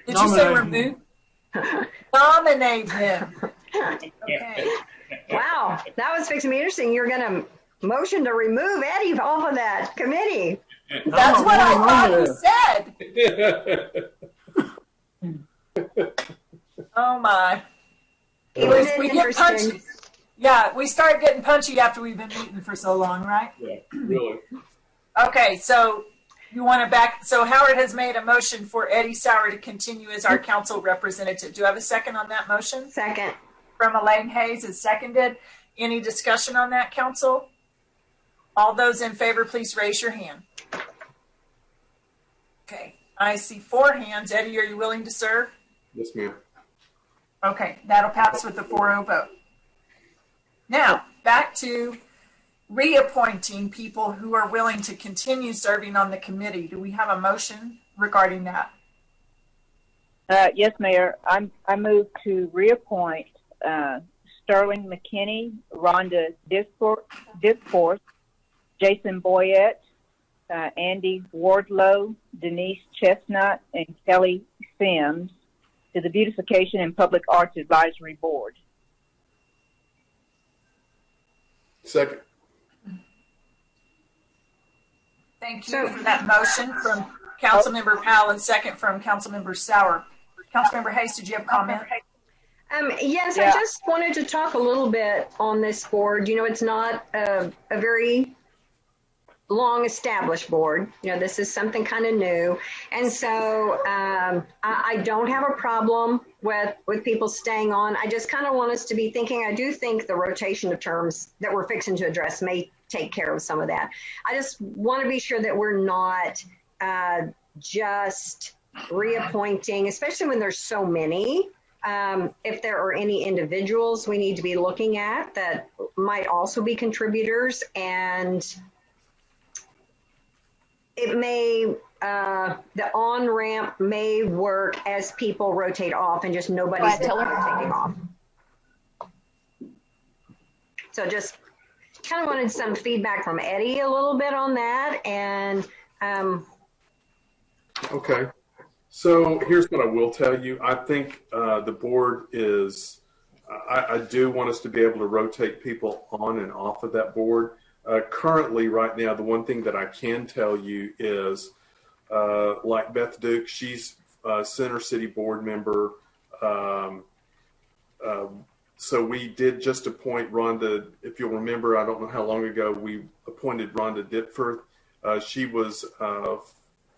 you say Nominate remove? Nominate him. Okay. Wow, that was fixing to be interesting. You're going to motion to remove Eddie off of that committee. That's what I thought he said. Oh my. We get punchy. Yeah, we start getting punchy after we've been meeting for so long, right? Yeah, really. Okay, so you want to back. So Howard has made a motion for Eddie Sauer to continue as our council representative. Do you have a second on that motion? Second. From Elaine Hayes is seconded. Any discussion on that, council? All those in favor, please raise your hand. Okay, I see 4 hands. Eddie, are you willing to serve? Yes, ma'am. Okay, that'll pass with a 4-0 vote. Now, back to reappointing people who are willing to continue serving on the committee. Do we have a motion regarding that? Yes, Mayor. I move to reappoint Sterling McKinney, Rhonda Disforth, Jason Boyette, Andy Wardlow, Denise Chestnut, and Kelly Sims to the Beautification and Public Arts Advisory Board. Second. Thank you for that motion from Councilmember Powell and second from Councilmember Sauer. Councilmember Hayes, did you have a comment? Yes, Yeah. I just wanted to talk a little bit on this board. You know, it's not a very long established board. You know, this is something kind of new. And so I don't have a problem with people staying on. I just kind of want us to be thinking, I do think the rotation of terms that we're fixing to address may take care of some of that. I just want to be sure that we're not just reappointing, especially when there's so many. If there are any individuals we need to be looking at that might also be contributors, and it may, the on-ramp may work as people rotate off and just nobody's rotating off. So just kind of wanted some feedback from Eddie a little bit on that. And Okay. So here's what I will tell you. I think the board is, I do want us to be able to rotate people on and off of that board. Currently, right now, the one thing that I can tell you is, like Beth Duke, she's a Center City board member. So we did just appoint Rhonda. If you'll remember, I don't know how long ago, we appointed Rhonda Dipforth. She was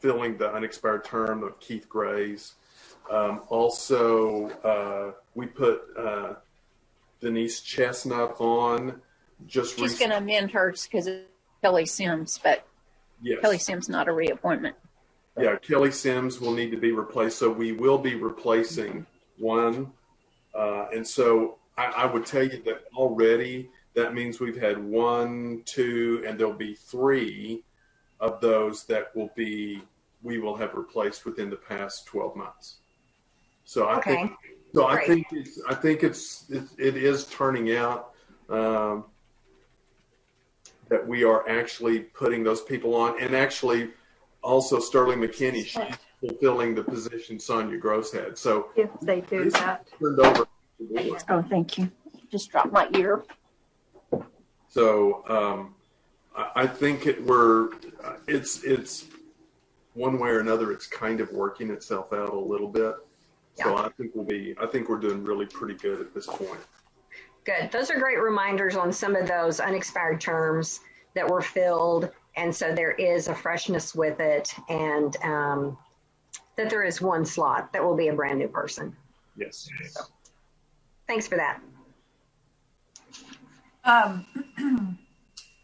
filling the unexpired term of Keith Gray's. Also, we put Denise Chestnut on. She's going to amend hers because it's Kelly Sims, but yes. Kelly Sims not a reappointment. Yeah, Kelly Sims will need to be replaced. So we will be replacing one. And so I would tell you that already that means we've had 1, 2, and there'll be 3 of those that we will have replaced within the past 12 months. So I think it is turning out that we are actually putting those people on, and actually also Sterling McKinney, she's fulfilling the position Sonia Gross had. So If they do that. Turned over. Oh, thank you. Just dropped my ear. So I think it's one way or another, it's kind of working itself out a little bit. So I think we're doing really pretty good at this point. good. Those are great reminders on some of those unexpired terms that were filled. And so there is a freshness with it, and that there is one slot that will be a brand new person. Yes. So, thanks for that.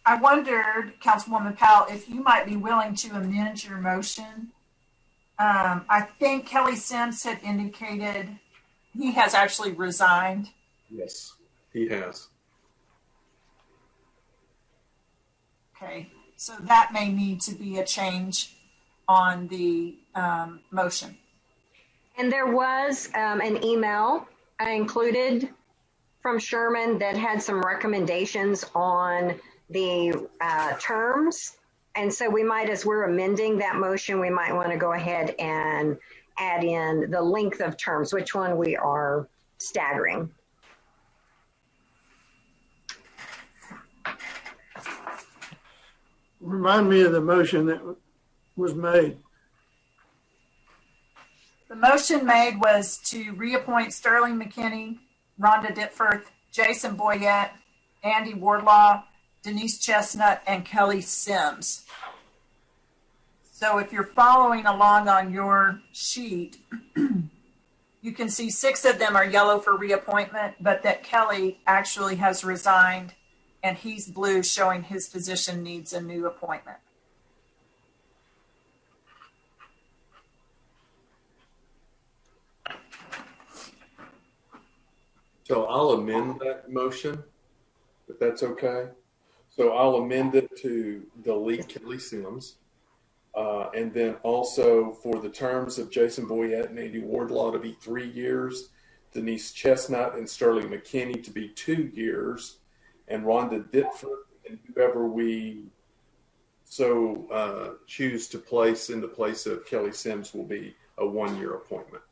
I wondered, Councilwoman Powell, if you might be willing to amend your motion. I think Kelly Sims had indicated he has actually resigned. Yes, he has. Okay, so that may need to be a change on the motion. And there was an email included from Sherman that had some recommendations on the terms. And so we might, as we're amending that motion, we might want to go ahead and add in the length of terms, which one we are staggering. Remind me of the motion that was made. The motion made was to reappoint Sterling McKinney, Rhonda Ditforth, Jason Boyette, Andy Wardlaw, Denise Chestnut, and Kelly Sims. So if you're following along on your sheet, you can see 6 of them are yellow for reappointment, but that Kelly actually has resigned, and he's blue, showing his position needs a new appointment. So I'll amend that motion, if that's okay. So I'll amend it to delete Kelly Sims. And then also for the terms of Jason Boyette and Andy Wardlaw to be 3 years, Denise Chestnut and Sterling McKinney to be 2 years, and Rhonda Ditford and whoever we so choose to place in the place of Kelly Sims will be a 1-year appointment.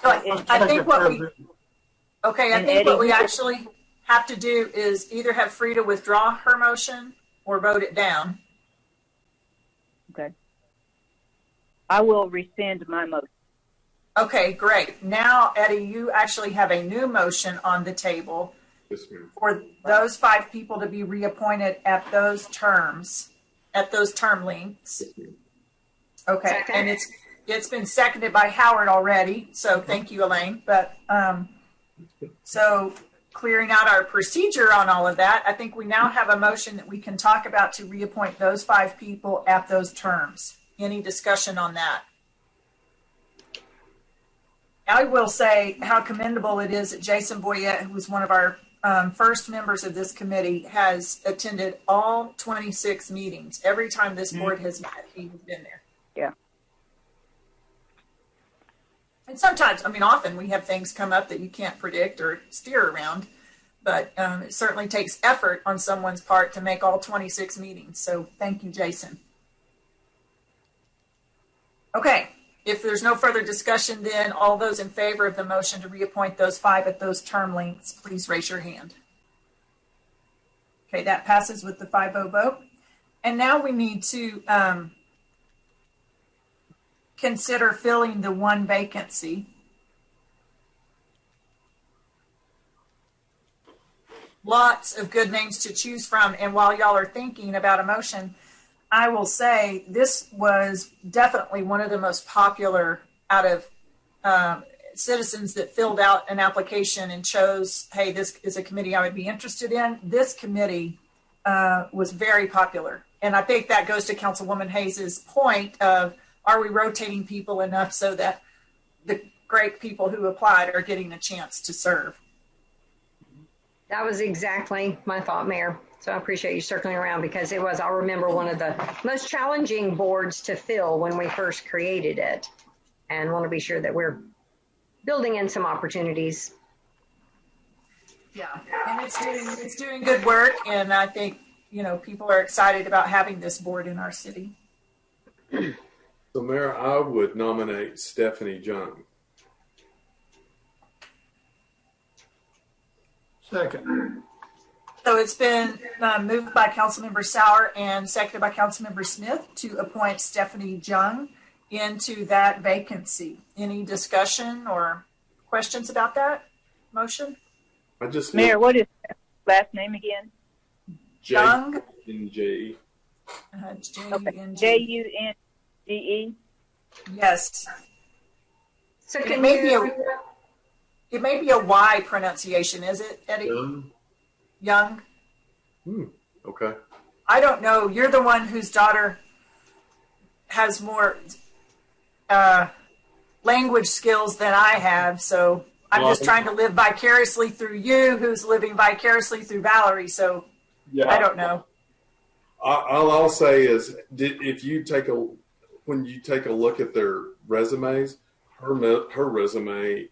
I think what we actually have to do is either have Frida withdraw her motion or vote it down. Okay. I will rescind my motion. Okay, great. Now, Eddie, you actually have a new motion on the table for those 5 people to be reappointed at those terms, at those term lengths. Okay, second. And it's been seconded by Howard already, so thank you, Elaine. But so clearing out our procedure on all of that, I think we now have a motion that we can talk about to reappoint those 5 people at those terms. Any discussion on that? I will say how commendable it is that Jason Boyette, who was one of our first members of this committee, has attended all 26 meetings. Every time this board has met, he has been there. Yeah. And sometimes, I mean, often we have things come up that you can't predict or steer around, but it certainly takes effort on someone's part to make all 26 meetings. So thank you, Jason. Okay, if there's no further discussion, then all those in favor of the motion to reappoint those 5 at those term lengths, please raise your hand. Okay, that passes with the 5-0 vote. And now we need to consider filling the 1 vacancy. Lots of good names to choose from. And while y'all are thinking about a motion, I will say this was definitely one of the most popular out of citizens that filled out an application and chose, hey, this is a committee I would be interested in. This committee was very popular. And I think that goes to Councilwoman Hayes's point of, are we rotating people enough so that the great people who applied are getting a chance to serve? That was exactly my thought, Mayor. So I appreciate you circling around, because it was, I'll remember, one of the most challenging boards to fill when we first created it, and want to be sure that we're building in some opportunities. Yeah, and it's doing good work, and I think, you know, people are excited about having this board in our city. So, Mayor, I would nominate Stephanie Jung. Second. So it's been moved by Councilmember Sauer and seconded by Councilmember Smith to appoint Stephanie Jung into that vacancy. Any discussion or questions about that motion? Mayor, what is her last name again? Jung. J-U-N-G-E. J-U-N-G-E? Yes. So it may be a Y pronunciation, is it, Eddie? Young. Okay. I don't know. You're the one whose daughter has more language skills than I have, so I'm just trying to live vicariously through you, who's living vicariously through Valerie. So yeah. I don't know. All I'll say is, when you take a look at their resumes, her resume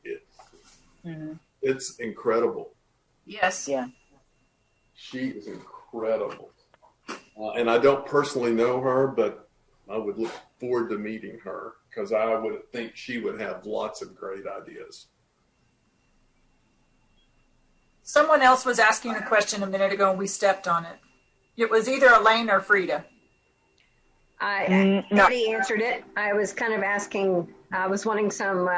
Mm-hmm. It's incredible. Yes. Yeah. She is incredible. And I don't personally know her, but I would look forward to meeting her because I would think she would have lots of great ideas. Someone else was asking a question a minute ago and we stepped on it. It was either Elaine or Frida. Eddie answered it. I was kind of asking, I was wanting some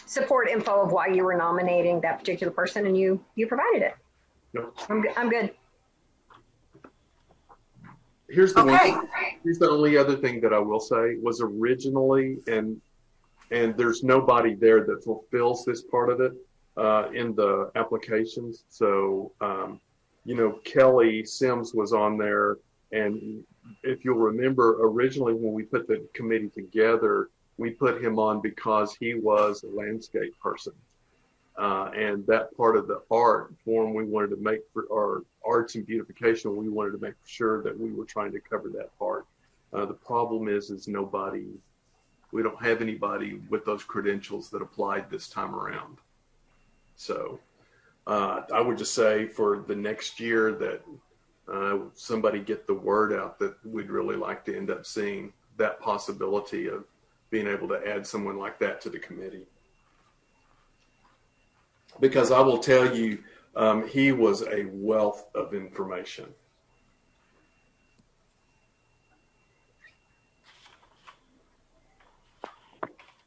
support info of why you were nominating that particular person, and you provided it. Yep. I'm good. Here's the only other thing that I will say was originally, and there's nobody there that fulfills this part of it in the applications. So, Kelly Sims was on there, and if you'll remember, originally when we put the committee together, we put him on because he was a landscape person. And that part of the art form we wanted to make for our arts and beautification, we wanted to make sure that we were trying to cover that part. The problem is we don't have anybody with those credentials that applied this time around. So I would just say for the next year that somebody get the word out that we'd really like to end up seeing that possibility of being able to add someone like that to the committee. Because I will tell you, he was a wealth of information.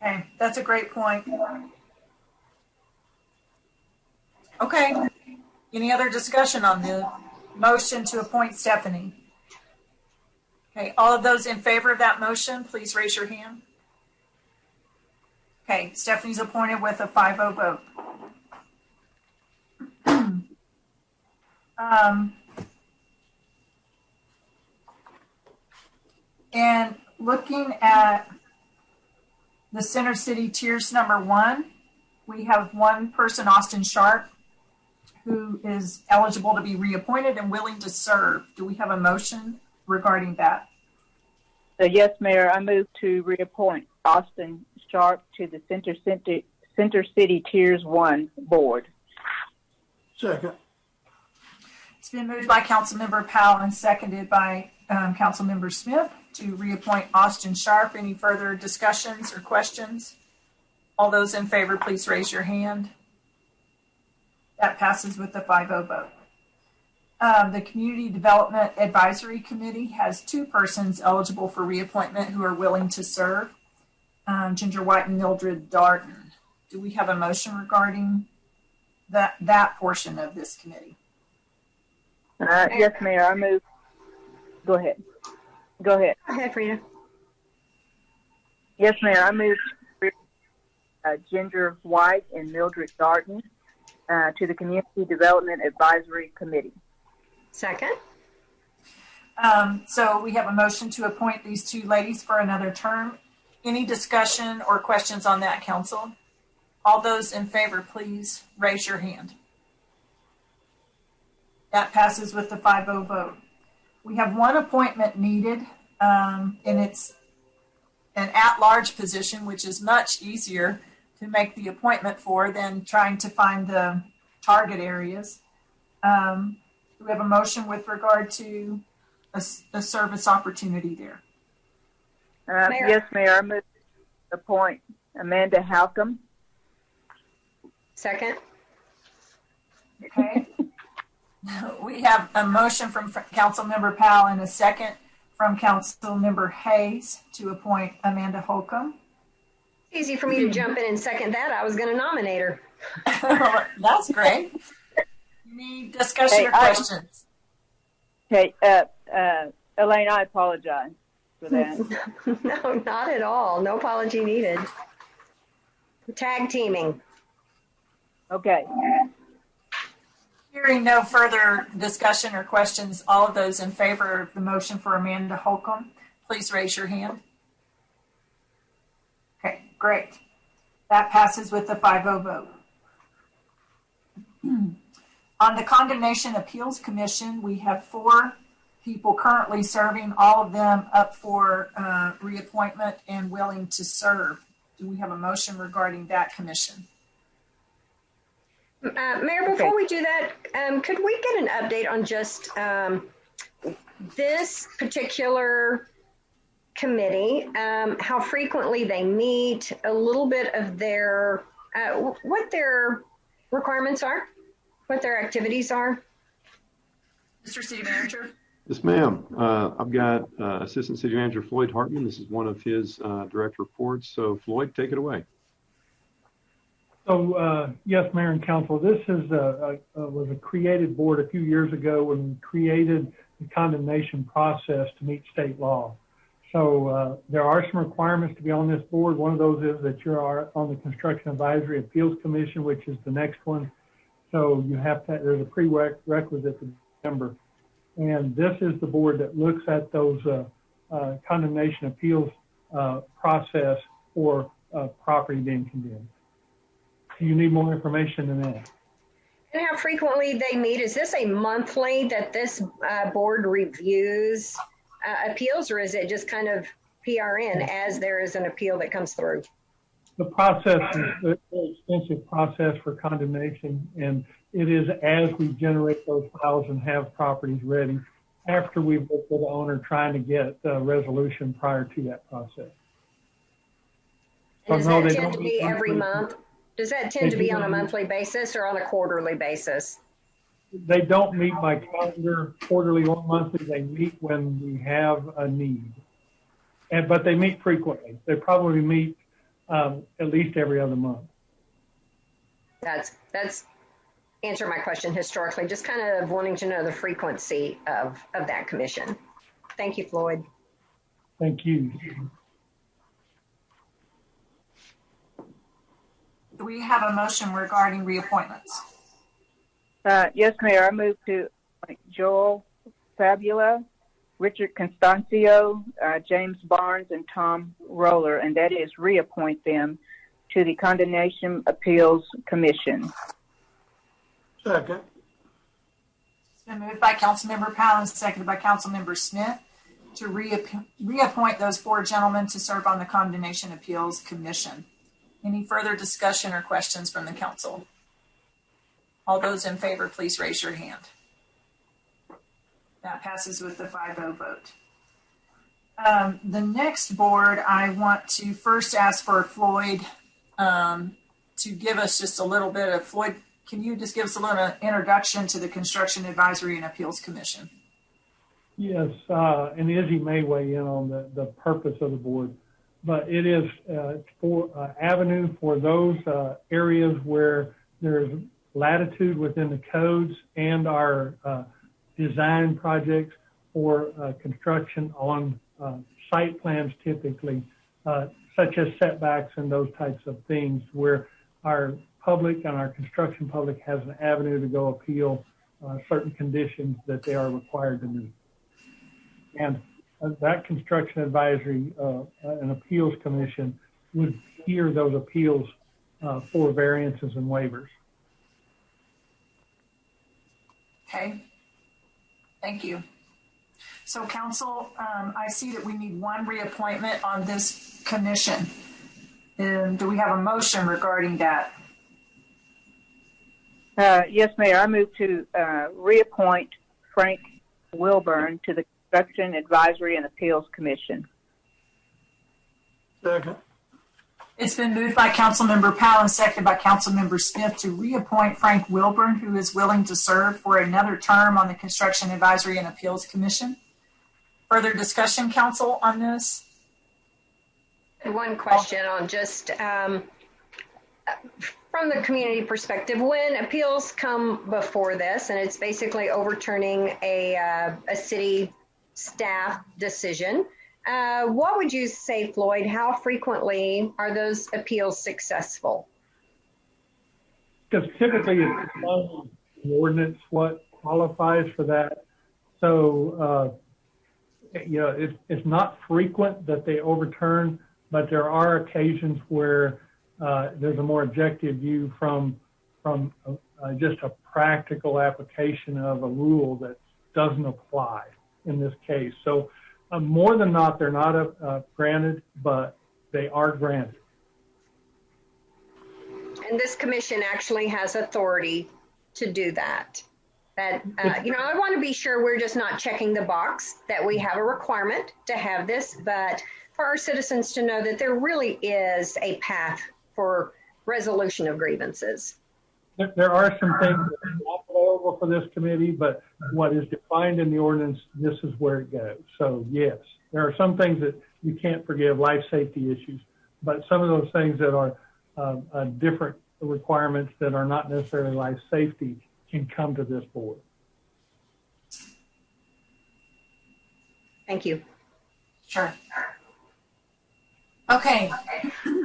Okay, that's a great point. Okay, any other discussion on the motion to appoint Stephanie? Okay, all of those in favor of that motion, please raise your hand. Okay, Stephanie's appointed with a 5-0 vote. And looking at the Center City Tiers number 1, we have one person, Austin Sharp, who is eligible to be reappointed and willing to serve. Do we have a motion regarding that? Yes, Mayor, I move to reappoint Austin Sharp to the Center City Tiers 1 board. Second. It's been moved by Councilmember Powell and seconded by Councilmember Smith to reappoint Austin Sharp. Any further discussions or questions? All those in favor, please raise your hand. That passes with the 5-0 vote. The Community Development Advisory Committee has 2 persons eligible for reappointment who are willing to serve, Ginger White and Mildred Darden. Do we have a motion regarding that portion of this committee? Yes, Mayor, I move. Go ahead. Go ahead. Go ahead, Frida. Yes, Mayor, I move Ginger White and Mildred Darden to the Community Development Advisory Committee. Second. So we have a motion to appoint these 2 ladies for another term. Any discussion or questions on that, Council? All those in favor, please raise your hand. That passes with the 5-0 vote. We have one appointment needed, and it's an at-large position, which is much easier to make the appointment for than trying to find the target areas. Do we have a motion with regard to a service opportunity there? Mayor. Yes, Mayor, I move to appoint Amanda Halcomb. Second. Okay. We have a motion from Councilmember Powell and a second from Councilmember Hayes to appoint Amanda Holcomb. Easy for me to jump in and second that. I was going to nominate her. That's great. Any discussion or questions? Okay, Elaine, I apologize for that. No, not at all. No apology needed. Tag teaming. Okay. Hearing no further discussion or questions, all of those in favor of the motion for Amanda Holcomb, please raise your hand. Okay, great. That passes with the 5-0 vote. On the Condemnation Appeals Commission, we have 4 people currently serving, all of them up for reappointment and willing to serve. Do we have a motion regarding that commission? Mayor, before we do that, could we get an update on just this particular committee, how frequently they meet, a little bit of their, what their requirements are, what their activities are? Mr. City Manager. Yes, ma'am. I've got Assistant City Manager Floyd Hartman. This is one of his direct reports. So Floyd, take it away. So yes, Mayor and Council, this is was a created board a few years ago when we created the condemnation process to meet state law. So there are some requirements to be on this board. One of those is that you are on the Construction Advisory Appeals Commission, which is the next one. So you have to, there's a prerequisite to be a member. And this is the board that looks at those condemnation appeals process for property being condemned. Do you need more information than that? And how frequently they meet? Is this a monthly that this board reviews appeals, or is it just kind of PRN as there is an appeal that comes through? The process is a very extensive process for condemnation, and it is as we generate those files and have properties ready after we've worked with the owner trying to get a resolution prior to that process. And does that tend to be every month? Does that tend to be on a monthly basis or on a quarterly basis? They don't meet by calendar, quarterly or monthly. They meet when we have a need. But they meet frequently. They probably meet at least every other month. That's answer my question historically, just kind of wanting to know the frequency of that commission. Thank you, Floyd. Thank you. Do we have a motion regarding reappointments? Yes, Mayor. I move to appoint Joel Fabula, Richard Constancio, James Barnes, and Tom Roller, and that is reappoint them to the Condemnation Appeals Commission. Second. It's been moved by Councilmember Powell and seconded by Councilmember Smith to reappoint those four gentlemen to serve on the Condemnation Appeals Commission. Any further discussion or questions from the council? All those in favor, please raise your hand. That passes with the 5-0 vote. The next board, I want to first ask for Floyd to give us just a little bit of, Floyd, can you just give us a little introduction to the Construction Advisory and Appeals Commission? Yes, and Izzy may weigh in on the purpose of the board, but it is for avenue for those areas where there's latitude within the codes and our design projects for construction on site plans typically, such as setbacks and those types of things, where our public and our construction public has an avenue to go appeal certain conditions that they are required to meet. And that Construction Advisory and Appeals Commission would hear those appeals for variances and waivers. Okay, thank you. So council, I see that we need one reappointment on this commission. And do we have a motion regarding that? Yes, Mayor. I move to reappoint Frank Wilburn to the Construction Advisory and Appeals Commission. Second. It's been moved by Councilmember Powell and seconded by Councilmember Smith to reappoint Frank Wilburn, who is willing to serve for another term on the Construction Advisory and Appeals Commission. Further discussion, council, on this? One question on just from the community perspective, when appeals come before this, and it's basically overturning a city staff decision, what would you say, Floyd? How frequently are those appeals successful? Because typically it's the ordinance what qualifies for that. So, it's not frequent that they overturn, but there are occasions where there's a more objective view from just a practical application of a rule that doesn't apply in this case. So more than not, they're not granted, but they are granted. And this commission actually has authority to do that. That, I want to be sure we're just not checking the box that we have a requirement to have this, but for our citizens to know that there really is a path for resolution of grievances. There are some things that are not available for this committee, but what is defined in the ordinance, this is where it goes. So yes, there are some things that you can't forgive, life safety issues, but some of those things that are different requirements that are not necessarily life safety can come to this board. Thank you. Sure. Okay.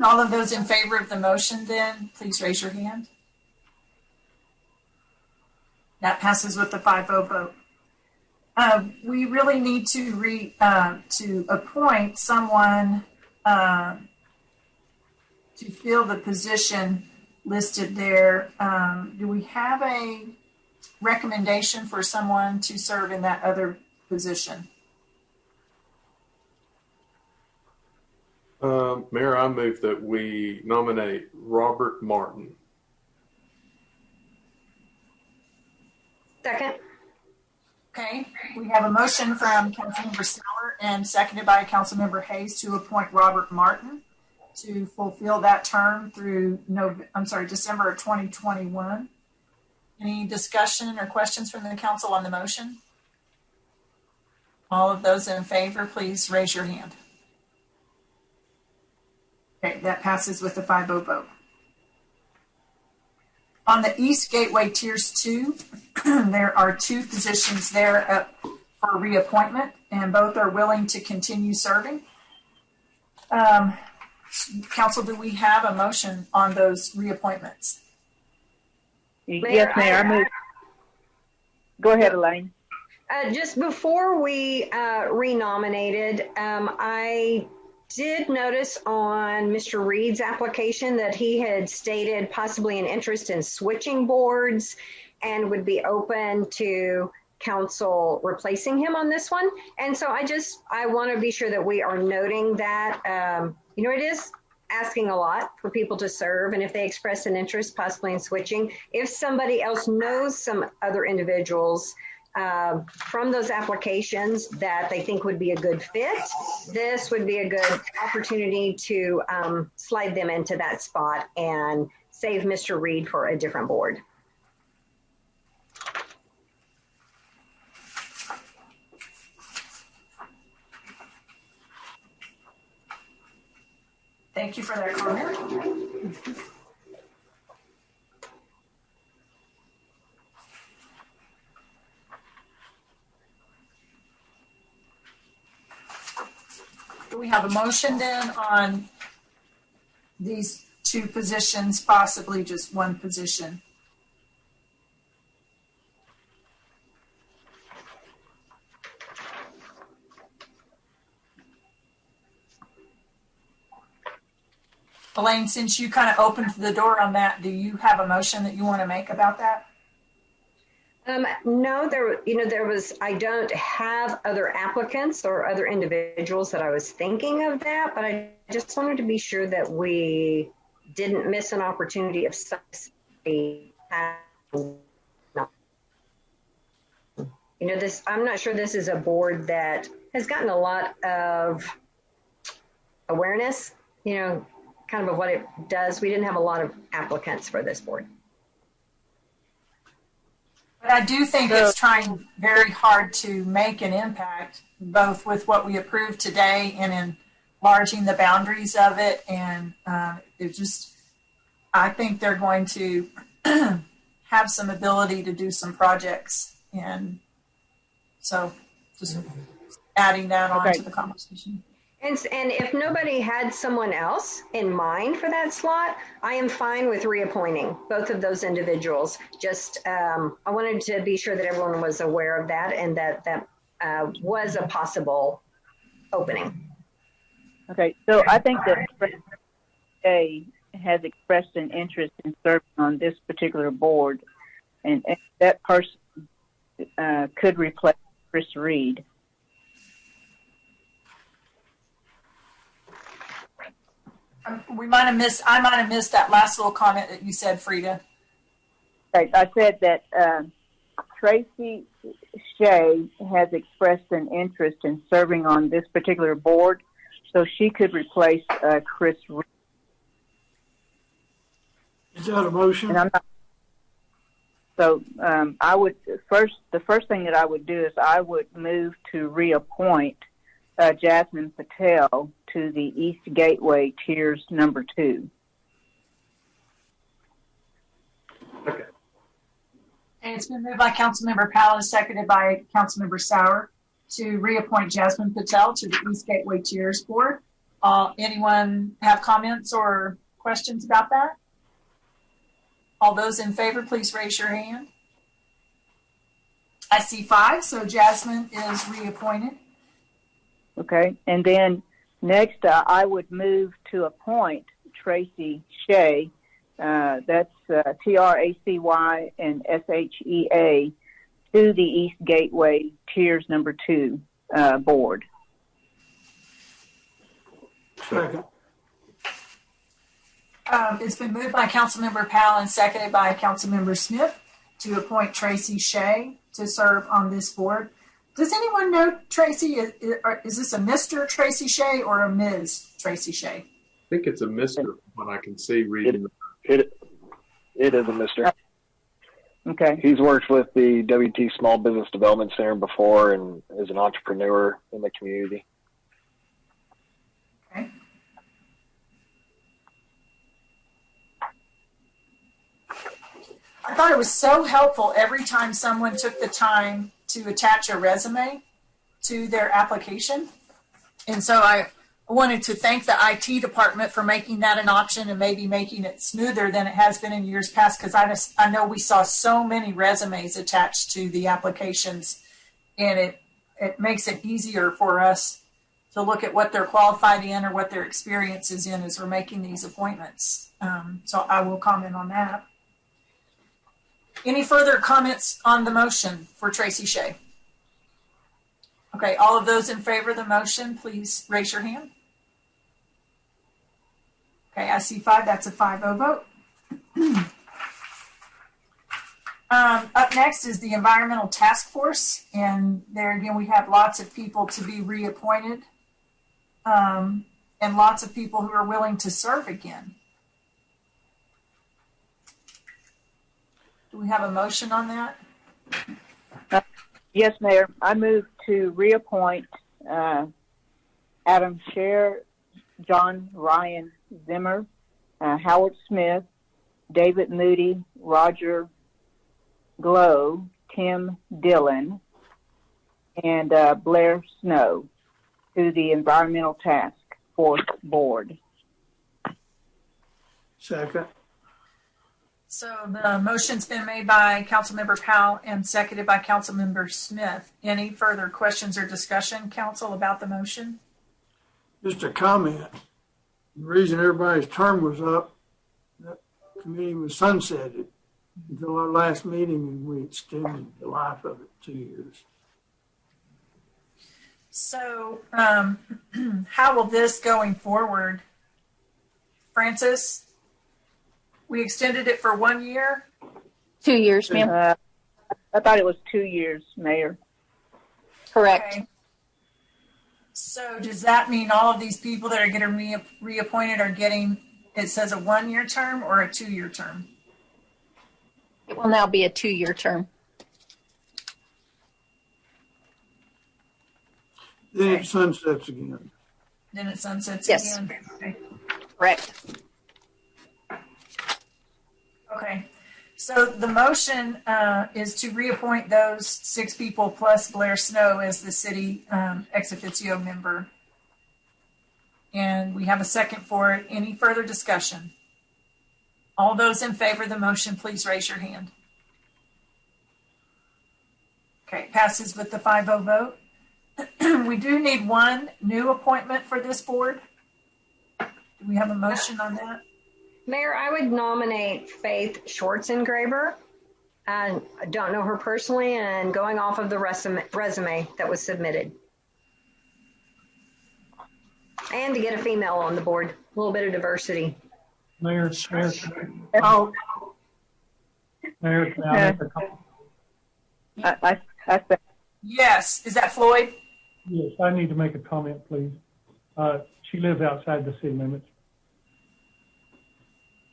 All of those in favor of the motion then, please raise your hand. That passes with the 5-0 vote. We really need to appoint someone to fill the position listed there. Do we have a recommendation for someone to serve in that other position? Mayor, I move that we nominate Robert Martin. Second. Okay, we have a motion from Councilmember Seller and seconded by Councilmember Hayes to appoint Robert Martin to fulfill that term through December of 2021. Any discussion or questions from the council on the motion? All of those in favor, please raise your hand. Okay, that passes with the 5-0 vote. On the East Gateway Tiers 2, there are 2 positions there up for reappointment, and both are willing to continue serving. Council, do we have a motion on those reappointments? Yes, Mayor. I move. Go ahead, Elaine. Just before we renominated, I did notice on Mr. Reed's application that he had stated possibly an interest in switching boards and would be open to council replacing him on this one. And so I want to be sure that we are noting that, it is asking a lot for people to serve. And if they express an interest possibly in switching, if somebody else knows some other individuals from those applications that they think would be a good fit, this would be a good opportunity to slide them into that spot and save Mr. Reed for a different board. Thank you for that comment. Do we have a motion then on these 2 positions, possibly just 1 position? Elaine, since you kind of opened the door on that, do you have a motion that you want to make about that? No, I don't have other applicants or other individuals that I was thinking of that, but I just wanted to be sure that we didn't miss an opportunity of I'm not sure this is a board that has gotten a lot of awareness, kind of what it does. We didn't have a lot of applicants for this board. But I do think it's trying very hard to make an impact, both with what we approved today and enlarging the boundaries of it. And I think they're going to have some ability to do some projects. And so just adding that on to the conversation. And if nobody had someone else in mind for that slot, I am fine with reappointing both of those individuals. Just I wanted to be sure that everyone was aware of that and that was a possible opening. Okay, so I think that A has expressed an interest in serving on this particular board, and that person could replace Chris Reed. I might have missed that last little comment that you said, Frida. Okay, I said that Tracy Shea has expressed an interest in serving on this particular board, so she could replace Chris Reed. Is that a motion? And I'm not, so the first thing that I would do is I would move to reappoint Jasmine Patel to the East Gateway Tiers number 2. Okay. And it's been moved by Councilmember Powell and seconded by Councilmember Sauer to reappoint Jasmine Patel to the East Gateway Tiers Board. Anyone have comments or questions about that? All those in favor, please raise your hand. I see 5, so Jasmine is reappointed. Okay, and then next I would move to appoint Tracy Shea, that's Tracy and SHEA, to the East Gateway Tiers number 2 board. Second. It's been moved by Councilmember Powell and seconded by Councilmember Smith to appoint Tracy Shea to serve on this board. Does anyone know Tracy? Is this a Mr. Tracy Shea or a Ms. Tracy Shea? I think it's a Mr. When I can see reading. It is a Mr. Okay. He's worked with the WT Small Business Development Center before and is an entrepreneur in the community. Okay. I thought it was so helpful every time someone took the time to attach a resume to their application. And so I wanted to thank the IT department for making that an option and maybe making it smoother than it has been in years past, because I know we saw so many resumes attached to the applications, and it makes it easier for us to look at what they're qualified in or what their experience is in as we're making these appointments. So I will comment on that. Any further comments on the motion for Tracy Shea? Okay, all of those in favor of the motion, please raise your hand. Okay, I see 5. That's a 5-0 vote. Up next is the Environmental Task Force, and there again we have lots of people to be reappointed, and lots of people who are willing to serve again. Do we have a motion on that? Yes, Mayor. I move to reappoint Adam Scher, John Ryan Zimmer, Howard Smith, David Moody, Roger Glow, Tim Dillon, and Blair Snow to the Environmental Task Force Board. Second. So the motion's been made by Councilmember Powell and seconded by Councilmember Smith. Any further questions or discussion, Council, about the motion? Just a comment. The reason everybody's term was up, that committee was sunsetted until our last meeting, and we extended the life of it 2 years. So how will this going forward, Francis? We extended it for 1 year? 2 years, ma'am. I thought it was 2 years, Mayor. Correct. Okay. So does that mean all of these people that are getting reappointed are getting, it says a 1 year term or a 2 year term? It will now be a 2 year term. Then it sunsets again. Then it sunsets Yes. again? Okay. Correct. Okay, so the motion is to reappoint those 6 people plus Blair Snow as the city ex officio member. And we have a second for it. Any further discussion? All those in favor of the motion, please raise your hand. Okay, passes with the 5-0 vote. We do need 1 new appointment for this board. Do we have a motion on that? Mayor, I would nominate Faith Schwarzengraber. I don't know her personally, and going off of the resume that was submitted. And to get a female on the board, a little bit of diversity. Mayor, Oh, Mayor, can I make a comment? I said, Yes. Is that Floyd? Yes, I need to make a comment, please. She lives outside the city limits.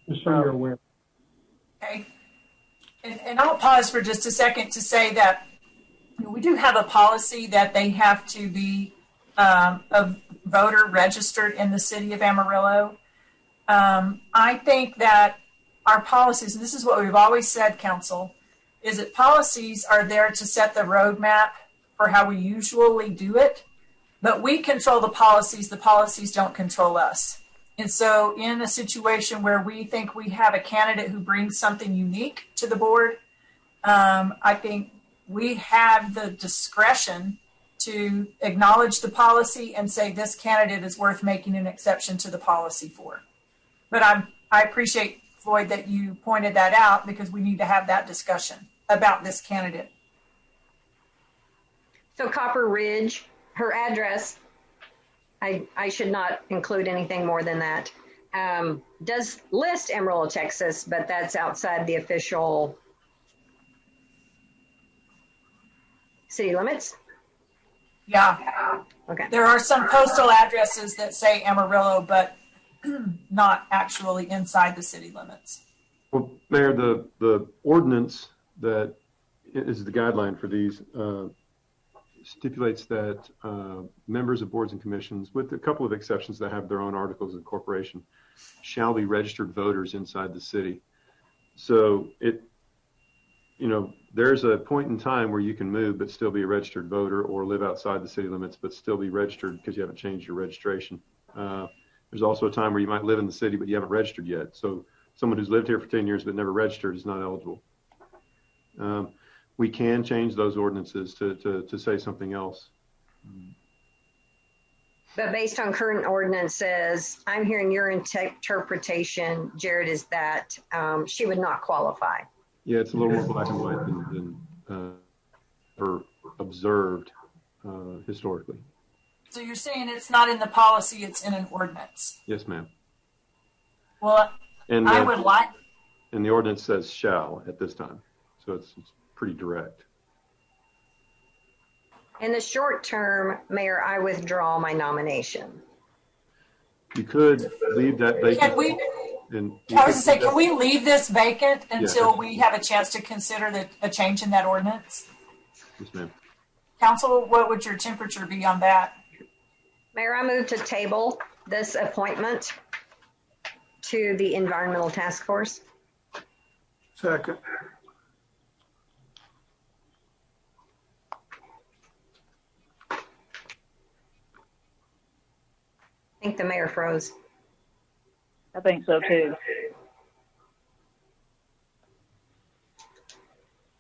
Just so you're aware. Okay. And I'll pause for just a second to say that we do have a policy that they have to be a voter registered in the city of Amarillo. I think that our policies, and this is what we've always said, Council, is that policies are there to set the roadmap for how we usually do it, but we control the policies don't control us. And so in a situation where we think we have a candidate who brings something unique to the board, I think we have the discretion to acknowledge the policy and say this candidate is worth making an exception to the policy for. But I appreciate, Floyd, that you pointed that out because we need to have that discussion about this candidate. So Copper Ridge, her address, I should not include anything more than that, does list Amarillo, Texas, but that's outside the official city limits? Yeah. Okay. There are some postal addresses that say Amarillo, but not actually inside the city limits. Well, Mayor, the ordinance that is the guideline for these stipulates that members of boards and commissions, with a couple of exceptions that have their own articles of incorporation, shall be registered voters inside the city. So there's a point in time where you can move but still be a registered voter, or live outside the city limits but still be registered because you haven't changed your registration. There's also a time where you might live in the city but you haven't registered yet. So someone who's lived here for 10 years but never registered is not eligible. We can change those ordinances to say something else. But based on current ordinances, I'm hearing your interpretation, Jared, is that she would not qualify. Yeah, it's a little more black and white than ever observed historically. So you're saying it's not in the policy, it's in an ordinance? Yes, ma'am. Well, and I would like... And the ordinance says shall at this time. So it's pretty direct. In the short term, Mayor, I withdraw my nomination. You could leave that vacant. Can we, I was to say, can we leave this vacant until we have a chance to consider a change in that ordinance? Yes, ma'am. Council, what would your temperature be on that? Mayor, I move to table this appointment to the Environmental Task Force. Second. I think the mayor froze. I think so too.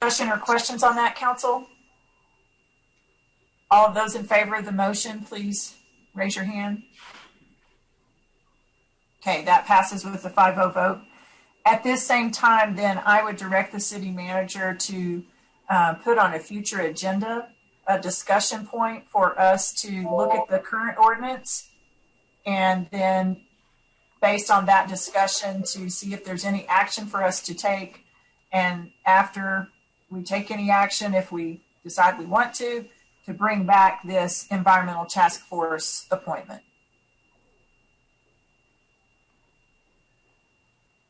Discussion or questions on that, Council? All of those in favor of the motion, please raise your hand. Okay, that passes with a 5-0 vote. At this same time, then, I would direct the city manager to put on a future agenda a discussion point for us to look at the current ordinance, and then based on that discussion to see if there's any action for us to take. And after we take any action, if we decide we want to bring back this environmental task force appointment.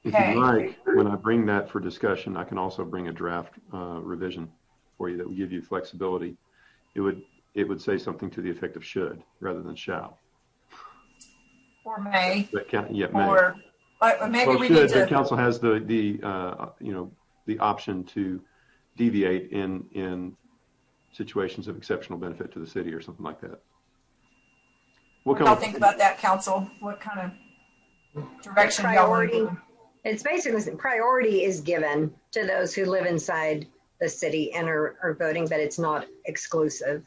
If you like, when I bring that for discussion, I can also bring a draft revision for you that would give you flexibility. It would say something to the effect of should rather than shall. Or may. May. Or maybe well, we should, need to. The council has the option to deviate in situations of exceptional benefit to the city or something like that. What do y'all think about that, Council? What kind of direction y'all want to go? It's basically priority is given to those who live inside the city and are voting, but it's not exclusive.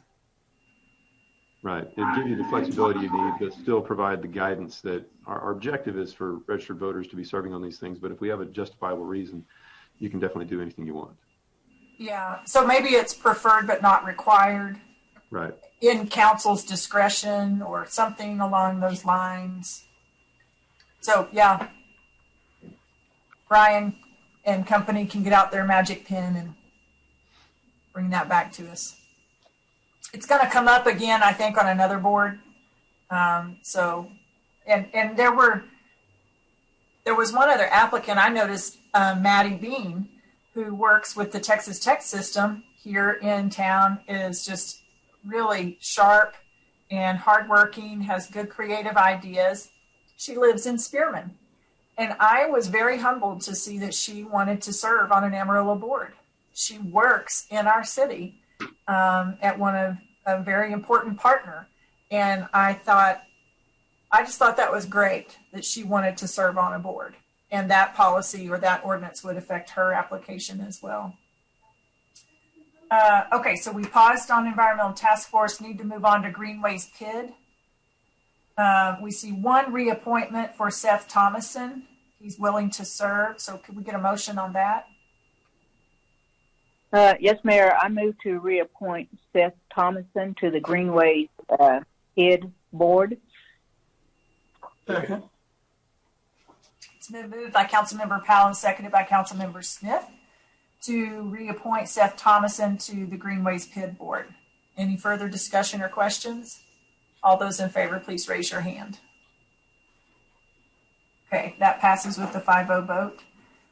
Right. It gives you the flexibility you need, but still provide the guidance that our objective is for registered voters to be serving on these things. But if we have a justifiable reason, you can definitely do anything you want. Yeah. So maybe it's preferred but not required. Right. in council's discretion or something along those lines. So yeah, Brian and company can get out their magic pen and bring that back to us. It's going to come up again, I think, on another board. And there was one other applicant I noticed, Maddie Bean, who works with the Texas Tech system here in town, is just really sharp and hardworking, has good creative ideas. She lives in Spearman. And I was very humbled to see that she wanted to serve on an Amarillo board. She works in our city at one of a very important partner. And I just thought that was great that she wanted to serve on a board. And that policy or that ordinance would affect her application as well. Okay, so we paused on Environmental Task Force, need to move on to Greenways PID. We see one reappointment for Seth Thomason. He's willing to serve, so could we get a motion on that? Yes, Mayor, I move to reappoint Seth Thomason to the Greenways PID board. Second. It's been moved by Councilmember Powell and seconded by Councilmember Smith to reappoint Seth Thomason to the Greenways PID board. Any further discussion or questions? All those in favor, please raise your hand. Okay, that passes with the 5-0 vote.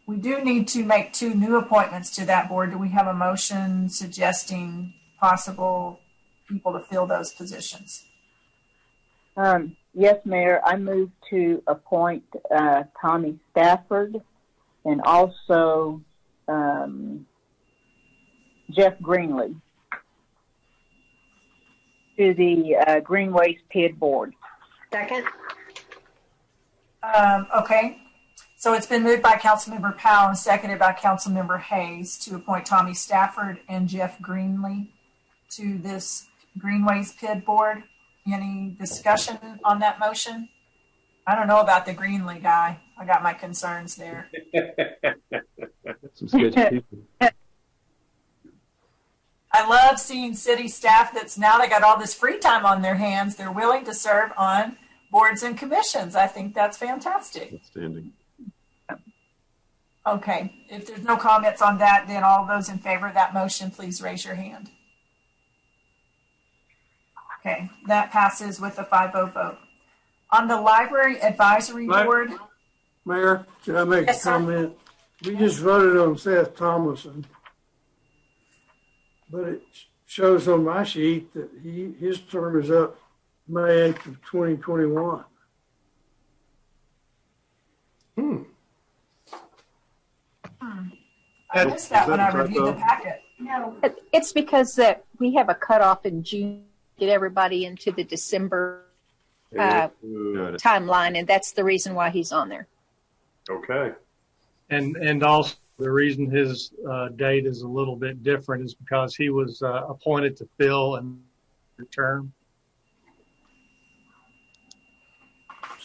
We do need to make 2 new appointments to that board. Do we have a motion suggesting possible people to fill those positions? Yes, Mayor, I move to appoint Tommy Stafford and also Jeff Greenlee to the Greenways PID board. Second. Okay, so it's been moved by Councilmember Powell and seconded by Councilmember Hayes to appoint Tommy Stafford and Jeff Greenlee to this Greenways PID board. Any discussion on that motion? I don't know about the Greenlee guy. I got my concerns there. Some sketchy people. I love seeing city staff that's now they got all this free time on their hands. They're willing to serve on boards and commissions. I think that's fantastic. Outstanding. Okay, if there's no comments on that, then all those in favor of that motion, please raise your hand. Okay, that passes with a 5-0 vote. On the Library Advisory Board. Mayor, can I make a comment? We just voted on Seth Thomason, but it shows on my sheet that his term is up May 8th of 2021. I missed that when I reviewed the packet. No, it's because we have a cutoff in June to get everybody into the December timeline, and that's the reason why he's on there. Okay. And also the reason his date is a little bit different is because he was appointed to fill a term.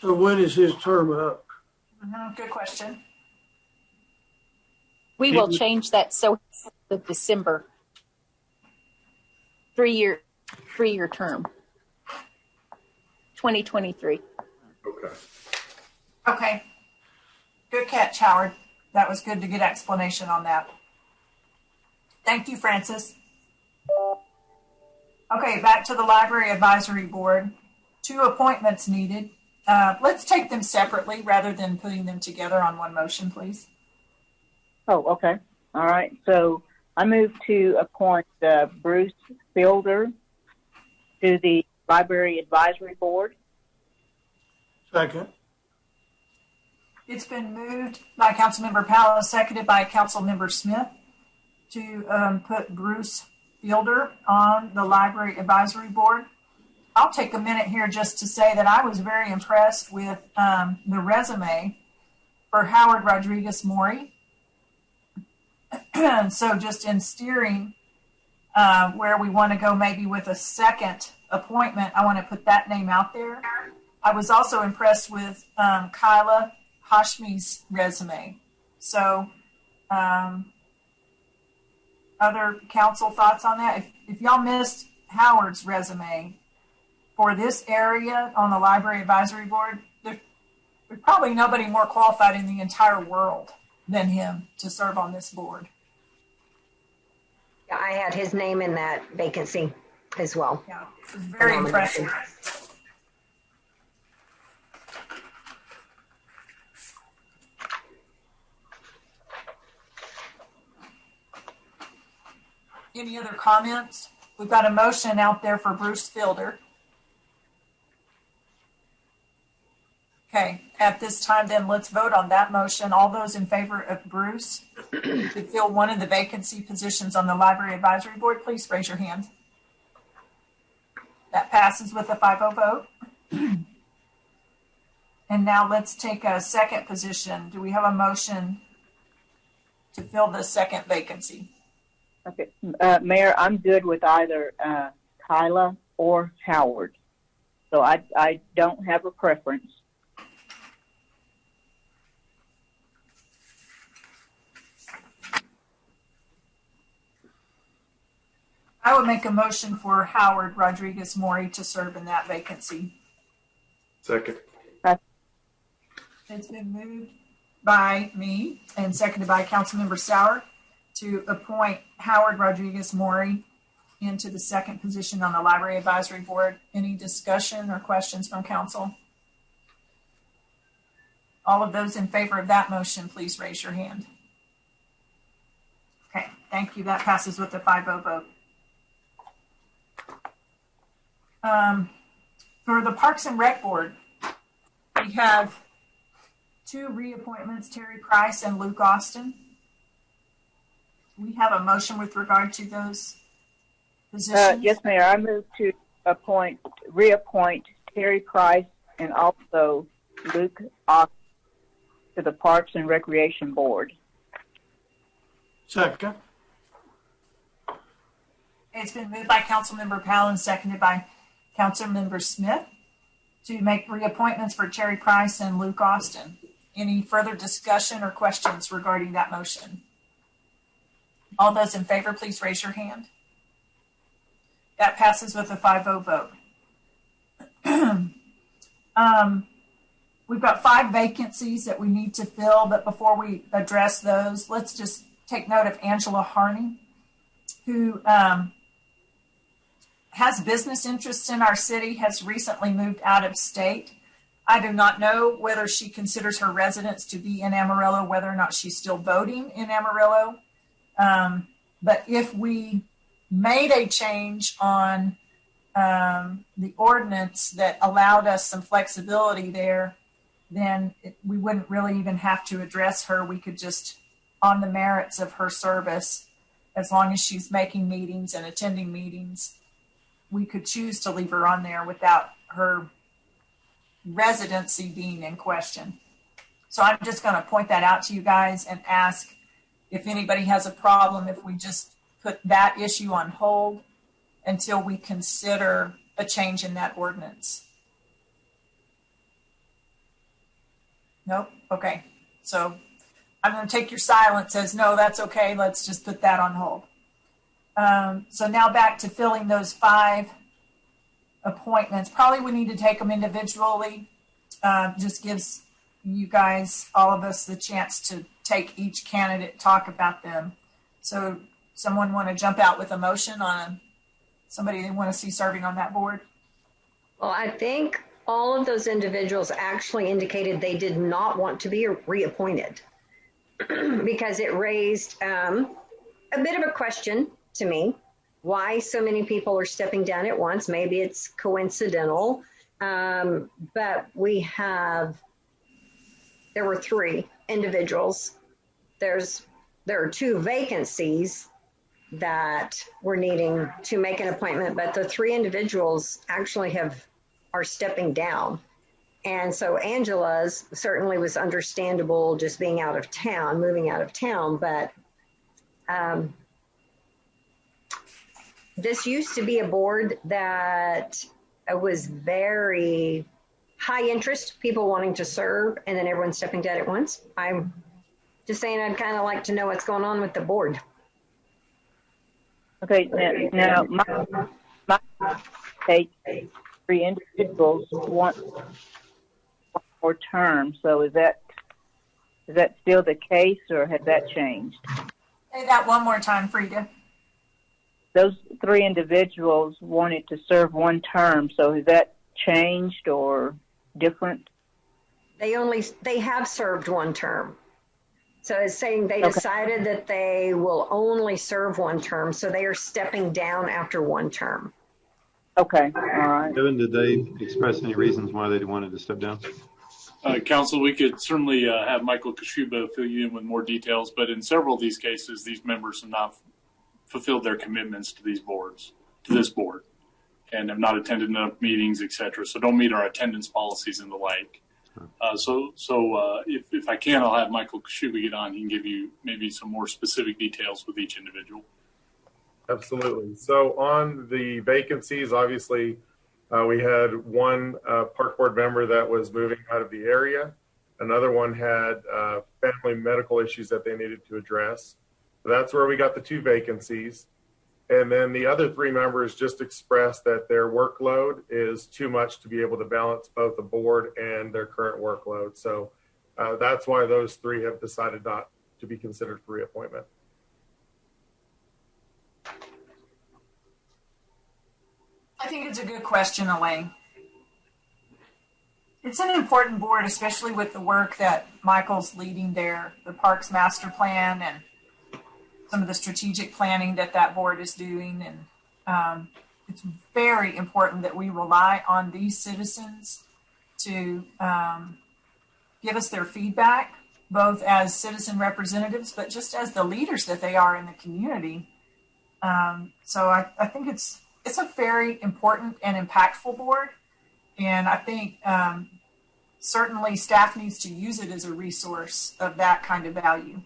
So when is his term up? Good question. We will change that so it's the December 3-year term, 2023. Okay. Okay. Good catch, Howard. That was good to get explanation on that. Thank you, Francis. Okay, back to the Library Advisory Board. 2 appointments needed. Let's take them separately rather than putting them together on one motion, please. Oh, okay. All right. So I move to appoint Bruce Fielder to the Library Advisory Board. Second. It's been moved by Councilmember Powell, seconded by Councilmember Smith to put Bruce Fielder on the Library Advisory Board. I'll take a minute here just to say that I was very impressed with the resume for Howard Rodriguez Maury. So just in steering where we want to go maybe with a second appointment, I want to put that name out there. I was also impressed with Kyla Hashmi's resume. So other council thoughts on that? If y'all missed Howard's resume for this area on the Library Advisory Board, there's probably nobody more qualified in the entire world than him to serve on this board. Yeah, I had his name in that vacancy as well. Yeah, it was very impressive. Any other comments? We've got a motion out there for Bruce Fielder. Okay, at this time then let's vote on that motion. All those in favor of Bruce to fill one of the vacancy positions on the Library Advisory Board, please raise your hand. That passes with a 5-0 vote. And now let's take a second position. Do we have a motion to fill the second vacancy? Okay, Mayor, I'm good with either Kyla or Howard. So I don't have a preference. I would make a motion for Howard Rodriguez Mori to serve in that vacancy. Second. It's been moved by me and seconded by Councilmember Sauer to appoint Howard Rodriguez Mori into the second position on the Library Advisory Board. Any discussion or questions from council? All of those in favor of that motion, please raise your hand. Okay, thank you. That passes with a 5-0 vote. For the Parks and Rec Board, we have 2 reappointments, Terry Price and Luke Austin. We have a motion with regard to those positions. Yes, Mayor. I move to reappoint Terry Price and also Luke Austin to the Parks and Recreation Board. Second. It's been moved by Councilmember Powell and seconded by Councilmember Smith to make reappointments for Terry Price and Luke Austin. Any further discussion or questions regarding that motion? All those in favor, please raise your hand. That passes with a 5-0 vote. We've got 5 vacancies that we need to fill, but before we address those, let's just take note of Angela Harney, who has business interests in our city, has recently moved out of state. I do not know whether she considers her residence to be in Amarillo, whether or not she's still voting in Amarillo. But if we made a change on the ordinance that allowed us some flexibility there, then we wouldn't really even have to address her. We could just, on the merits of her service, as long as she's making meetings and attending meetings, we could choose to leave her on there without her residency being in question. So I'm just going to point that out to you guys and ask if anybody has a problem if we just put that issue on hold until we consider a change in that ordinance. Nope. Okay. So I'm going to take your silence as no, that's okay. Let's just put that on hold. So now back to filling those 5 appointments. Probably we need to take them individually. Just gives you guys, all of us, the chance to take each candidate, talk about them. So someone want to jump out with a motion on somebody they want to see serving on that board? Well, I think all of those individuals actually indicated they did not want to be reappointed because it raised a bit of a question to me why so many people are stepping down at once. Maybe it's coincidental, but there were 3 individuals. There are 2 vacancies that we're needing to make an appointment, but the 3 individuals actually are stepping down. And so Angela's certainly was understandable just being out of town, moving out of town, but this used to be a board that was very high interest, people wanting to serve, and then everyone stepping down at once. I'm just saying I'd kind of like to know what's going on with the board. Okay, now my take 3 individuals want one more term. So is that still the case, or has that changed? Say that one more time, Frida. Those 3 individuals wanted to serve 1 term. So has that changed or different? They have served 1 term. So it's saying they decided that they will only serve 1 term. So they are stepping down after 1 term. Okay. All right. Kevin, did they express any reasons why they wanted to step down? Council, we could certainly have Michael Kashuba fill you in with more details, but in several of these cases, these members have not fulfilled their commitments to this board, and have not attended enough meetings, et cetera. So don't meet our attendance policies and the like. If I can, I'll have Michael Kashuba get on. He can give you maybe some more specific details with each individual. Absolutely. So on the vacancies, obviously, we had 1 park board member that was moving out of the area. Another one had family medical issues that they needed to address. So that's where we got the 2 vacancies. And then the other 3 members just expressed that their workload is too much to be able to balance both the board and their current workload. So that's why those 3 have decided not to be considered for reappointment. I think it's a good question, Elaine. It's an important board, especially with the work that Michael's leading there, the Parks Master Plan and some of the strategic planning that board is doing. And it's very important that we rely on these citizens to give us their feedback, both as citizen representatives, but just as the leaders that they are in the community. So I think it's a very important and impactful board. And I think certainly staff needs to use it as a resource of that kind of value.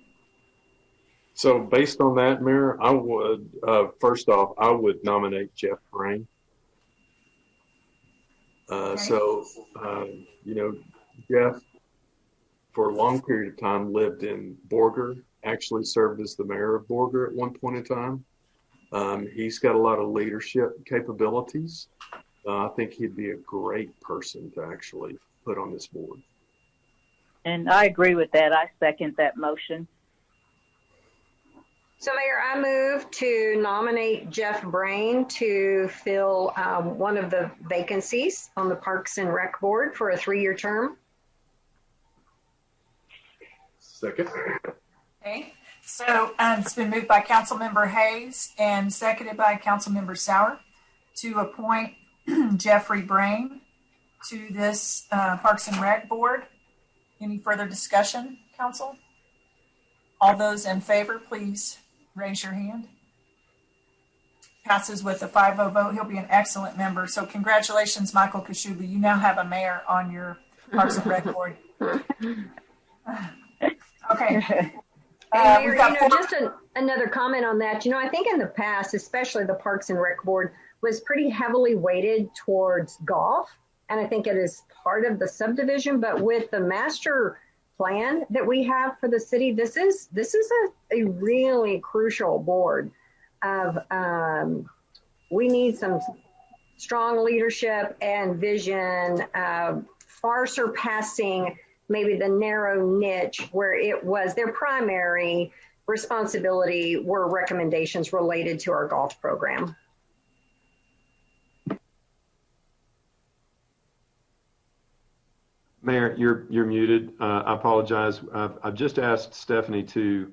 So based on that, Mayor, I would, first off, I would nominate Jeff Brain. So, Jeff, for a long period of time, lived in Borger, actually served as the mayor of Borger at one point in time. He's got a lot of leadership capabilities. I think he'd be a great person to actually put on this board. And I agree with that. I second that motion. So, Mayor, I move to nominate Jeff Brain to fill one of the vacancies on the Parks and Rec Board for a 3-year term. Second. Okay. So it's been moved by Councilmember Hayes and seconded by Councilmember Sauer to appoint Jeffrey Brain to this Parks and Rec Board. Any further discussion, Council? All those in favor, please raise your hand. Passes with a 5-0 vote. He'll be an excellent member. So congratulations, Michael Kashuba. You now have a mayor on your Parks and Rec Board. Okay. Mayor, just another comment on that. I think in the past, especially the Parks and Rec Board was pretty heavily weighted towards golf. And I think it is part of the subdivision, but with the master plan that we have for the city, this is a really crucial board of, we need some strong leadership and vision, far surpassing maybe the narrow niche where it was their primary responsibility were recommendations related to our golf program. Mayor, you're muted. I apologize. I've just asked Stephanie to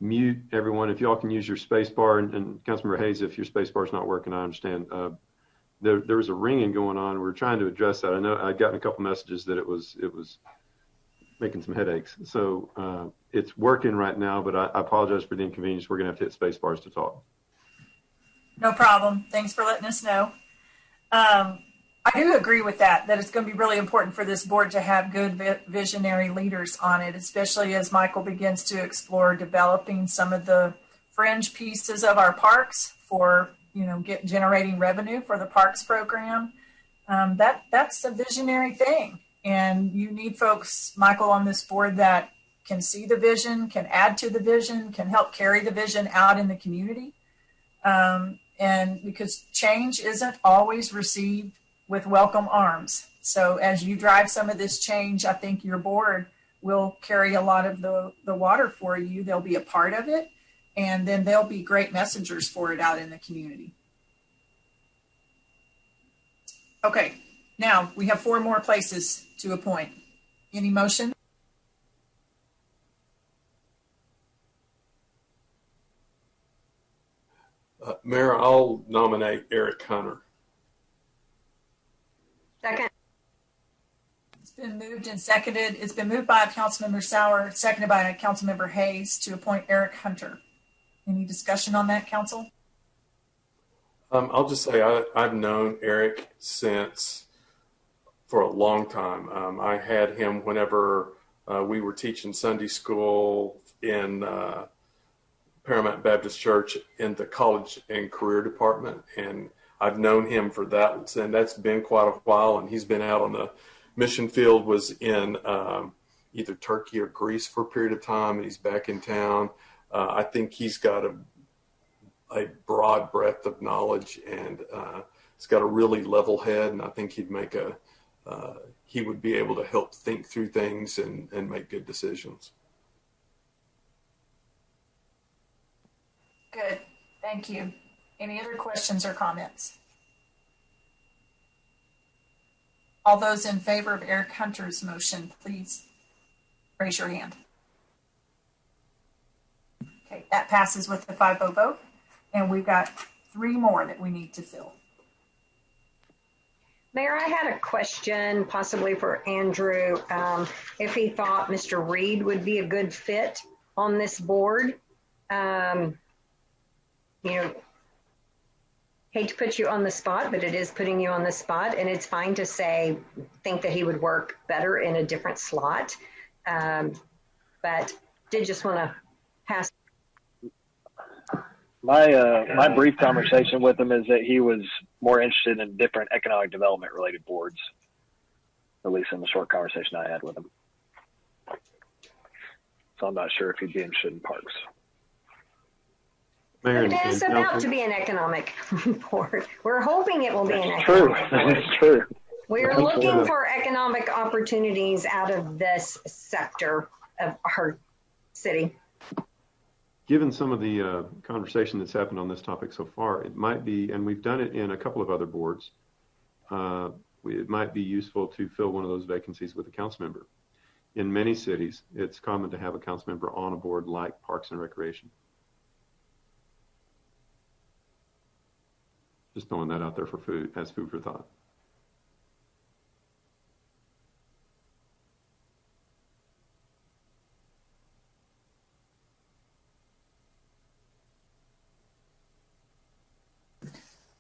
mute everyone. If y'all can use your space bar, and Councilmember Hayes, if your space bar is not working, I understand. There was a ringing going on. We're trying to address that. I know I'd gotten a couple messages that it was making some headaches. So it's working right now, but I apologize for the inconvenience. We're going to have to hit space bars to talk. No problem. Thanks for letting us know. I do agree with that it's going to be really important for this board to have good visionary leaders on it, especially as Michael begins to explore developing some of the fringe pieces of our parks for, generating revenue for the parks program. That's a visionary thing. And you need folks, Michael, on this board that can see the vision, can add to the vision, can help carry the vision out in the community. And And because change isn't always received with welcome arms. So as you drive some of this change, I think your board will carry a lot of the water for you. They'll be a part of it, and then they'll be great messengers for it out in the community. Okay, now we have 4 more places to appoint. Any motion? Mayor, I'll nominate Eric Hunter. Second. It's been moved and seconded. It's been moved by Councilmember Sauer, seconded by Councilmember Hayes to appoint Eric Hunter. Any discussion on that, council? I'll just say I've known Eric for a long time. I had him whenever we were teaching Sunday school in Paramount Baptist Church in the college and career department. And I've known him for that, and that's been quite a while. And he's been out on the mission field, was in either Turkey or Greece for a period of time, and he's back in town. I think he's got a broad breadth of knowledge, and he's got a really level head, and I think he would be able to help think through things and make good decisions. Good, thank you. Any other questions or comments? All those in favor of Eric Hunter's motion, please raise your hand. Okay, that passes with the 5-0 vote, and we've got 3 more that we need to fill. Mayor, I had a question possibly for Andrew, if he thought Mr. Reed would be a good fit on this board. Hate to put you on the spot, but it is putting you on the spot, and it's fine to think that he would work better in a different slot. But did just want to pass. My brief conversation with him is that he was more interested in different economic development related boards, at least in the short conversation I had with him. So I'm not sure if he'd be interested in parks. Mayor, it is about to be an economic board. We're hoping it will be an economic board. That's true. We're looking for economic opportunities out of this sector of our city. Given some of the conversation that's happened on this topic so far, it might be, and we've done it in a couple of other boards, it might be useful to fill one of those vacancies with a council member. In many cities, it's common to have a council member on a board like Parks and Recreation. Just throwing that out there for food for thought.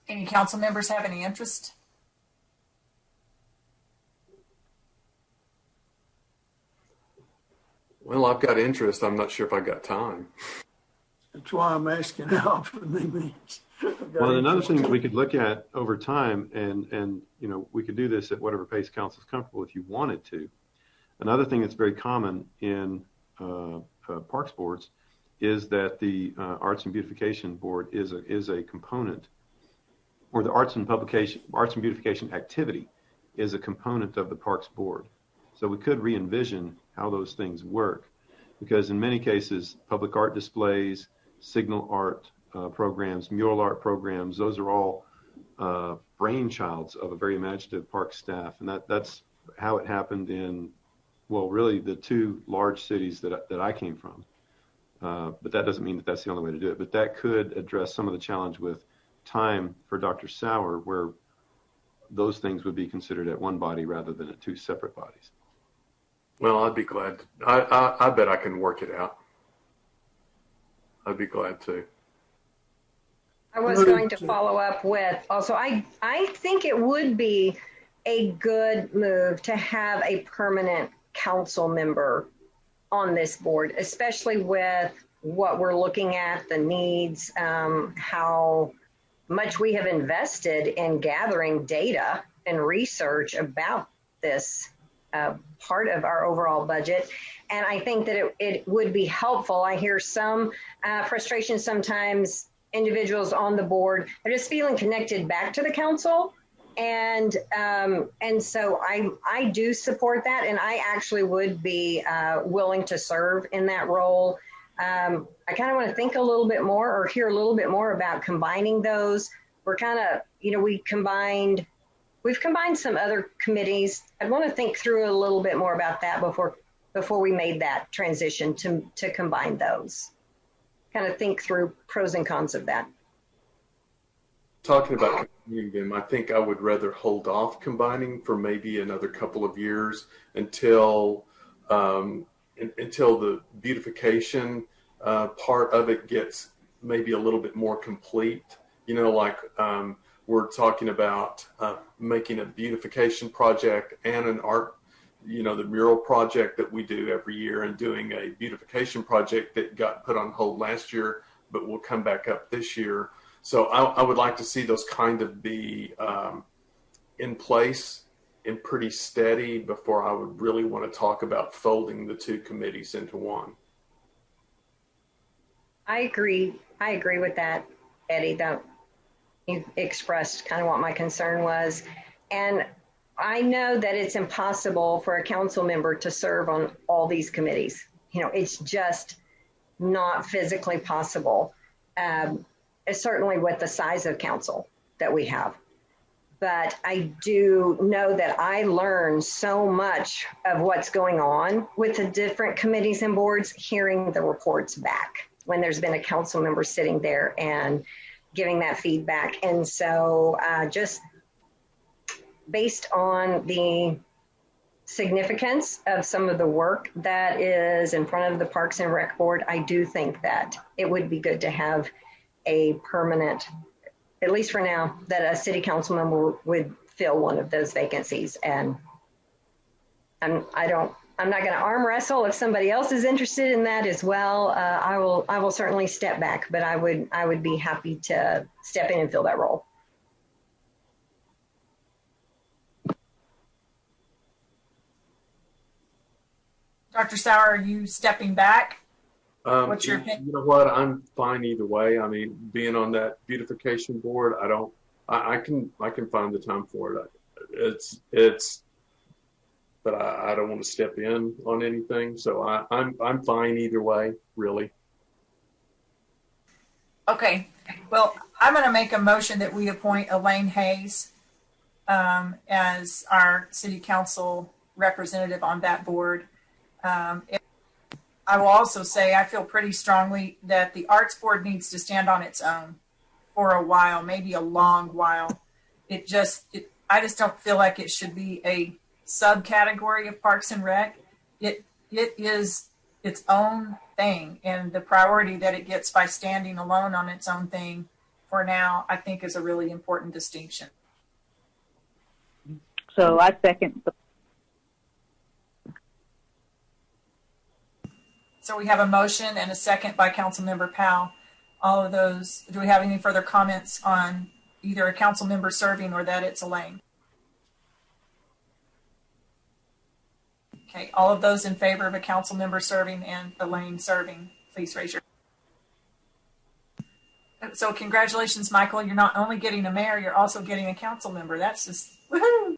Any council members have any interest? Well, I've got interest. I'm not sure if I got time. That's why I'm asking how often they meet. Well, another thing that we could look at over time, and we could do this at whatever pace council is comfortable if you wanted to. Another thing that's very common in parks boards is that the Arts and Beautification Board is a component, or the Arts and Beautification activity is a component of the Parks Board. So we could re-envision how those things work, because in many cases, public art displays, signal art programs, mural art programs, those are all brainchilds of a very imaginative park staff. And that's how it happened in, well, really the 2 large cities that I came from. But that doesn't mean that that's the only way to do it. But that could address some of the challenge with time for Dr. Sauer, where those things would be considered at one body rather than at 2 separate bodies. Well, I'd be glad. I bet I can work it out. I'd be glad to. I was going to follow up with also, I think it would be a good move to have a permanent council member on this board, especially with what we're looking at, the needs, how much we have invested in gathering data and research about this part of our overall budget. And I think that it would be helpful. I hear some frustration sometimes individuals on the board are just feeling connected back to the council. And so I do support that, and I actually would be willing to serve in that role. I kind of want to think a little bit more or hear a little bit more about combining those. We're kind of, we've combined some other committees. I'd want to think through a little bit more about that before we made that transition to combine those. Kind of think through pros and cons of that. Talking about combining them, I think I would rather hold off combining for maybe another couple of years until the beautification part of it gets maybe a little bit more complete. We're talking about making a beautification project and an art, the mural project that we do every year, and doing a beautification project that got put on hold last year, but will come back up this year. So I would like to see those kind of be in place and pretty steady before I would really want to talk about folding the two committees into one. I agree with that, Eddie. That you expressed kind of what my concern was. And I know that it's impossible for a council member to serve on all these committees. It's just not physically possible. Certainly with the size of council that we have. But I do know that I learn so much of what's going on with the different committees and boards, hearing the reports back when there's been a council member sitting there and giving that feedback. And so just based on the significance of some of the work that is in front of the Parks and Rec Board, I do think that it would be good to have a permanent, at least for now, that a city council member would fill one of those vacancies. And I'm not going to arm wrestle. If somebody else is interested in that as well, I will certainly step back, but I would be happy to step in and fill that role. Dr. Sauer, are you stepping back? What's your opinion? You know what? I'm fine either way. I mean, being on that beautification board, I can find the time for it. But I don't want to step in on anything. So I'm fine either way, really. Okay. Well, I'm going to make a motion that we appoint Elaine Hayes as our city council representative on that board. I will also say I feel pretty strongly that the arts board needs to stand on its own for a while, maybe a long while. I just don't feel like it should be a subcategory of Parks and Rec. It is its own thing, and the priority that it gets by standing alone on its own thing for now, I think, is a really important distinction. So I second. So we have a motion and a second by Councilmember Powell. All of those, do we have any further comments on either a council member serving or that it's Elaine? Okay, all of those in favor of a council member serving and Elaine serving, please raise your hand. So congratulations, Michael. You're not only getting a mayor, you're also getting a council member. That's just, woohoo!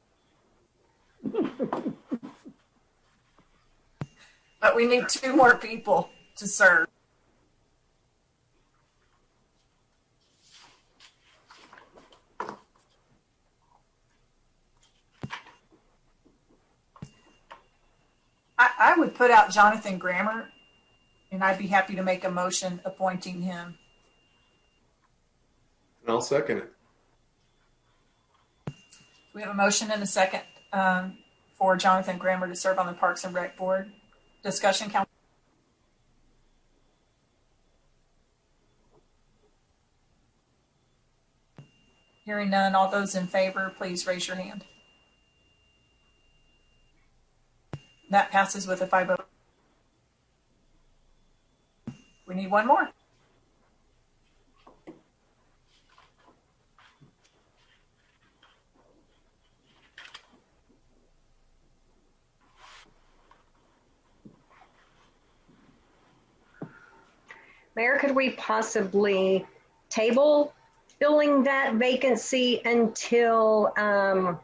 But we need 2 more people to serve. I would put out Jonathan Grammer, and I'd be happy to make a motion appointing him. And I'll second it. We have a motion and a second for Jonathan Grammer to serve on the Parks and Rec Board. Discussion, council. Hearing none, all those in favor, please raise your hand. That passes with a 5-0. We need 1 more. Mayor, could we possibly table filling that vacancy until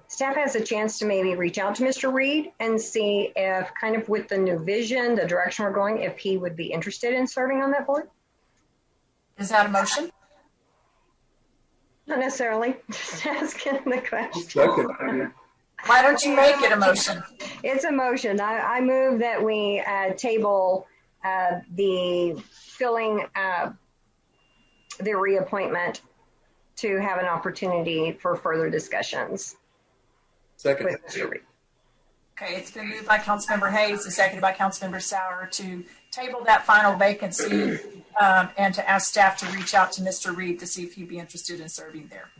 staff has a chance to maybe reach out to Mr. Reed and see if kind of with the new vision, the direction we're going, if he would be interested in serving on that board? Is that a motion? Not necessarily, just asking the question. Second. Why don't you make it a motion? It's a motion. I move that we table the filling the reappointment to have an opportunity for further discussions. Second. With Mr. Reed. Okay, it's been moved by Councilmember Hayes and seconded by Councilmember Sauer to table that final vacancy and to ask staff to reach out to Mr. Reed to see if he'd be interested in serving there.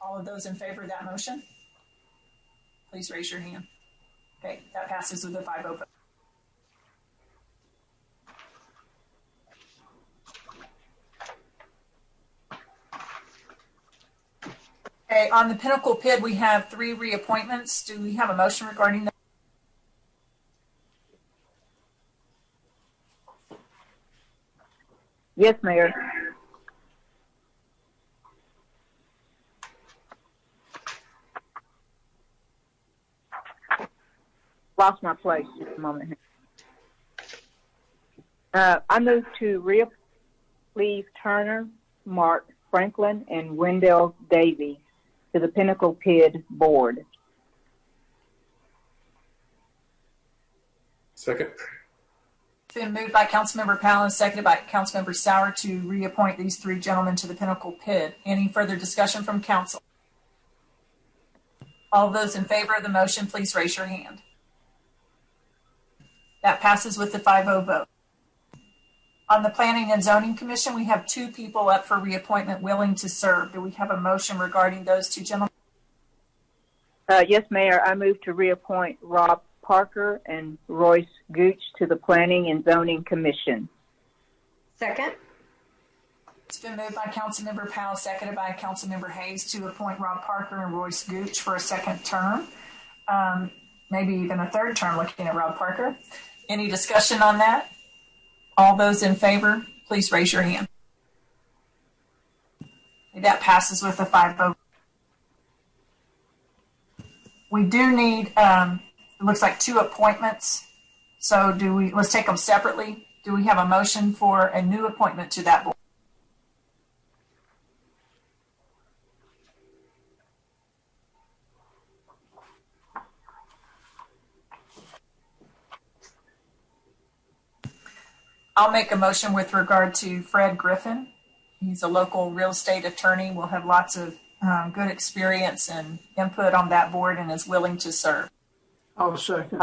All of those in favor of that motion, please raise your hand. Okay, that passes with a 5-0 vote. Okay, on the Pinnacle PID, we have 3 reappointments. Do we have a motion regarding that? Yes, Mayor. Lost my place just a moment here. I move to reappoint Turner, Mark Franklin, and Wendell Davey to the Pinnacle PID board. Second. It's been moved by Councilmember Powell and seconded by Councilmember Sauer to reappoint these 3 gentlemen to the Pinnacle PID. Any further discussion from council? All those in favor of the motion, please raise your hand. That passes with the 5-0 vote. On the Planning and Zoning Commission, we have 2 people up for reappointment willing to serve. Do we have a motion regarding those 2 gentlemen? Yes, Mayor. I move to reappoint Rob Parker and Royce Gooch to the Planning and Zoning Commission. Second. It's been moved by Councilmember Powell, seconded by Councilmember Hayes to appoint Rob Parker and Royce Gooch for a 2nd term, maybe even a 3rd term looking at Rob Parker. Any discussion on that? All those in favor, please raise your hand. That passes with a 5-0. We do need, it looks like 2 appointments. So let's take them separately. Do we have a motion for a new appointment to that board? I'll make a motion with regard to Fred Griffin. He's a local real estate attorney, will have lots of good experience and input on that board and is willing to serve. I'll second.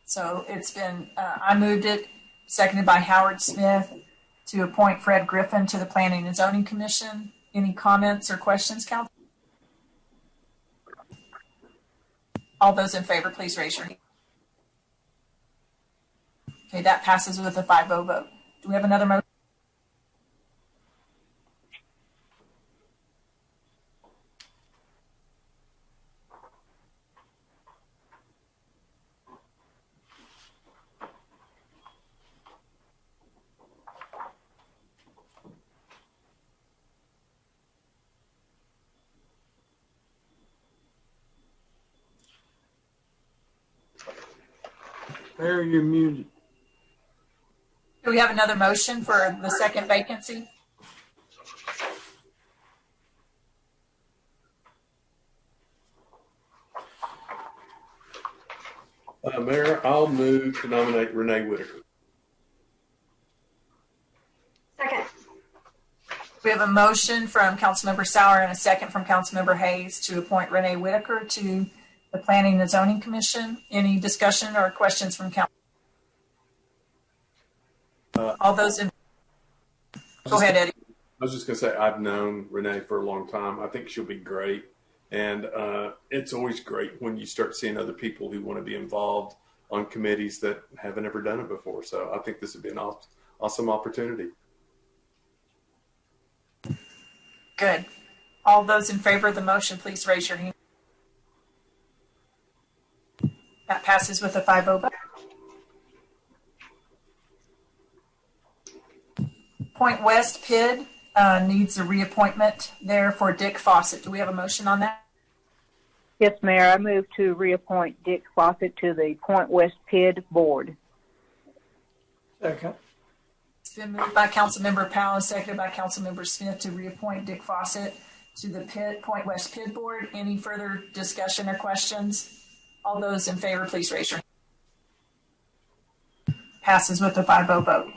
So it's been, I moved it, seconded by Howard Smith to appoint Fred Griffin to the Planning and Zoning Commission. Any comments or questions, Council? All those in favor, please raise your hand. Okay, that passes with a 5-0 vote. Do we have another motion? Mayor, you're muted. Do we have another motion for the 2nd vacancy? Mayor, I'll move to nominate Renee Whitaker. Second. We have a motion from Councilmember Sauer and a second from Councilmember Hayes to appoint Renee Whitaker to the Planning and Zoning Commission. Any discussion or questions from council? All those in. Go ahead, Eddie. I was just going to say, I've known Renee for a long time. I think she'll be great. And it's always great when you start seeing other people who want to be involved on committees that haven't ever done it before. So I think this would be an awesome opportunity. Good. All those in favor of the motion, please raise your hand. That passes with a 5-0 vote. Point West PID needs a reappointment there for Dick Fawcett. Do we have a motion on that? Yes, Mayor. I move to reappoint Dick Fawcett to the Point West PID board. Second. It's been moved by Councilmember Powell, seconded by Councilmember Smith to reappoint Dick Fawcett to the Point West PID board. Any further discussion or questions? All those in favor, please raise your hand. Passes with a 5-0 vote.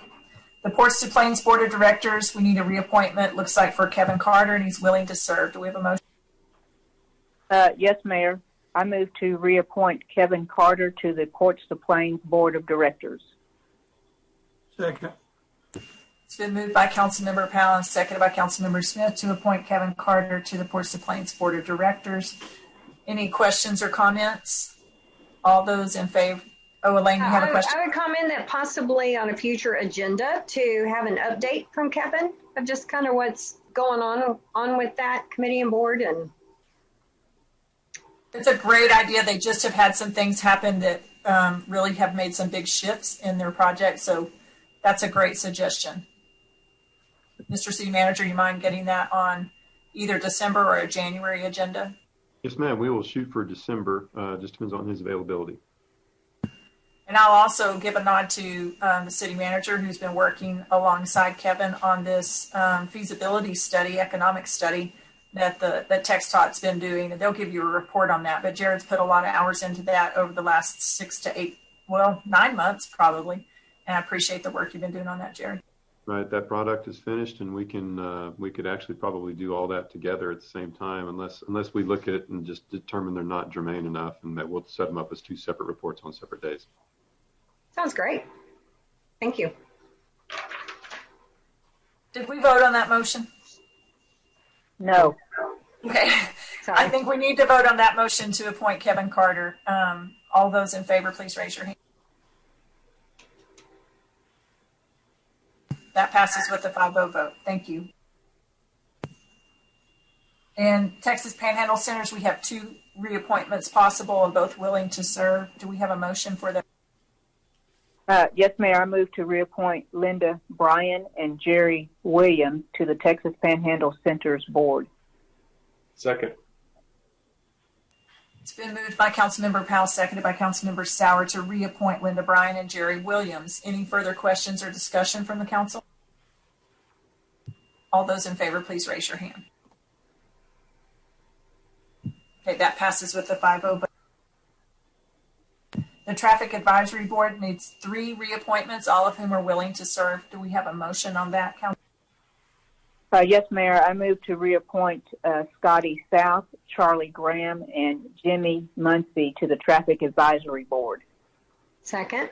The Ports to Plains Board of Directors, we need a reappointment, looks like for Kevin Carter, and he's willing to serve. Do we have a motion? Yes, Mayor. I move to reappoint Kevin Carter to the Ports to Plains Board of Directors. Second. It's been moved by Councilmember Powell and seconded by Councilmember Smith to appoint Kevin Carter to the Ports to Plains Board of Directors. Any questions or comments? All those in favor? Oh, Elaine, you have a question? I would comment that possibly on a future agenda to have an update from Kevin of just kind of what's going on with that committee and board. And it's a great idea. They just have had some things happen that really have made some big shifts in their project. So that's a great suggestion. Mr. City Manager, you mind getting that on either December or a January agenda? Yes, ma'am. We will shoot for December. Just depends on his availability. And I'll also give a nod to the city manager who's been working alongside Kevin on this feasibility study, economic study that that TxDOT's been doing. And they'll give you a report on that. But Jared's put a lot of hours into that over the last 6 to 9 months probably. And I appreciate the work you've been doing on that, Jared. Right, that product is finished, and we could actually probably do all that together at the same time, unless we look at it and just determine they're not germane enough, and that we'll set them up as 2 separate reports on separate days. sounds great. Thank you. Did we vote on that motion? No. Okay. Sorry. I think we need to vote on that motion to appoint Kevin Carter. All those in favor, please raise your hand. That passes with a 5-0 vote. Thank you. And Texas Panhandle Centers, we have 2 reappointments possible and both willing to serve. Do we have a motion for that? Yes, Mayor. I move to reappoint Linda Bryan and Jerry Williams to the Texas Panhandle Centers Board. Second. It's been moved by Councilmember Powell, seconded by Councilmember Sauer to reappoint Linda Bryan and Jerry Williams. Any further questions or discussion from the council? All those in favor, please raise your hand. Okay, that passes with a 5-0 vote. The Traffic Advisory Board needs 3 reappointments, all of whom are willing to serve. Do we have a motion on that, Council? Yes, Mayor. I move to reappoint Scotty South, Charlie Graham, and Jimmy Muncie to the Traffic Advisory Board. Second.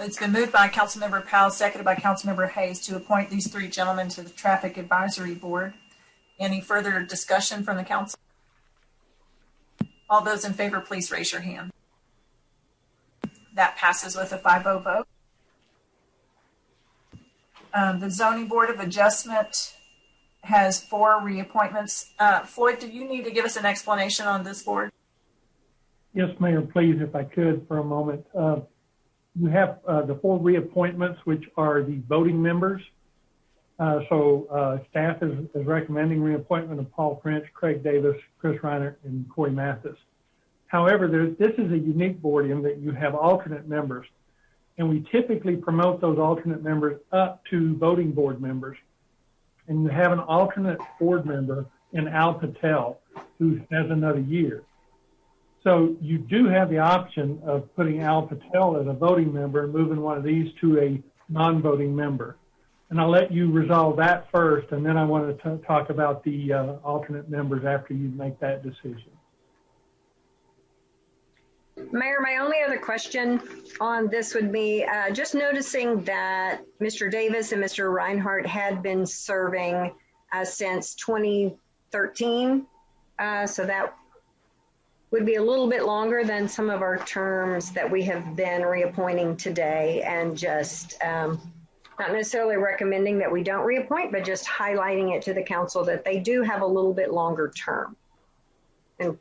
It's been moved by Councilmember Powell, seconded by Councilmember Hayes to appoint these 3 gentlemen to the Traffic Advisory Board. Any further discussion from the council? All those in favor, please raise your hand. That passes with a 5-0 vote. The Zoning Board of Adjustment has 4 reappointments. Floyd, do you need to give us an explanation on this board? Yes, Mayor, please, if I could for a moment. You have the 4 reappointments, which are the voting members. Staff is recommending reappointment of Paul French, Craig Davis, Chris Reiner, and Corey Mathis. However, this is a unique board in that you have alternate members, and we typically promote those alternate members up to voting board members. And you have an alternate board member in Al Patel, who has another year. So you do have the option of putting Al Patel as a voting member and moving one of these to a non-voting member. And I'll let you resolve that first, and then I want to talk about the alternate members after you make that decision. Mayor, my only other question on this would be just noticing that Mr. Davis and Mr. Reinhardt had been serving since 2013. So that would be a little bit longer than some of our terms that we have been reappointing today, and just not necessarily recommending that we don't reappoint, but just highlighting it to the council that they do have a little bit longer term. And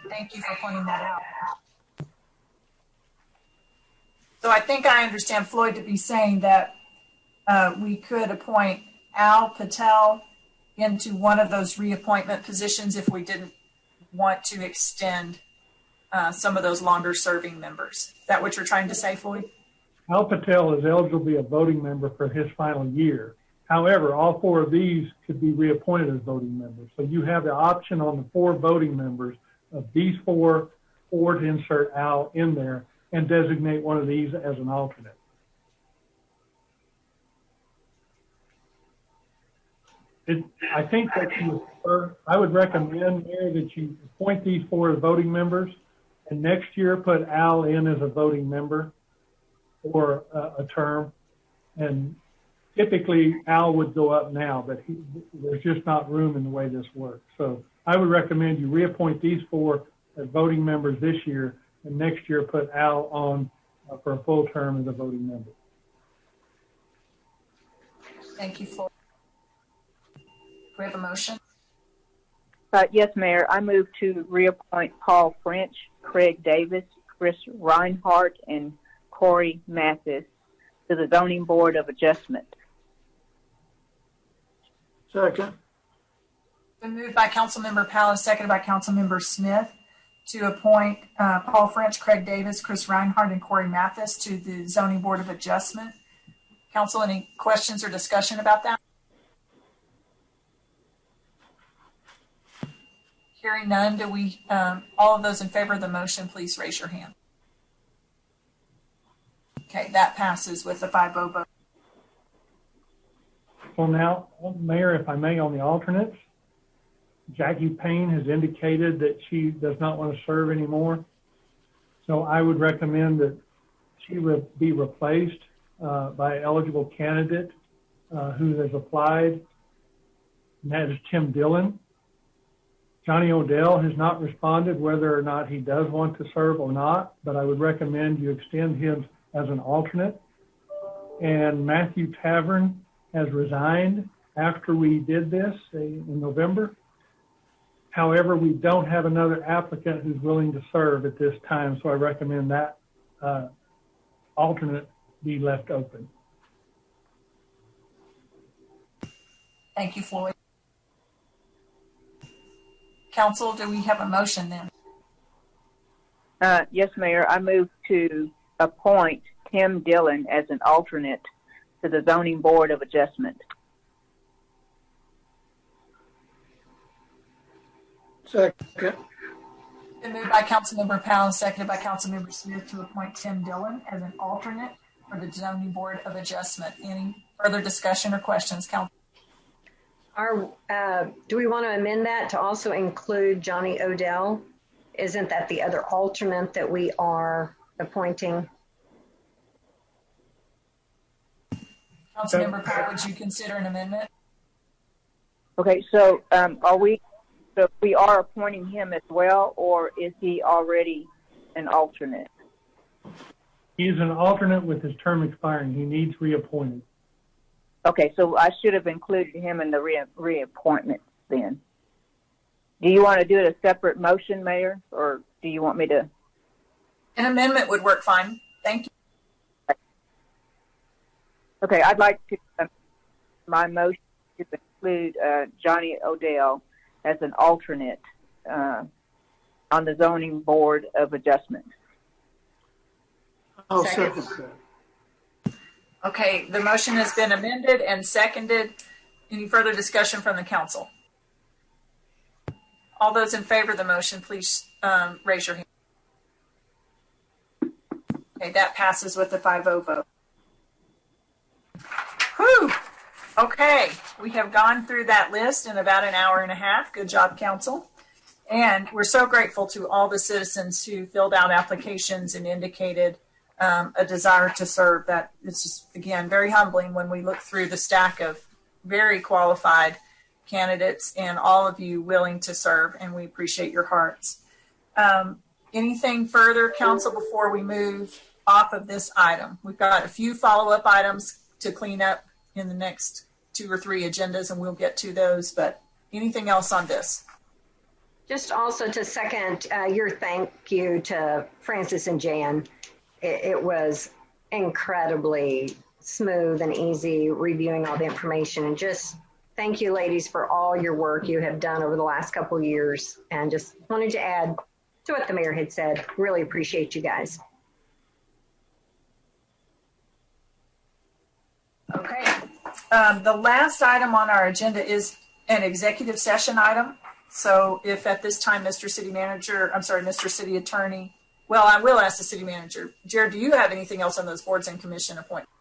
thank you for pointing that out. So I think I understand Floyd to be saying that we could appoint Al Patel into one of those reappointment positions if we didn't want to extend some of those longer serving members. Is that what you're trying to say, Floyd? Al Patel is eligible to be a voting member for his final year. However, all 4 of these could be reappointed as voting members. So you have the option on the 4 voting members of these 4 or to insert Al in there and designate one of these as an alternate. I think that I would recommend, Mayor, that you appoint these 4 as voting members and next year put Al in as a voting member for a term. And typically Al would go up now, but there's just not room in the way this works. So I would recommend you reappoint these 4 as voting members this year and next year put Al on for a full term as a voting member. Thank you, Floyd. Do we have a motion? Yes, Mayor. I move to reappoint Paul French, Craig Davis, Chris Reinhardt, and Corey Mathis to the Zoning Board of Adjustment. Second. Been moved by Councilmember Powell, seconded by Councilmember Smith to appoint Paul French, Craig Davis, Chris Reinhardt, and Corey Mathis to the Zoning Board of Adjustment. Council, any questions or discussion about that? Hearing none, do we, all of those in favor of the motion, please raise your hand. Okay, that passes with a 5-0 vote. So now, Mayor, if I may, on the alternates, Jackie Payne has indicated that she does not want to serve anymore. So I would recommend that she be replaced by an eligible candidate who has applied, and that is Tim Dillon. Johnny Odell has not responded whether or not he does want to serve or not, but I would recommend you extend him as an alternate. And Matthew Tavern has resigned after we did this in November. However, we don't have another applicant who's willing to serve at this time, so I recommend that alternate be left open. Thank you, Floyd. Council, do we have a motion then? Yes, Mayor. I move to appoint Tim Dillon as an alternate to the Zoning Board of Adjustment. Second. Been moved by Councilmember Powell, seconded by Councilmember Smith to appoint Tim Dillon as an alternate for the Zoning Board of Adjustment. Any further discussion or questions, Council? Do we want to amend that to also include Johnny Odell? Isn't that the other alternate that we are appointing? Councilmember Powell, would you consider an amendment? Okay, so we are appointing him as well, or is he already an alternate? He's an alternate with his term expiring. He needs reappointed. Okay, so I should have included him in the reappointment then. Do you want to do it a separate motion, Mayor, or do you want me to? An amendment would work fine. Thank you. Okay, I'd like to, my motion to include Johnny Odell as an alternate on the Zoning Board of Adjustment. I'll second that. Okay, the motion has been amended and seconded. Any further discussion from the council? All those in favor of the motion, please raise your hand. Okay, that passes with a 5-0 vote. Whew. Okay, we have gone through that list in about an hour and a half. Good job, council. And we're so grateful to all the citizens who filled out applications and indicated a desire to serve. That it's just, again, very humbling when we look through the stack of very qualified candidates and all of you willing to serve, and we appreciate your hearts. Anything further, council, before we move off of this item? We've got a few follow-up items to clean up in the next 2 or 3 agendas, and we'll get to those, but anything else on this? Just also to second your thank you to Francis and Jan. It was incredibly smooth and easy reviewing all the information. And just thank you, ladies, for all your work you have done over the last couple of years. And just wanted to add to what the mayor had said. Really appreciate you guys. Okay. The last item on our agenda is an executive session item. So if at this time, Mr. City Attorney, well, I will ask the city manager. Jared, do you have anything else on those boards and commission appointments?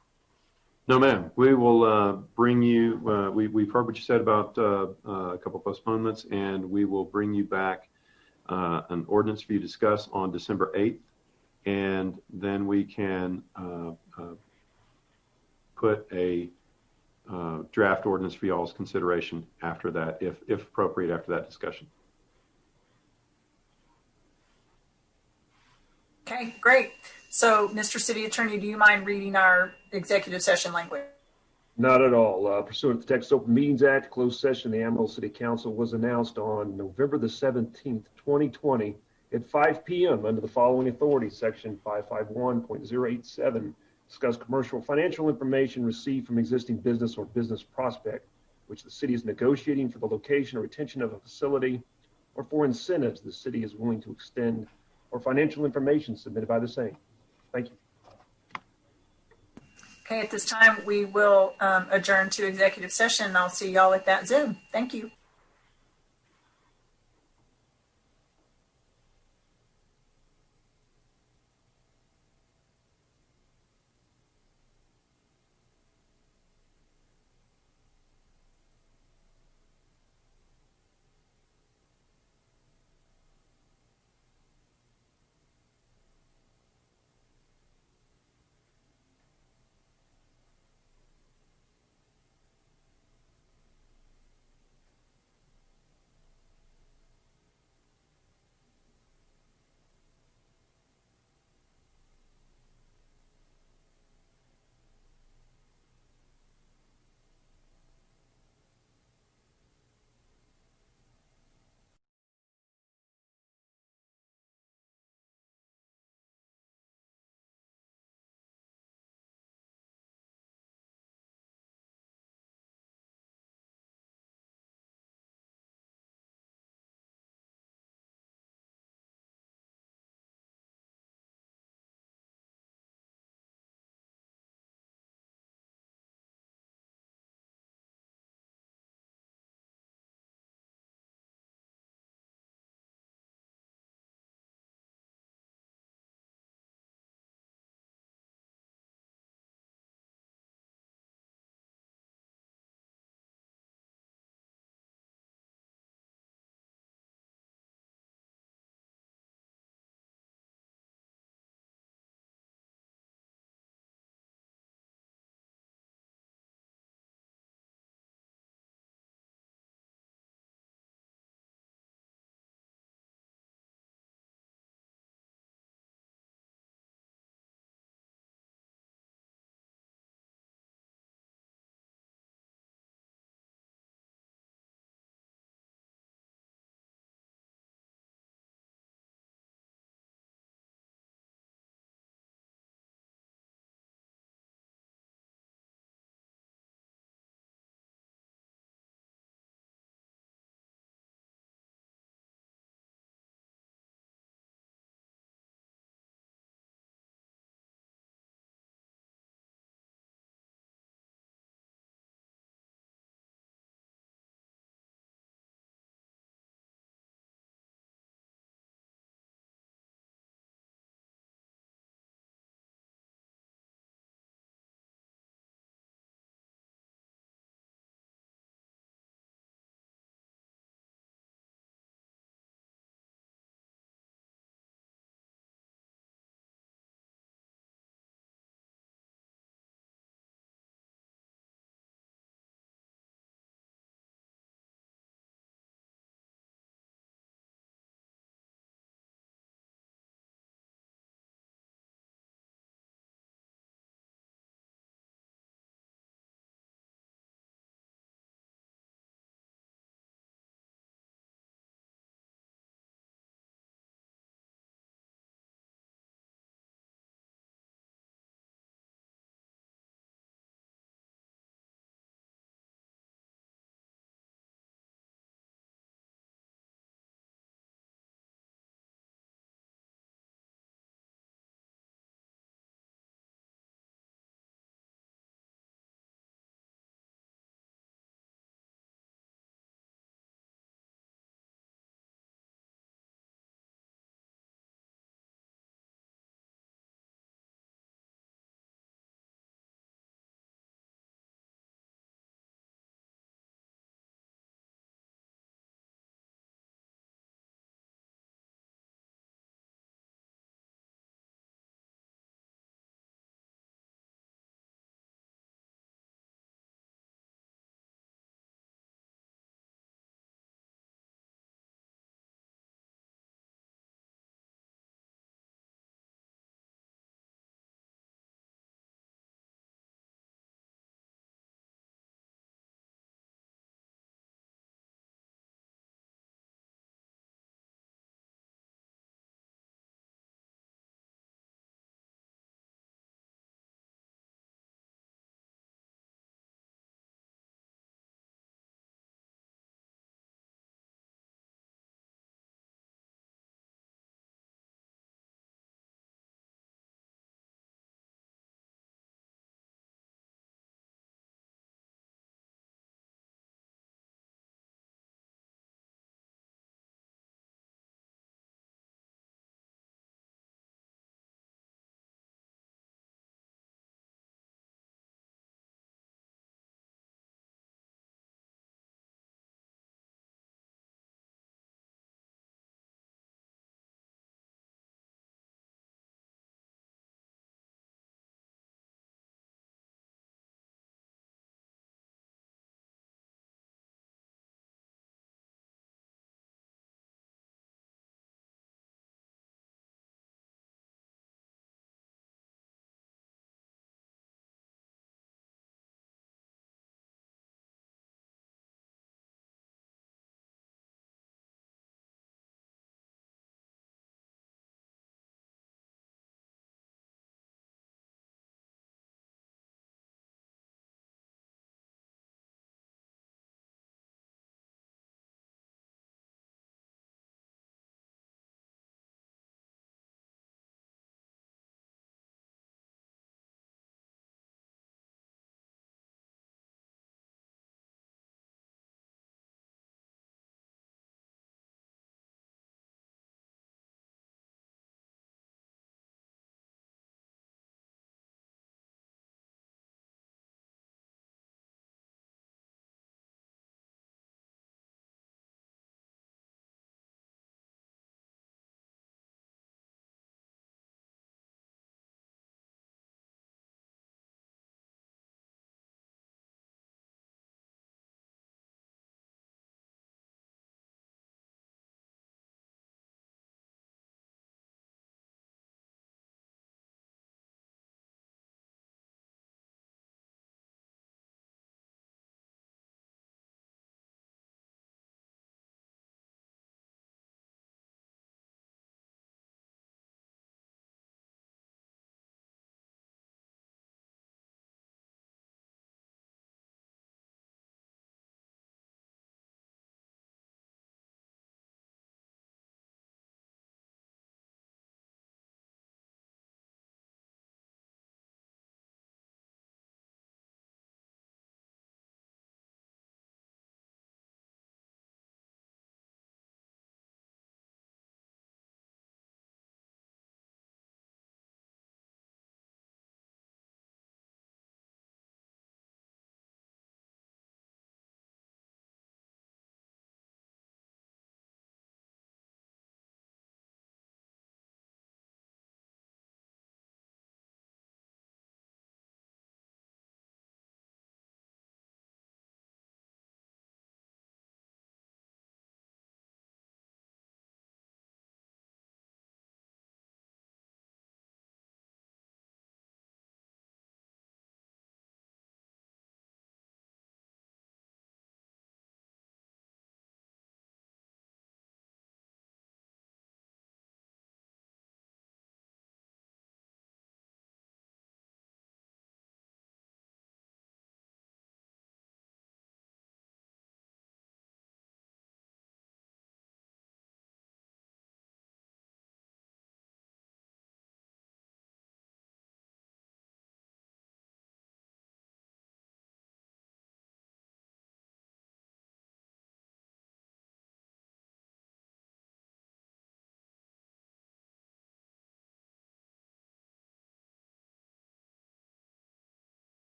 No, ma'am. We will bring you, we've heard what you said about a couple postponements, and we will bring you back an ordinance for you to discuss on December 8th. And then we can put a draft ordinance for y'all's consideration after that, if appropriate, after that discussion. Okay, great. So, Mr. City Attorney, do you mind reading our executive session language? Not at all. Pursuant to the Texas Open Meetings Act, closed session of the Amarillo City Council was announced on November the 17th, 2020 at 5 p.m. under the following authorities: Section 551.087, discuss commercial financial information received from existing business or business prospect, which the city is negotiating for the location or retention of a facility, or for incentives the city is willing to extend, or financial information submitted by the same. Thank you. Okay, at this time, we will adjourn to executive session. I'll see y'all at that Zoom. Thank you.